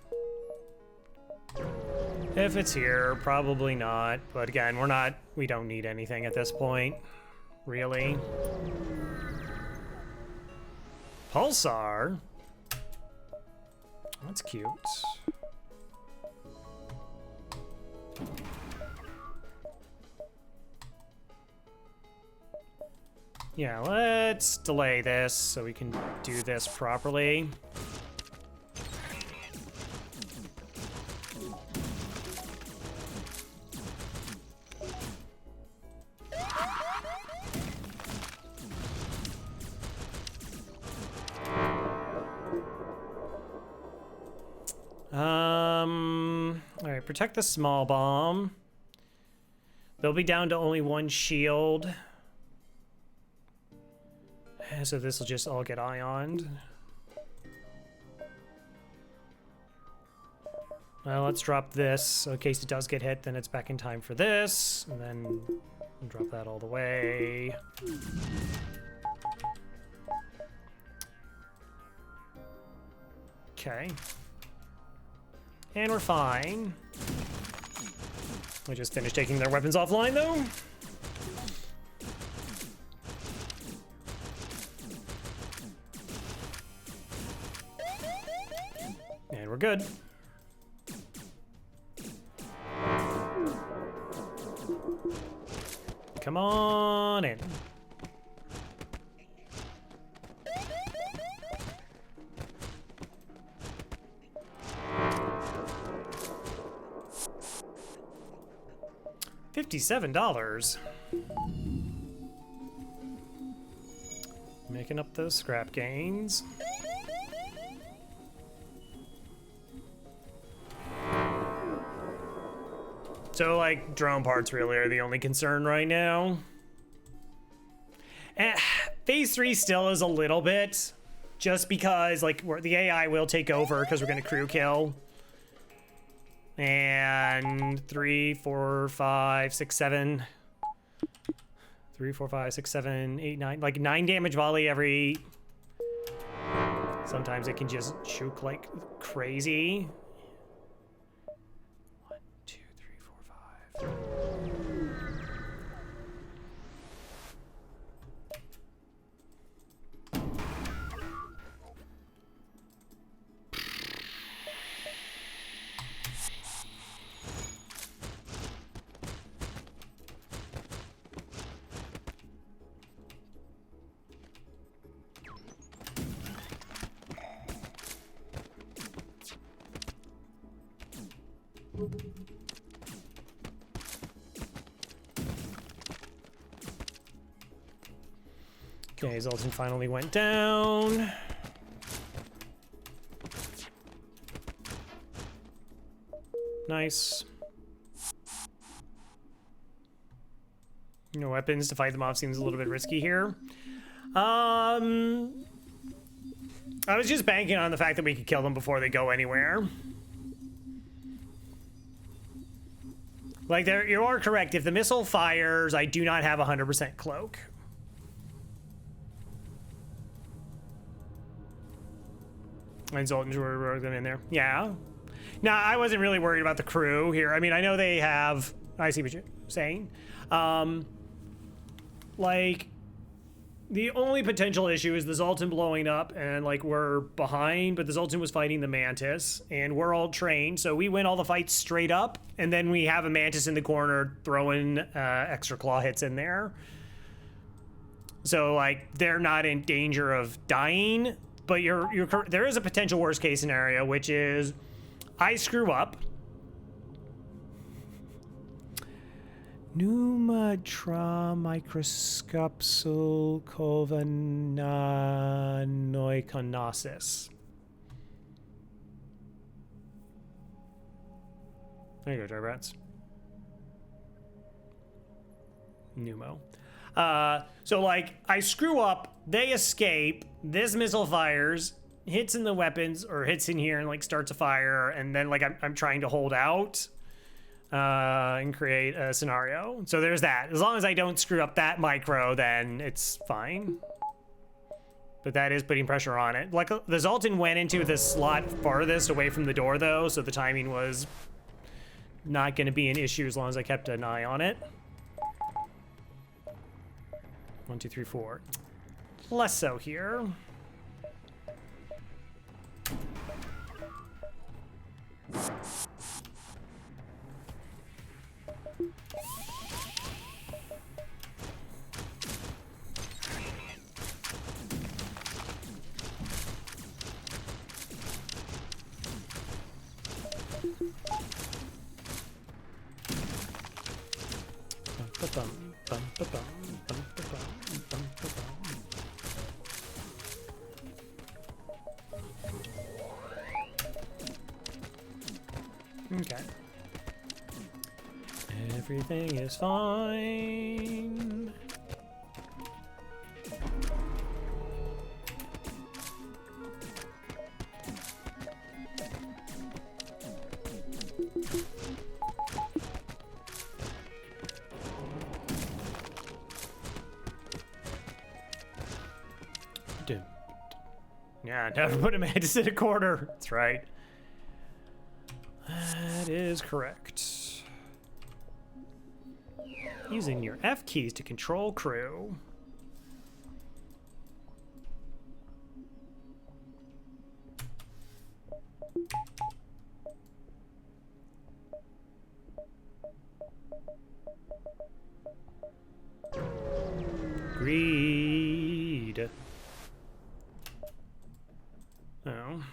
If it's here, probably not. But again, we don't need anything at this point, really. Pulsar? That's cute. Yeah, let's delay this so we can do this properly. All right, protect the small bomb. They'll be down to only one shield. So this will just all get ioned. Well, let's drop this. So in case it does get hit, then it's back in time for this. And then we'll drop that all the way. Okay. And we're fine. We just finished taking their weapons offline, though. And we're good. Come on in. $57. Making up those scrap gains. So, like, drone parts really are the only concern right now. Phase 3 still is a little bit, just because, like, the AI will take over because we're going to crew kill. And 3, 4, 5, 6, 7. 3, 4, 5, 6, 7, 8, 9. Like, 9 damage volley every... Sometimes it can just choke like crazy. 1, 2, 3, 4, 5. Okay, Zoltan finally went down. Nice. No weapons to fight them off seems a little bit risky here. I was just banking on the fact that we could kill them before they go anywhere. Like, you are correct. If the missile fires, I do not have 100% cloak. And Zoltan's were in there. Yeah. Now, I wasn't really worried about the crew here. I mean, I know they have... I see what you're saying. Like, the only potential issue is the Zoltan blowing up, and, like, we're behind, but the Zoltan was fighting the Mantis, and we're all trained, so we win all the fights straight up, and then we have a Mantis in the corner throwing extra claw hits in there. So, like, they're not in danger of dying, but there is a potential worst case scenario, which is I screw up. Pneumatra microscopsul covananoiconosis. There you go, dry rats. Pneumo. So, like, I screw up, they escape, this missile fires, hits in the weapons, or hits in here and, like, starts a fire, and then, like, I'm trying to hold out and create a scenario. So there's that. As long as I don't screw up that micro, then it's fine. But that is putting pressure on it. Like, the Zoltan went into the slot farthest away from the door, though, so the timing was not going to be an issue as long as I kept an eye on it. 1, 2, 3, 4. Less so here. Okay. Everything is fine. Yeah, never put a mantis in a corner. That's right. That is correct. Using your F keys to control crew. Greed. Oh.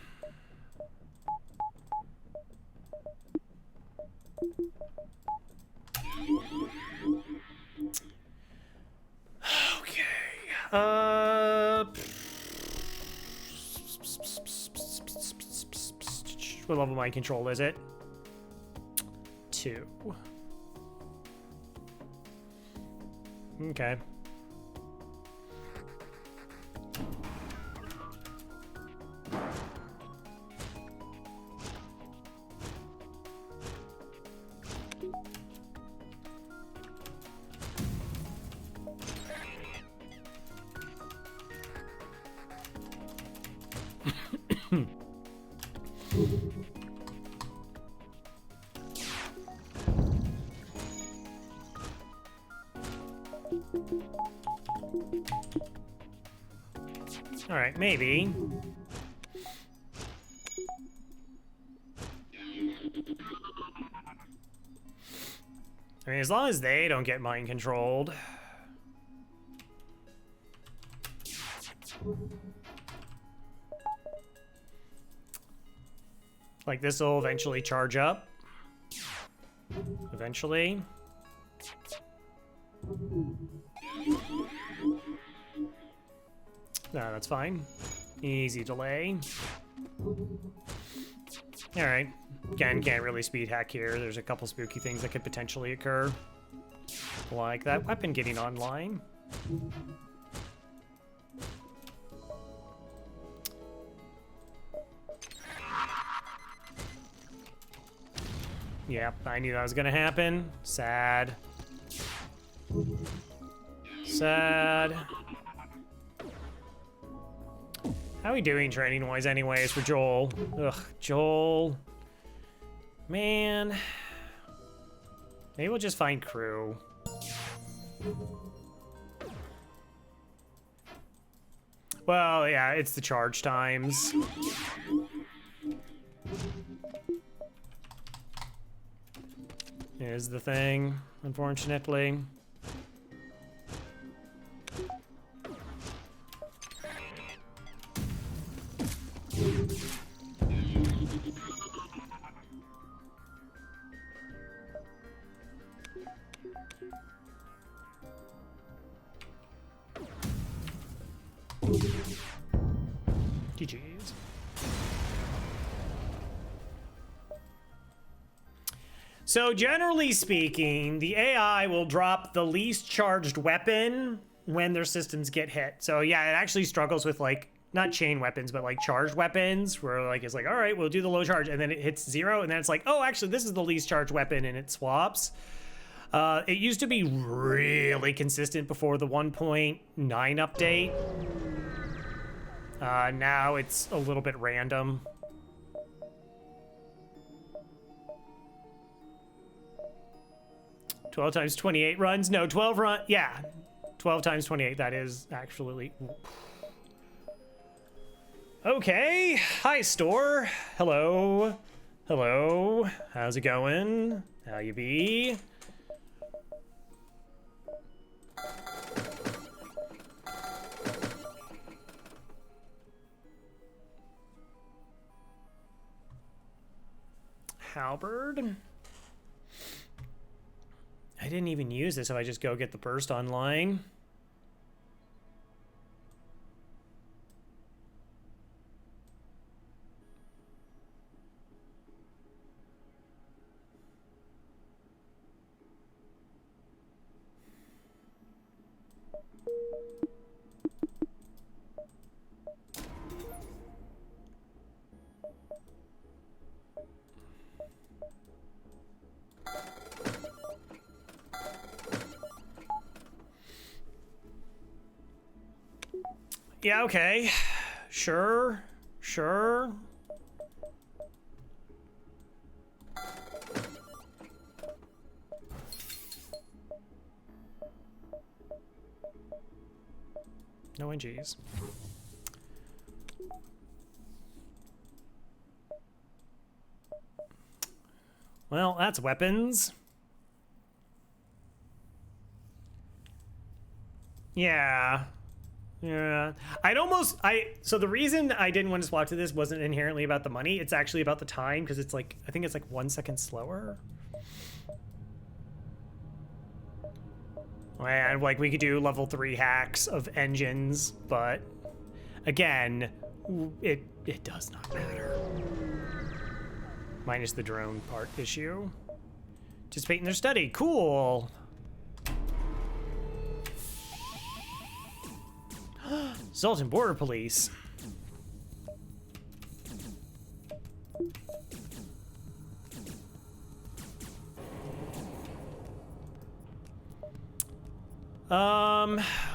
Okay. What level mind control is it? 2. Okay. All right, maybe. I mean, as long as they don't get mind controlled. Like, this will eventually charge up. Eventually. No, that's fine. Easy delay. Alright. Again, can't really speed hack here. There's a couple spooky things that could potentially occur. Like that weapon getting online. Yep, I knew that was gonna happen. Sad. Sad. How are we doing training-wise anyways for Joel? Ugh, Joel. Man. Maybe we'll just find crew. Well, yeah, it's the charge times. Is the thing, unfortunately. GG's. So generally speaking, the AI will drop the least charged weapon when their systems get hit. So yeah, it actually struggles with like, not chain weapons, but like charged weapons where like, it's like, all right, we'll do the low charge. And then it hits 0. And then it's like, oh, actually this is the least charged weapon, and it swaps. It used to be really consistent before the 1.9 update. Now it's a little bit random. $12 times 28 runs? No, 12 run. Yeah, 12 times 28. That is actually. Okay. Hi, store. Hello. Hello. How's it going? How you be? Halberd. I didn't even use this, so I just go get the burst online. Yeah, okay. Sure. Sure. No NGs. Well, that's weapons. Yeah. Yeah. So the reason I didn't want to swap to this wasn't inherently about the money. It's actually about the time, because it's like, I think it's like 1 second slower. And like we could do level 3 hacks of engines, but again, it does not matter. Minus the drone part issue. Participate in their study. Cool. Sultan Border Police.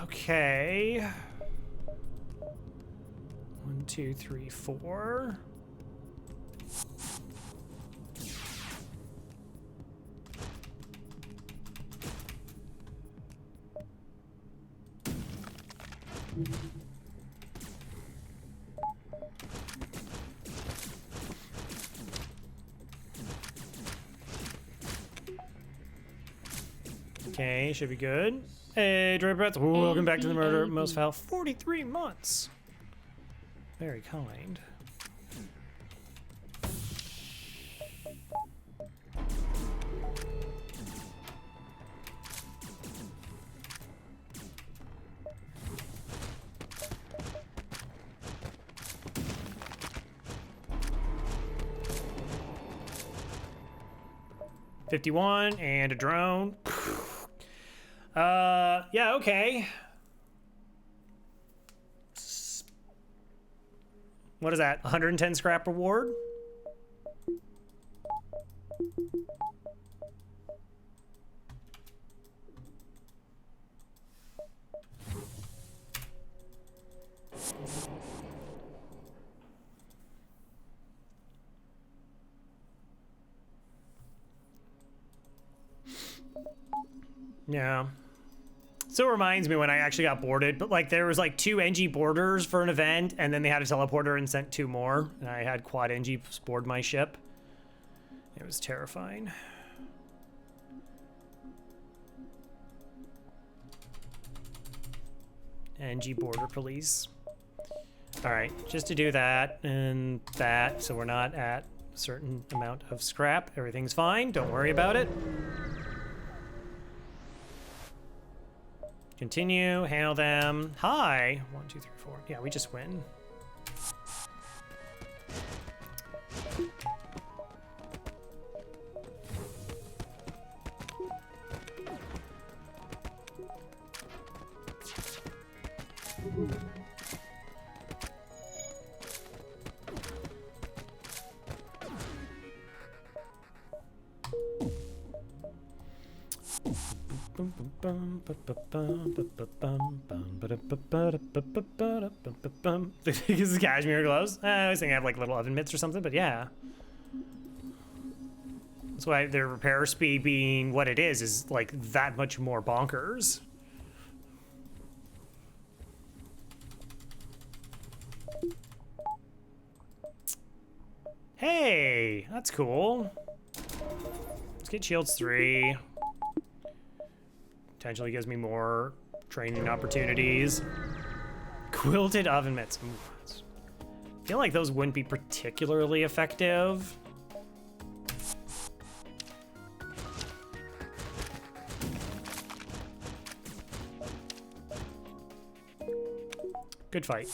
Okay. 1, 2, 3, 4. Okay, should be good. Hey, Dre Breath. Welcome back to the murder at Most Foul. 43 months. Very kind. $51 and a drone. Yeah, okay. What is that? 110 scrap reward? Yeah. So it reminds me when I actually got boarded, but like there was like 2 NG boarders for an event, and then they had a teleporter and sent 2 more, and I had quad NG board my ship. It was terrifying. NG border police. All right, just to do that and that, so we're not at a certain amount of scrap. Everything's fine, don't worry about it. Continue, handle them. Hi. 1, 2, 3, 4. Yeah, we just win. This is cashmere gloves. I was thinking I have like little oven mitts or something, but yeah. That's why their repair speed being what it is like that much more bonkers. Hey, that's cool. Let's get shields 3. Potentially gives me more training opportunities. Quilted oven mitts. Ooh, I feel like those wouldn't be particularly effective. Good fight.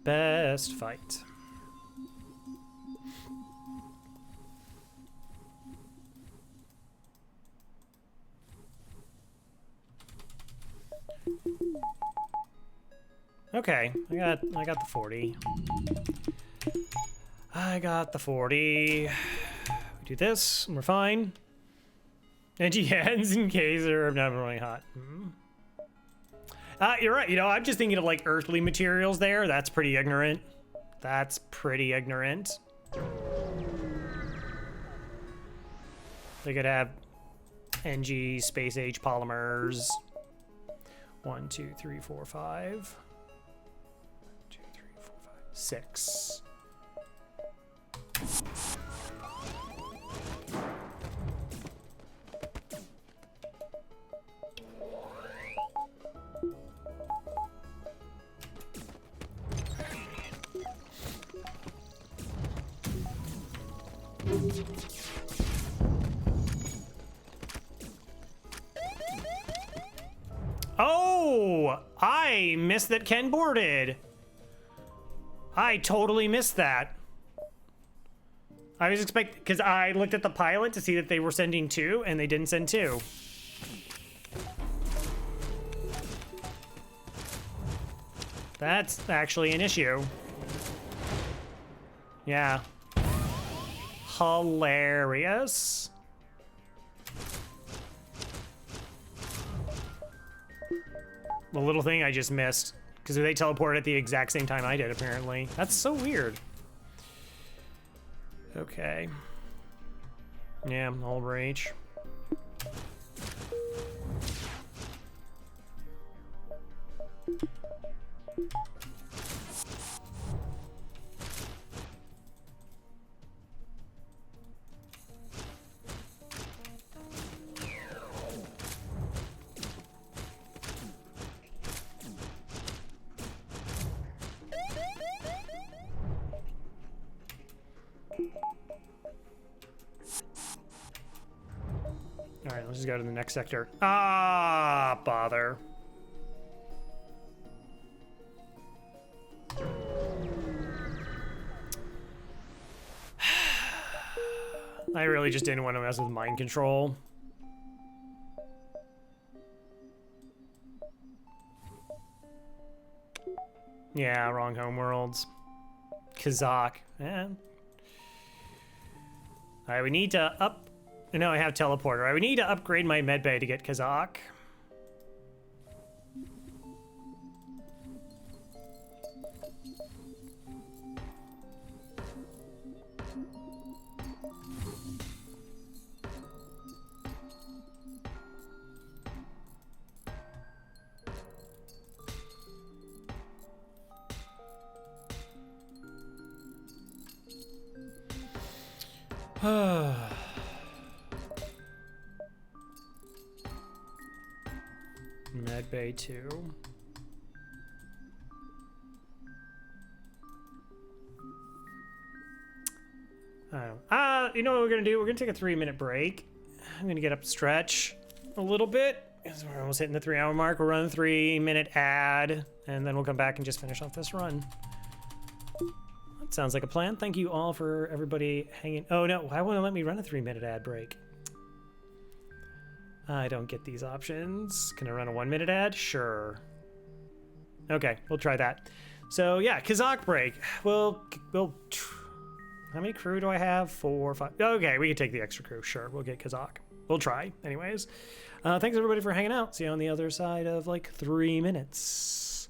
Best fight. Okay, I got the 40. I got the 40. We do this, and we're fine. NG hands in case they're not really hot. You're right. You know, I'm just thinking of like earthly materials there. That's pretty ignorant. That's pretty ignorant. They could have NG space age polymers. 1, 2, 3, 4, 5. 2, 3, 4, 5, 6. Oh, I missed that Ken boarded. I totally missed that. I was expecting, because I looked at the pilot to see that they were sending 2, and they didn't send 2. That's actually an issue. Yeah. Hilarious. The little thing I just missed, because they teleported at the exact same time I did, apparently. That's so weird. Okay. Yeah, all rage. All right, let's just go to the next sector. Ah, bother. I really just didn't want to mess with mind control. Yeah, wrong homeworlds. Kazakh. Eh. All right, we need to up... No, I have teleporter. I would need to upgrade my medbay to get Kazakh. Medbay 2. You know what we're gonna do? We're gonna take a 3-minute break. I'm gonna get up, stretch a little bit. We're almost hitting the 3-hour mark. We'll run a 3-minute ad, and then we'll come back and just finish off this run. That sounds like a plan. Thank you all for everybody hanging. Oh no, why won't it let me run a 3-minute ad break? I don't get these options. Can I run a 1-minute ad? Sure. Okay, we'll try that. So yeah, Kazakh break. We'll how many crew do I have? 4, 5. Okay, we can take the extra crew. Sure, we'll get Kazakh. We'll try, anyways. Thanks everybody for hanging out. See you on the other side of like 3 minutes.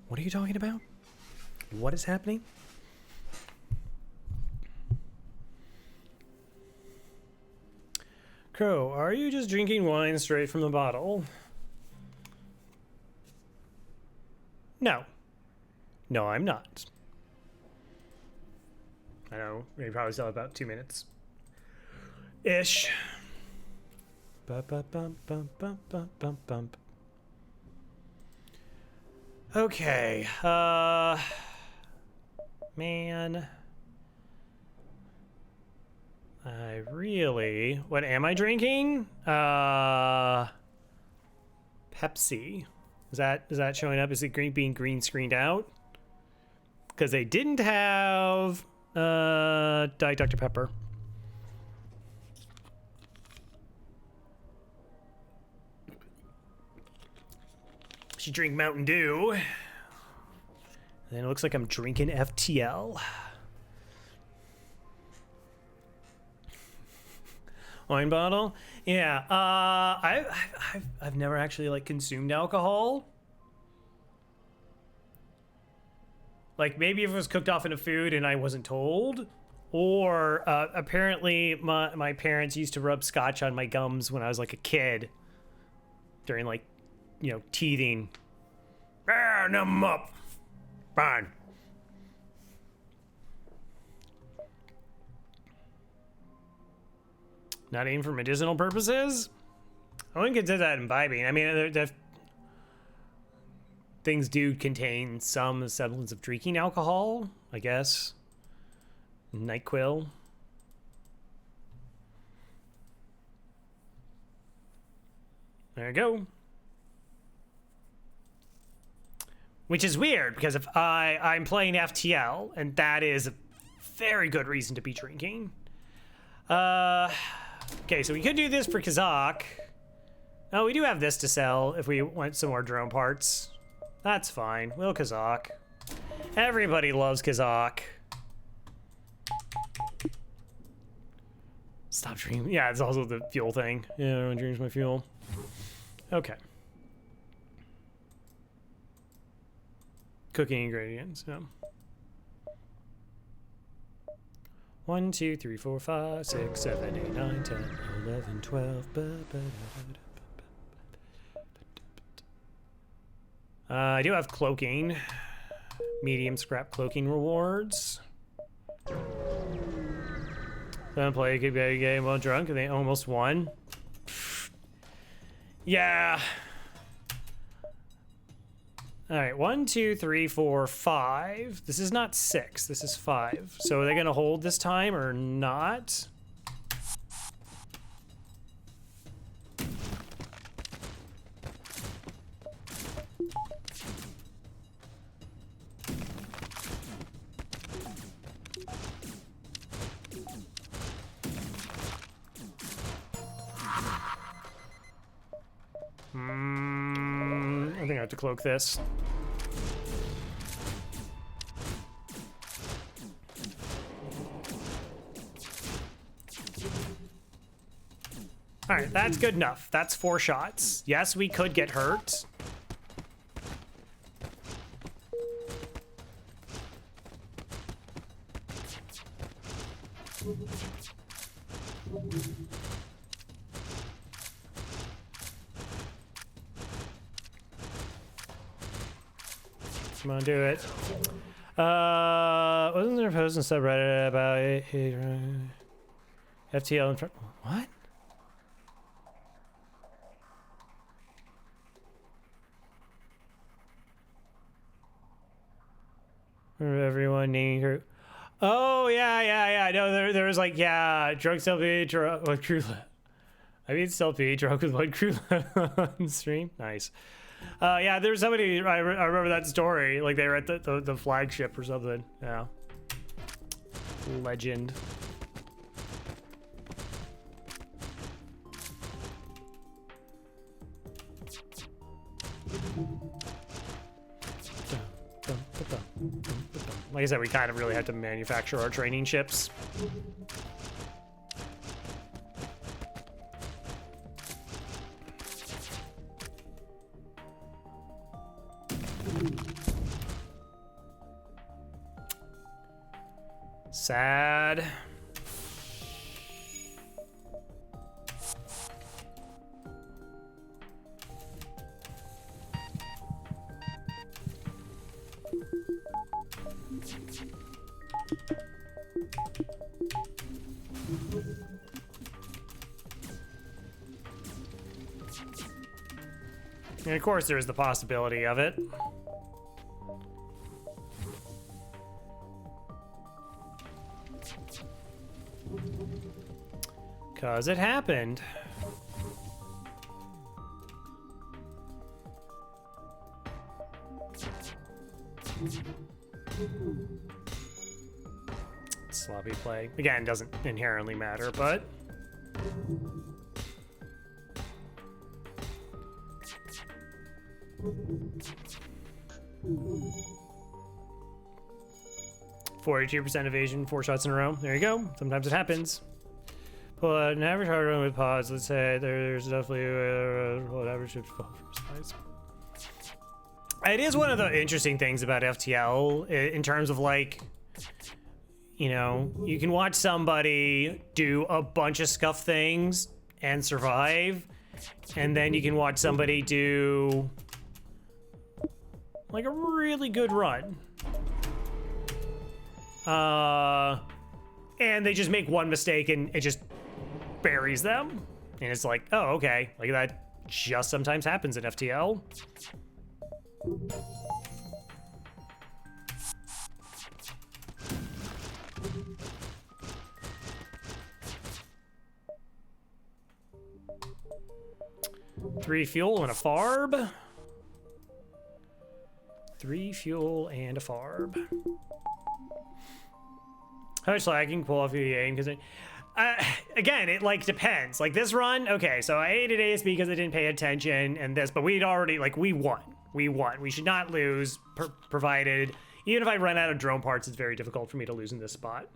What are you talking about? What is happening? Crow, are you just drinking wine straight from the bottle? No. No, I'm not. I know, we probably still have about 2 minutes. Ish. Okay, man. I really... What am I drinking? Pepsi. Is that showing up? Is it being green screened out? Because they didn't have Diet Dr. Pepper. Should drink Mountain Dew. And then it looks like I'm drinking FTL. Wine bottle? Yeah. I've never actually like consumed alcohol. Like maybe if it was cooked off in a food and I wasn't told, or apparently my parents used to rub scotch on my gums when I was like a kid during like, you know, teething. Ah, numb 'em up. Fine. Not even for medicinal purposes? I wouldn't consider that imbibing. I mean, things do contain some semblance of drinking alcohol, I guess. NyQuil. There you go. Which is weird, because if I'm playing FTL, and that is a very good reason to be drinking. Okay, so we could do this for Kazakh. Oh, we do have this to sell if we want some more drone parts. That's fine. We'll Kazakh. Everybody loves Kazakh. Stop drinking. Yeah, it's also the fuel thing. Yeah, everyone drinks my fuel. Okay. Cooking ingredients, yeah. 1, 2, 3, 4, 5, 6, 7, 8, 9, 10, 11, 12. I do have cloaking. Medium scrap cloaking rewards. Then play a good game while drunk and they almost won. Yeah. All right, 1, 2, 3, 4, 5. This is not 6, this is 5. So are they gonna hold this time or not? I think I have to cloak this. All right, that's good enough. That's 4 shots. Yes, we could get hurt. Come on, do it. Wasn't there a post in subreddit about FTL in front? What? Everyone naming her. Oh yeah. No, there was like drunk selfie, drunk with crew. I mean selfie, drunk with one crew on stream. Nice. Yeah, there was somebody. I remember that story. Like they were at the flagship or something. Yeah. Legend. Like I said, we kind of really had to manufacture our training ships. Sad. And of course, there's the possibility of it. Because it happened. Sloppy play. Again, doesn't inherently matter, but... "42% evasion, 4 shots in a row." There you go. Sometimes it happens. Pull out an average hard run with pods. Let's say there's definitely what average should fall for size. It is one of the interesting things about FTL in terms of, like, you know, you can watch somebody do a bunch of scuff things and survive, and then you can watch somebody do like a really good run. And they just make one mistake and it just buries them. And it's like, oh, okay. Like, that just sometimes happens in FTL. Three fuel and a farb. 3 fuel and a farb. How much lagging pull off the aim? Because again, it like depends. Like this run, okay, so I hated ASB because I didn't pay attention and this, but we'd already, like, we won. We won. We should not lose, provided, even if I run out of drone parts, it's very difficult for me to lose in this spot.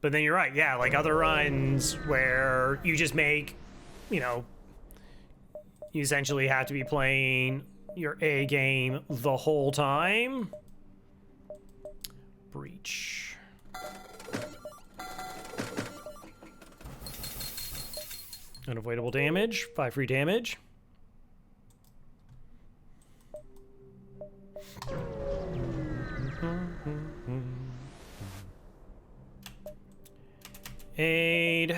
But then you're right, yeah, like other runs where you just make, you know, you essentially have to be playing your A game the whole time. Breach. Unavoidable damage, 5 free damage. Aid.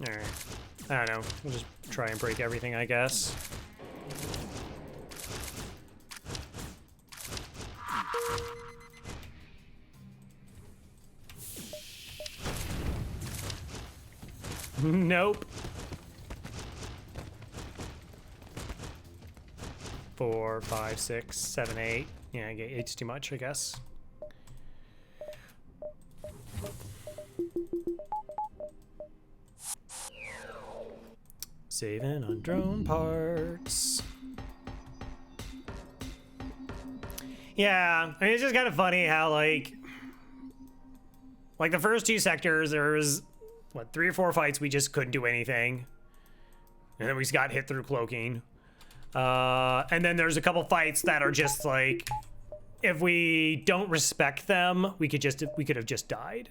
All right. I don't know. We'll just try and break everything, I guess. Nope. 4, 5, 6, 7, 8. Yeah, 8's too much, I guess. Saving on drone parts. Yeah, I mean, it's just kind of funny how, like the first 2 sectors, there was, what, 3 or 4 fights we just couldn't do anything. And then we just got hit through cloaking. And then there's a couple fights that are just like, if we don't respect them, we could have just died.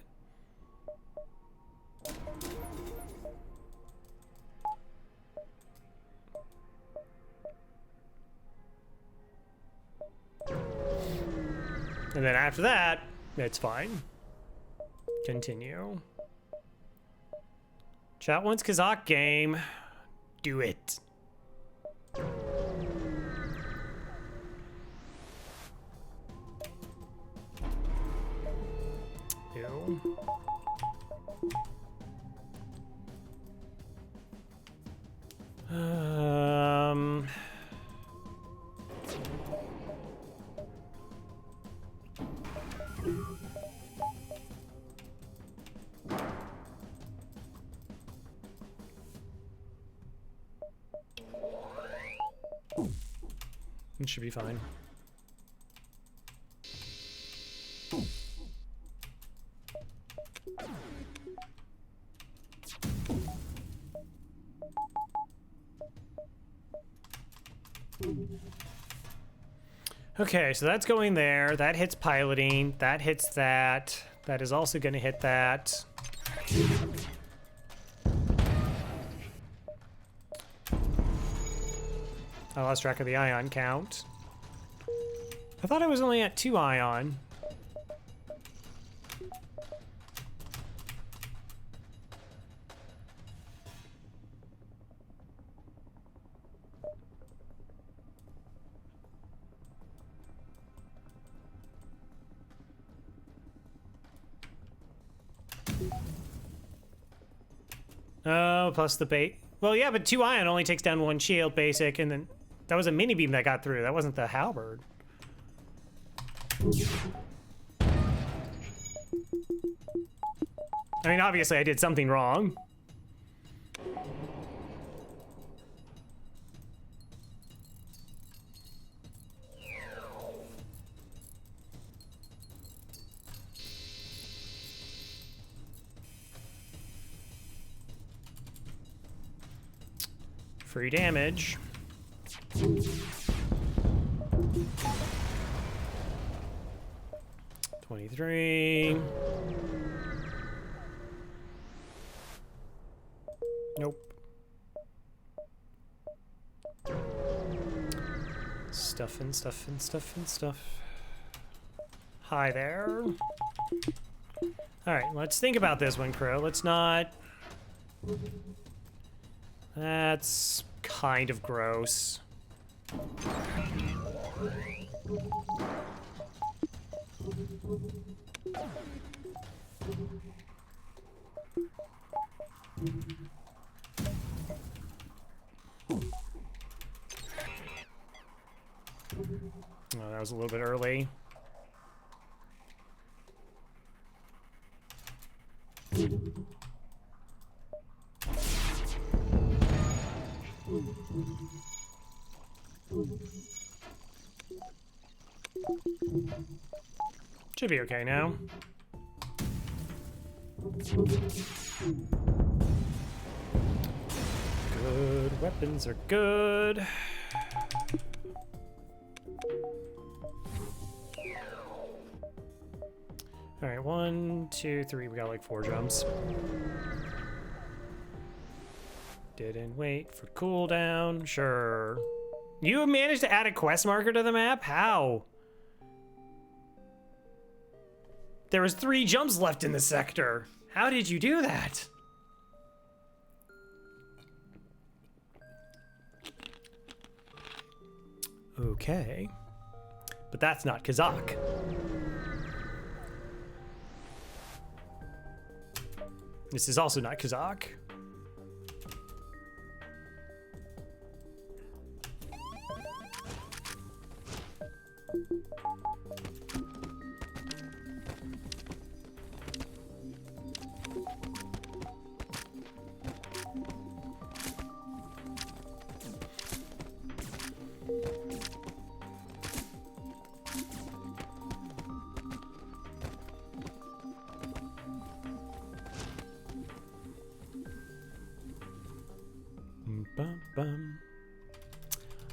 And then after that, it's fine. Continue. Chat wants Kazakh game. Do it. Ew. It should be fine. Okay, so that's going there. That hits piloting. That hits that. That is also going to hit that. I lost track of the ion count. I thought I was only at 2 ion. Oh, plus the bait. Well, yeah, but 2 ion only takes down 1 shield, basic, and then that was a mini beam that got through. That wasn't the halberd. I mean, obviously I did something wrong. Free damage. $23. Nope. Stuff and stuff and stuff and stuff. Hi there. All right, let's think about this one, Crow. Let's not... That's kind of gross. Oh, that was a little bit early. Should be okay now. Good weapons are good. All right, 1, 2, 3. We got like 4 jumps. Didn't wait for cooldown. Sure. You managed to add a quest marker to the map? How? There was 3 jumps left in the sector. How did you do that? Okay. But that's not Kazakh. This is also not Kazakh.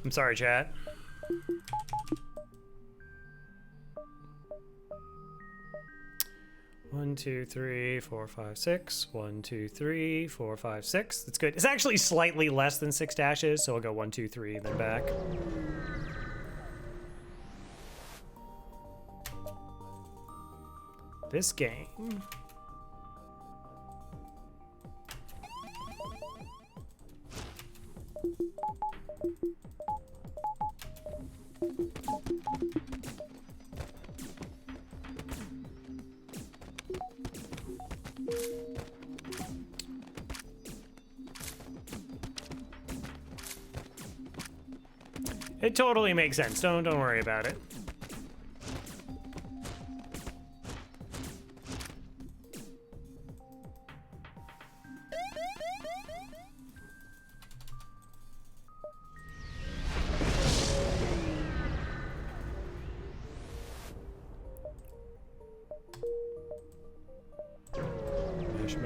I'm sorry, chat. One, 2, 3, 4, 5, 6. 1, 2, 3, 4, 5, 6. That's good. It's actually slightly less than 6 dashes, so I'll go 1, 2, 3, then back. This game. It totally makes sense. Don't worry about it.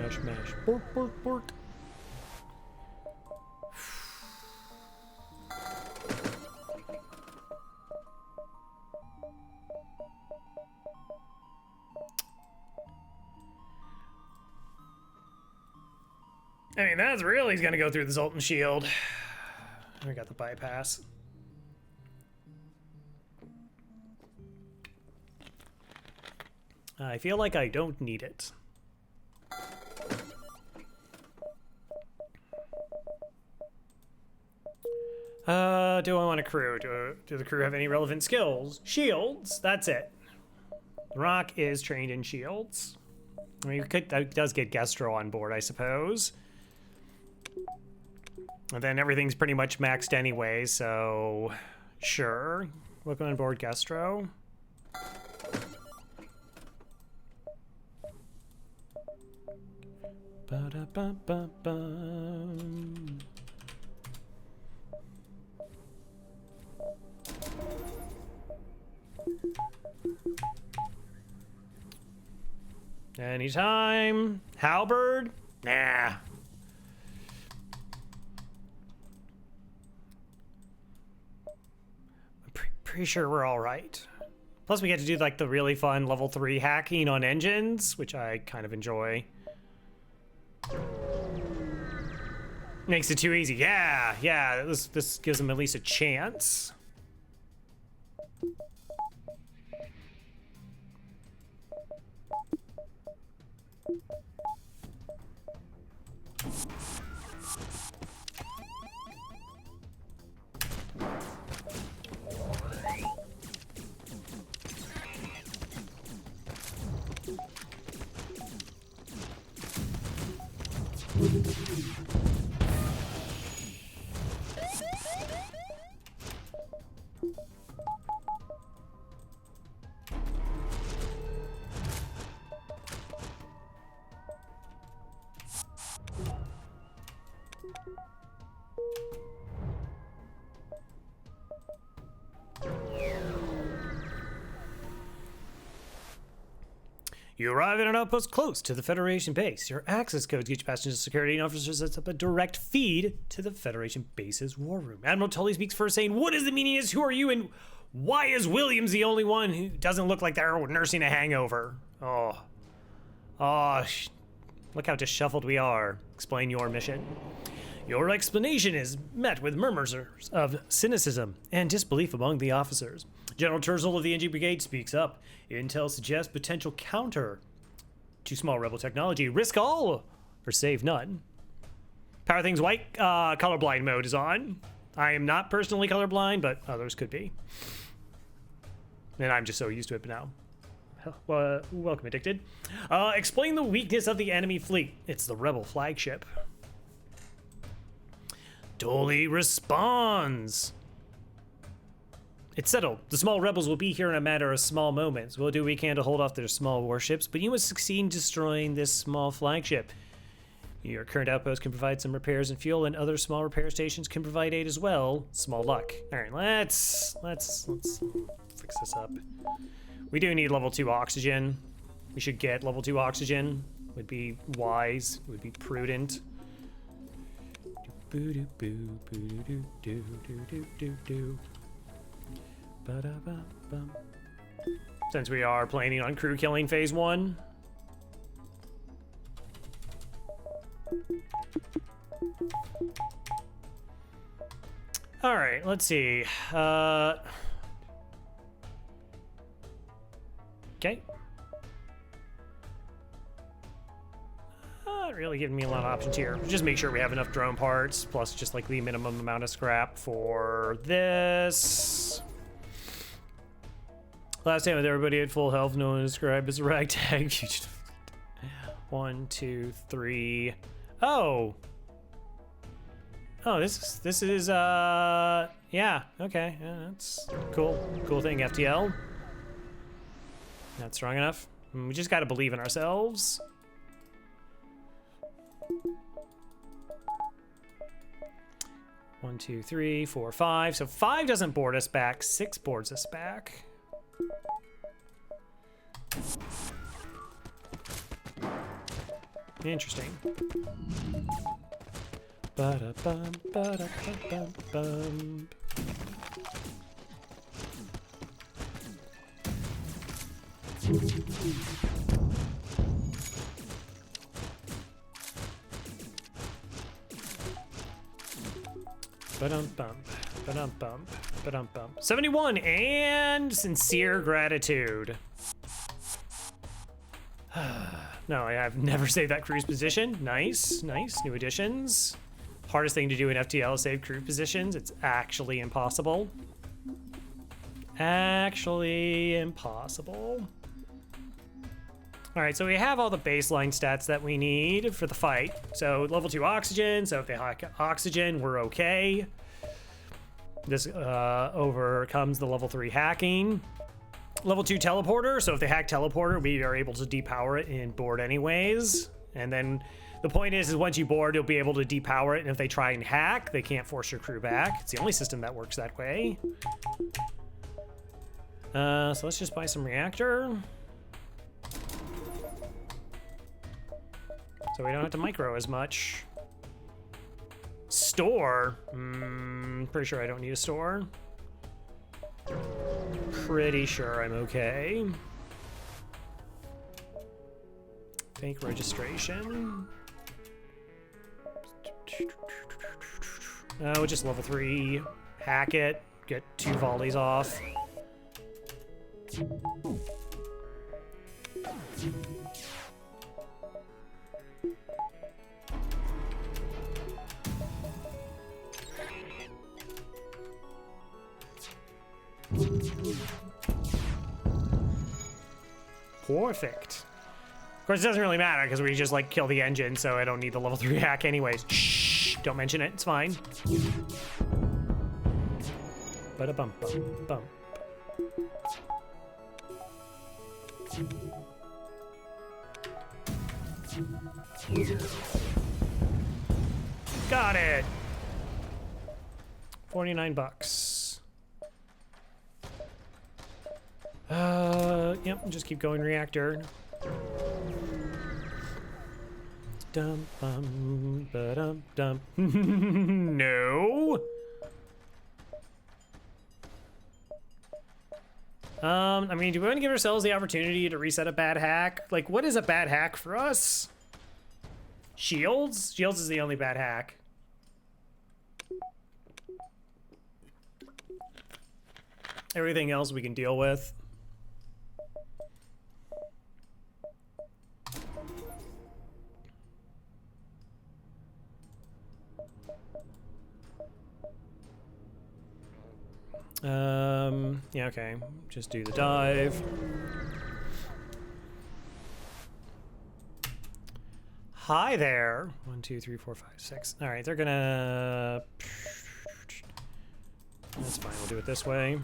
mash, mash. Bork, bork, bork. I mean, that's really gonna go through the Zoltan shield. I got the bypass. I feel like I don't need it. Do I want a crew? Do the crew have any relevant skills? Shields, that's it. Rock is trained in shields. I mean, that does get Gestro on board, I suppose. And then everything's pretty much maxed anyway, so sure. Welcome on board, Gestro. Ba-da-ba-ba-bum. Anytime. Halberd? Nah. I'm pretty sure we're all right. Plus we get to do like the really fun level 3 hacking on engines, which I kind of enjoy. Makes it too easy. Yeah, this gives them at least a chance. You arrive at an outpost close to the Federation base. Your access codes get you past into security, and officer sets up a direct feed to the Federation base's war room. Admiral Tully speaks first, saying, "What is the meaning is, who are you, and why is Williams the only one who doesn't look like they're nursing a hangover?" Oh, look how disshuffled we are. Explain your mission. Your explanation is met with murmurs of cynicism and disbelief among the officers. General Terzel of the NG Brigade speaks up. Intel suggests potential counter to small rebel technology. Risk all or save none. Power things white. Colorblind mode is on. I am not personally colorblind, but others could be. And I'm just so used to it now. Welcome, Addicted. Explain the weakness of the enemy fleet. It's the rebel flagship. Dolly responds. It's settled. The small rebels will be here in a matter of small moments. We'll do what we can to hold off their small warships, but you must succeed in destroying this small flagship. Your current outpost can provide some repairs and fuel, and other small repair stations can provide aid as well. Small luck. All right, let's fix this up. We do need level 2 oxygen. We should get level 2 oxygen. Would be wise. Would be prudent. Since we are planning on crew killing phase 1. All right, let's see. Okay. Not really giving me a lot of options here. Just make sure we have enough drone parts, plus just like the minimum amount of scrap for this. Last time with everybody at full health, no one described as a ragtag. 1, 2, 3. Oh, this is yeah, okay, yeah, that's cool thing. FTL. Not strong enough. We just gotta believe in ourselves. One, 2, 3, 4, 5. So 5 doesn't board us back. 6 boards us back. Interesting. Ba-da-bum, ba-da-bum-bum-bum. Ba-dum-bum, ba-dum-bum, ba-dum-bum. 71 and sincere gratitude. No, I've never saved that cruise position. Nice, nice. New additions. Hardest thing to do in FTL is save crew positions. It's actually impossible. Actually impossible. All right, so we have all the baseline stats that we need for the fight. So level 2 oxygen, so if they hack oxygen, we're okay. This overcomes the level 3 hacking. Level 2 teleporter, so if they hack teleporter, we are able to depower it and board anyways. And then the point is once you board, you'll be able to depower it, and if they try and hack, they can't force your crew back. It's the only system that works that way. So let's just buy some reactor. So we don't have to micro as much. Store? Pretty sure I don't need a store. Pretty sure I'm okay. Bank registration. Oh, just level 3. Hack it. Get 2 volleys off. Perfect. Of course, it doesn't really matter because we just like kill the engine, so I don't need the level 3 hack anyways. Shh, don't mention it. It's fine. Ba-da-bum, bum, bum. Got it. 49 bucks. Yep, just keep going reactor. Dum bum ba dum dum. No. I mean, do we want to give ourselves the opportunity to reset a bad hack? Like, what is a bad hack for us? Shields? Shields is the only bad hack. Everything else we can deal with. Yeah, okay. Just do the dive. Hi there. 1, 2, 3, 4, 5, 6. All right, they're gonna... That's fine, we'll do it this way.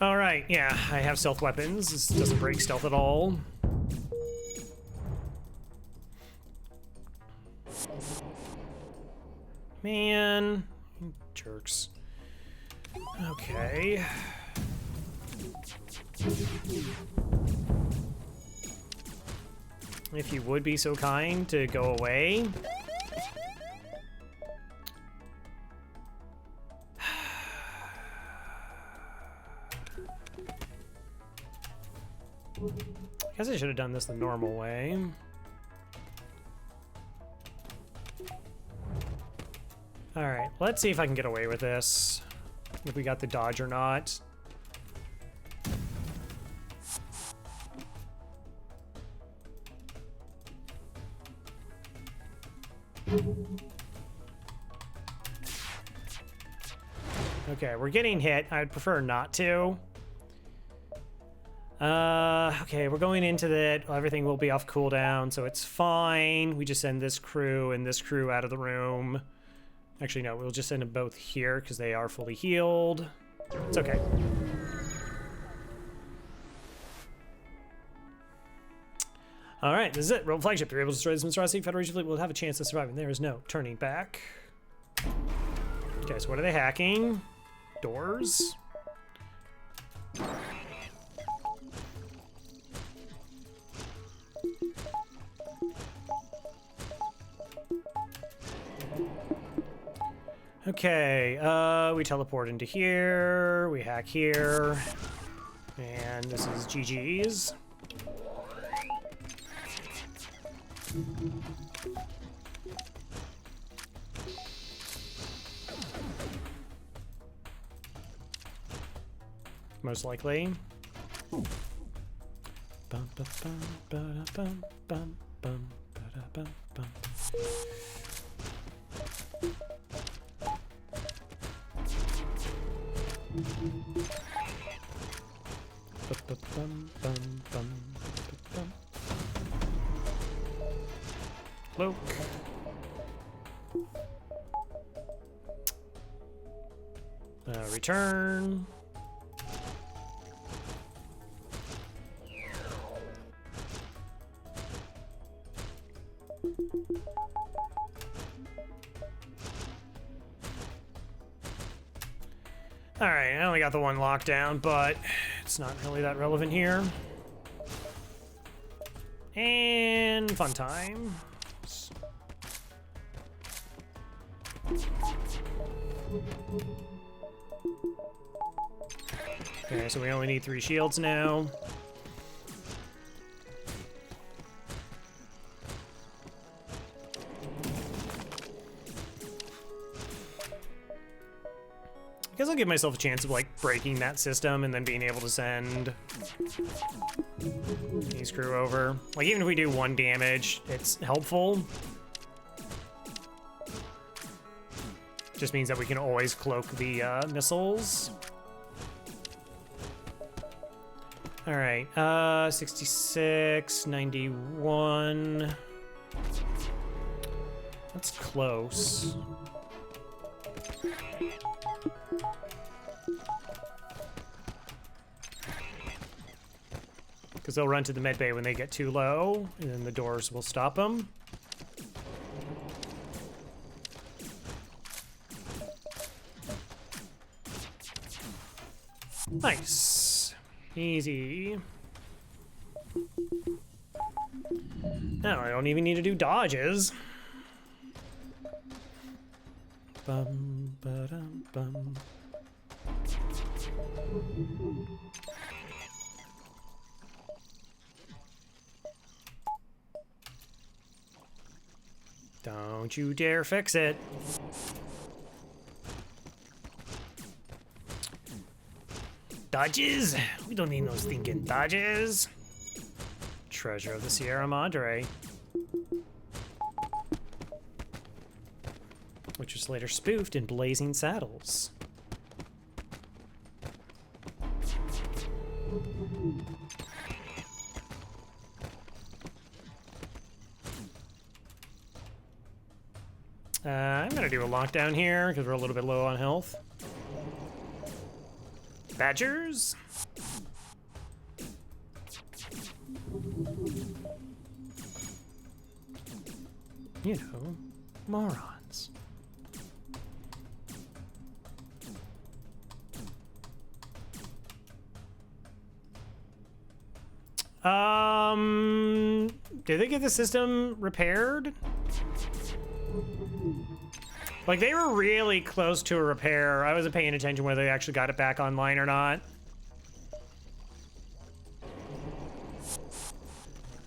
All right, yeah, I have stealth weapons. This doesn't break stealth at all. Man, jerks. Okay. If you would be so kind to go away. I guess I should have done this the normal way. All right, let's see if I can get away with this. If we got the dodge or not. Okay, we're getting hit. I'd prefer not to. Okay, we're going into that. Everything will be off cooldown, so it's fine. We just send this crew and this crew out of the room. Actually, no, we'll just send them both here because they are fully healed. It's okay. All right, this is it. Rebel flagship. If you're able to destroy this monstrosity, Federation fleet will have a chance of surviving. There is no turning back. Okay, so what are they hacking? Doors. Okay, we teleport into here, we hack here, and this is GG's. Most likely. Bum, bum, bum, ba-da, bum, bum, bum, ba-da, bum, bum. Cloak. Return. All right, I only got the one lockdown, but it's not really that relevant here. And fun time. Okay, so we only need 3 shields now. I guess I'll give myself a chance of like breaking that system and then being able to send these crew over. Like even if we do 1 damage, it's helpful. Just means that we can always cloak the missiles. All right, 66, 91. That's close. Because they'll run to the med bay when they get too low, and then the doors will stop them. Nice. Easy. Now I don't even need to do dodges. Bum, ba-dum, bum. Don't you dare fix it. Dodges? We don't need no stinking dodges. Treasure of the Sierra Madre. Which was later spoofed in Blazing Saddles. I'm gonna do a lockdown here because we're a little bit low on health. Badgers? You know, morons. Did they get the system repaired? Like, they were really close to a repair. I wasn't paying attention whether they actually got it back online or not.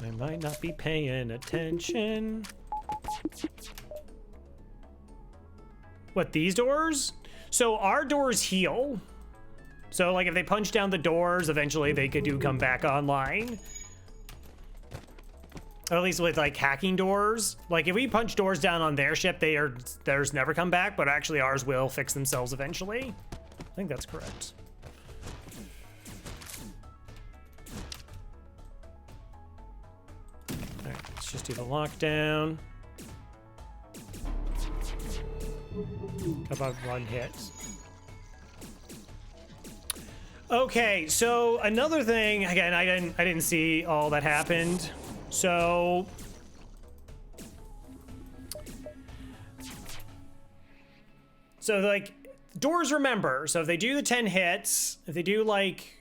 I might not be paying attention. What, these doors? So our doors heal. So, like, if they punch down the doors, eventually they could come back online. Or at least with like hacking doors. Like if we punch doors down on their ship, theirs never come back, but actually ours will fix themselves eventually. I think that's correct. Let's just do the lockdown. How about run hits? Okay, so another thing, again, I didn't see all that happened. So like doors remember. So if they do the 10 hits, if they do like,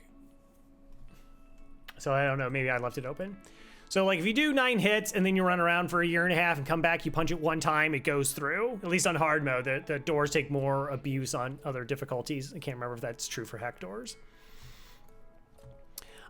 so I don't know, maybe I left it open. So like if you do 9 hits and then you run around for a year and a half and come back, you punch it one time, it goes through. At least on hard mode, the doors take more abuse on other difficulties. I can't remember if that's true for hack doors.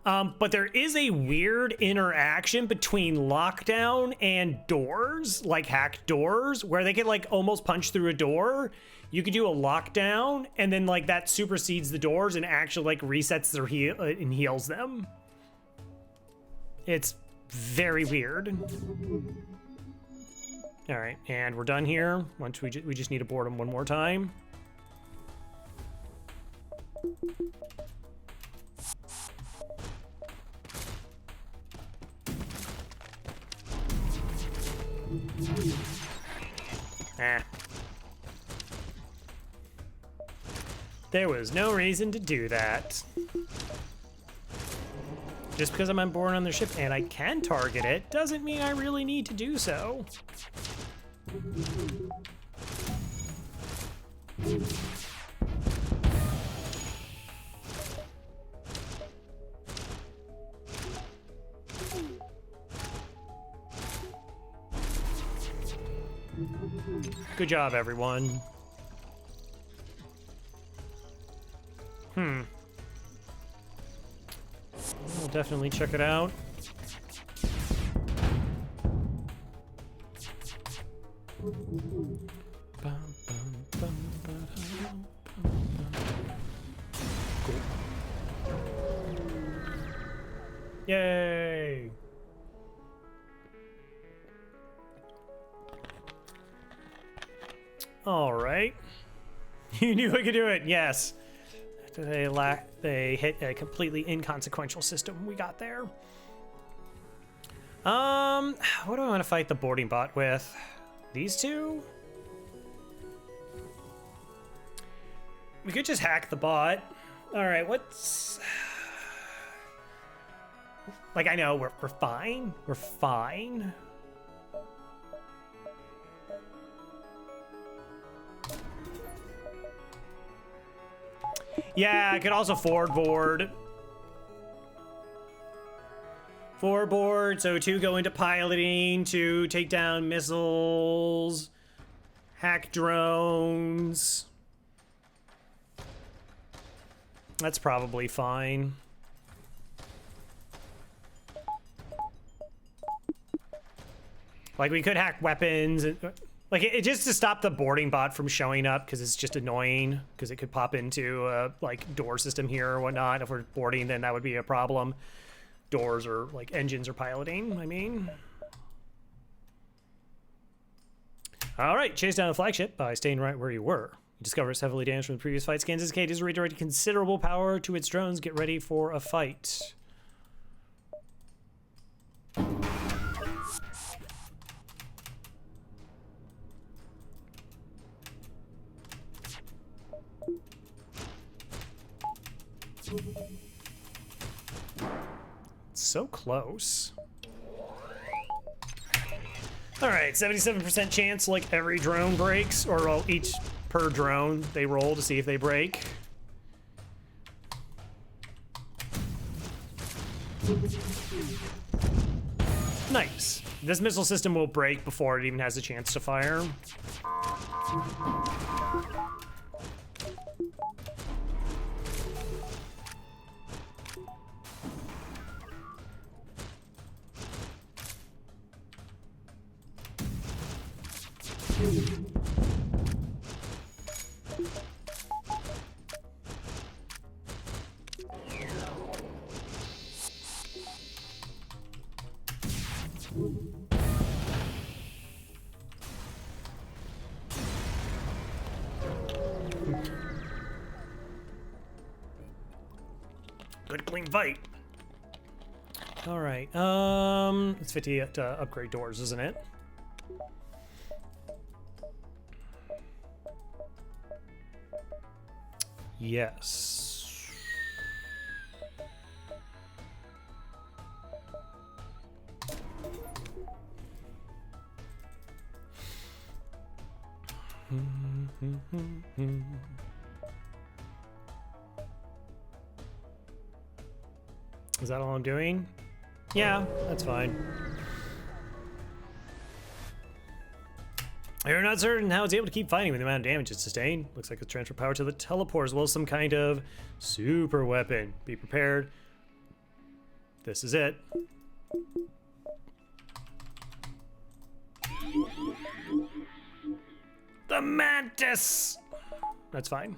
But there is a weird interaction between lockdown and doors, like hacked doors, where they can like almost punch through a door. You could do a lockdown and then like that supersedes the doors and actually like resets their heal and heals them. It's very weird. All right, and we're done here. Once we just need to board them one more time. There was no reason to do that. Just because I'm on board on their ship and I can target it doesn't mean I really need to do so. Good job, everyone. We'll definitely check it out. Cool. Yay! All right. You knew I could do it. Yes. They hit a completely inconsequential system we got there. What do I want to fight the boarding bot with? These two? We could just hack the bot. All right, what's... Like, I know, we're fine. We're fine. Yeah, I could also forward board. Forward board, so 2 go into piloting, 2 take down missiles, hack drones. That's probably fine. Like, we could hack weapons. Like, it just to stop the boarding bot from showing up, because it's just annoying, because it could pop into a, like, door system here or whatnot. If we're boarding, then that would be a problem. Doors or, like, engines or piloting, I mean. All right, chase down the flagship by staying right where you were. You discover it's heavily damaged from the previous fight. Scans indicate it's redirected considerable power to its drones. Get ready for a fight. So close. All right, 77% chance like every drone breaks, or well, each per drone they roll to see if they break. Nice. This missile system will break before it even has a chance to fire. Good clean fight. All right. It's 50 to upgrade doors, isn't it? Yes. Is that all I'm doing? Yeah, that's fine. You're not certain how it's able to keep fighting with the amount of damage it's sustained. Looks like it's transfer power to the teleport as well as some kind of super weapon. Be prepared. This is it. The Mantis! That's fine.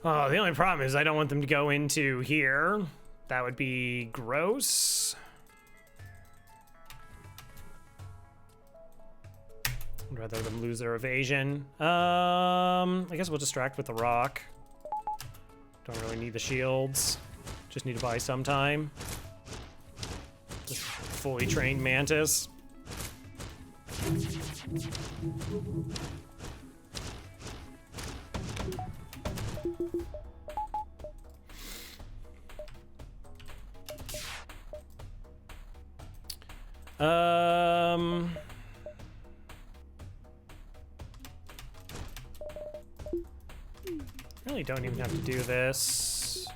Oh, the only problem is I don't want them to go into here. That would be gross. I'd rather them lose their evasion. I guess we'll distract with the rock. Don't really need the shields. Just need to buy some time. This fully trained Mantis. Really don't even have to do this.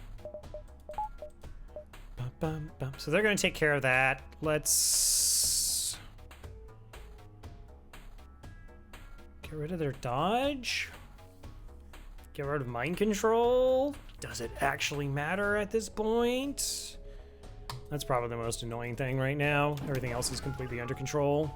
So they're gonna take care of that. Let's get rid of their dodge. Get rid of mind control. Does it actually matter at this point? That's probably the most annoying thing right now. Everything else is completely under control.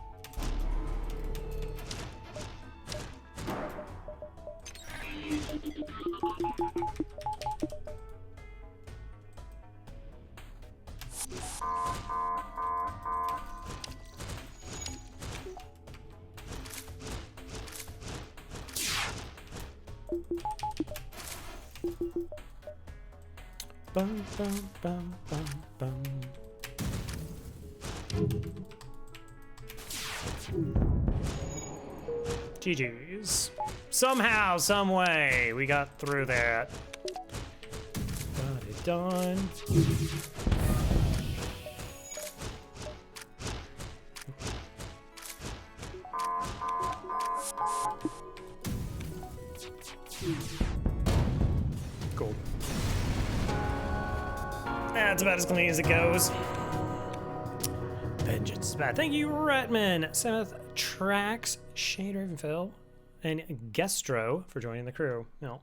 Bum, bum, bum, bum, bum. GG's. Somehow, some way, we got through that. Got it done. Cool. That's about as clean as it goes. Vengeance is bad. Thank you, Ratman, Seventh Trax, Shader, Ravenfell, and Gestro for joining the crew. No.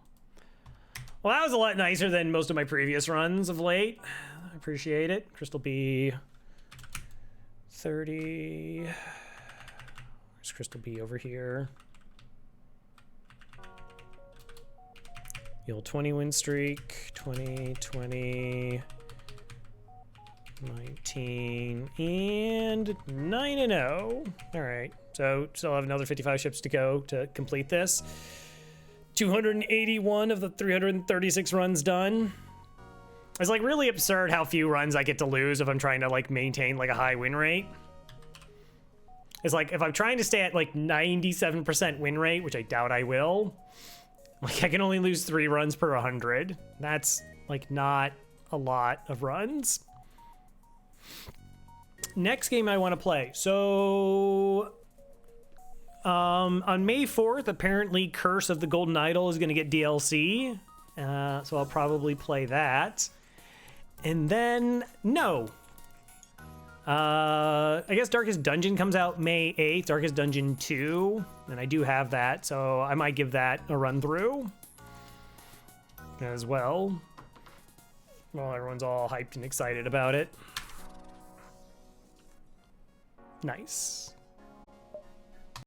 Well, that was a lot nicer than most of my previous runs of late. I appreciate it. Crystal B 30. Where's Crystal B over here? The old 20 win streak. 20, 20. 19 and 9-0. All right, so still have another 55 ships to go to complete this. 281 of the 336 runs done. It's like really absurd how few runs I get to lose if I'm trying to like maintain like a high win rate. It's like if I'm trying to stay at like 97% win rate, which I doubt I will, like I can only lose 3 runs per 100. That's like not a lot of runs. Next game I want to play. So on May 4th, apparently Curse of the Golden Idol is going to get DLC. So I'll probably play that. And then, no. I guess Darkest Dungeon comes out May 8th, Darkest Dungeon 2. And I do have that, so I might give that a run through as well. Well, everyone's all hyped and excited about it. Nice.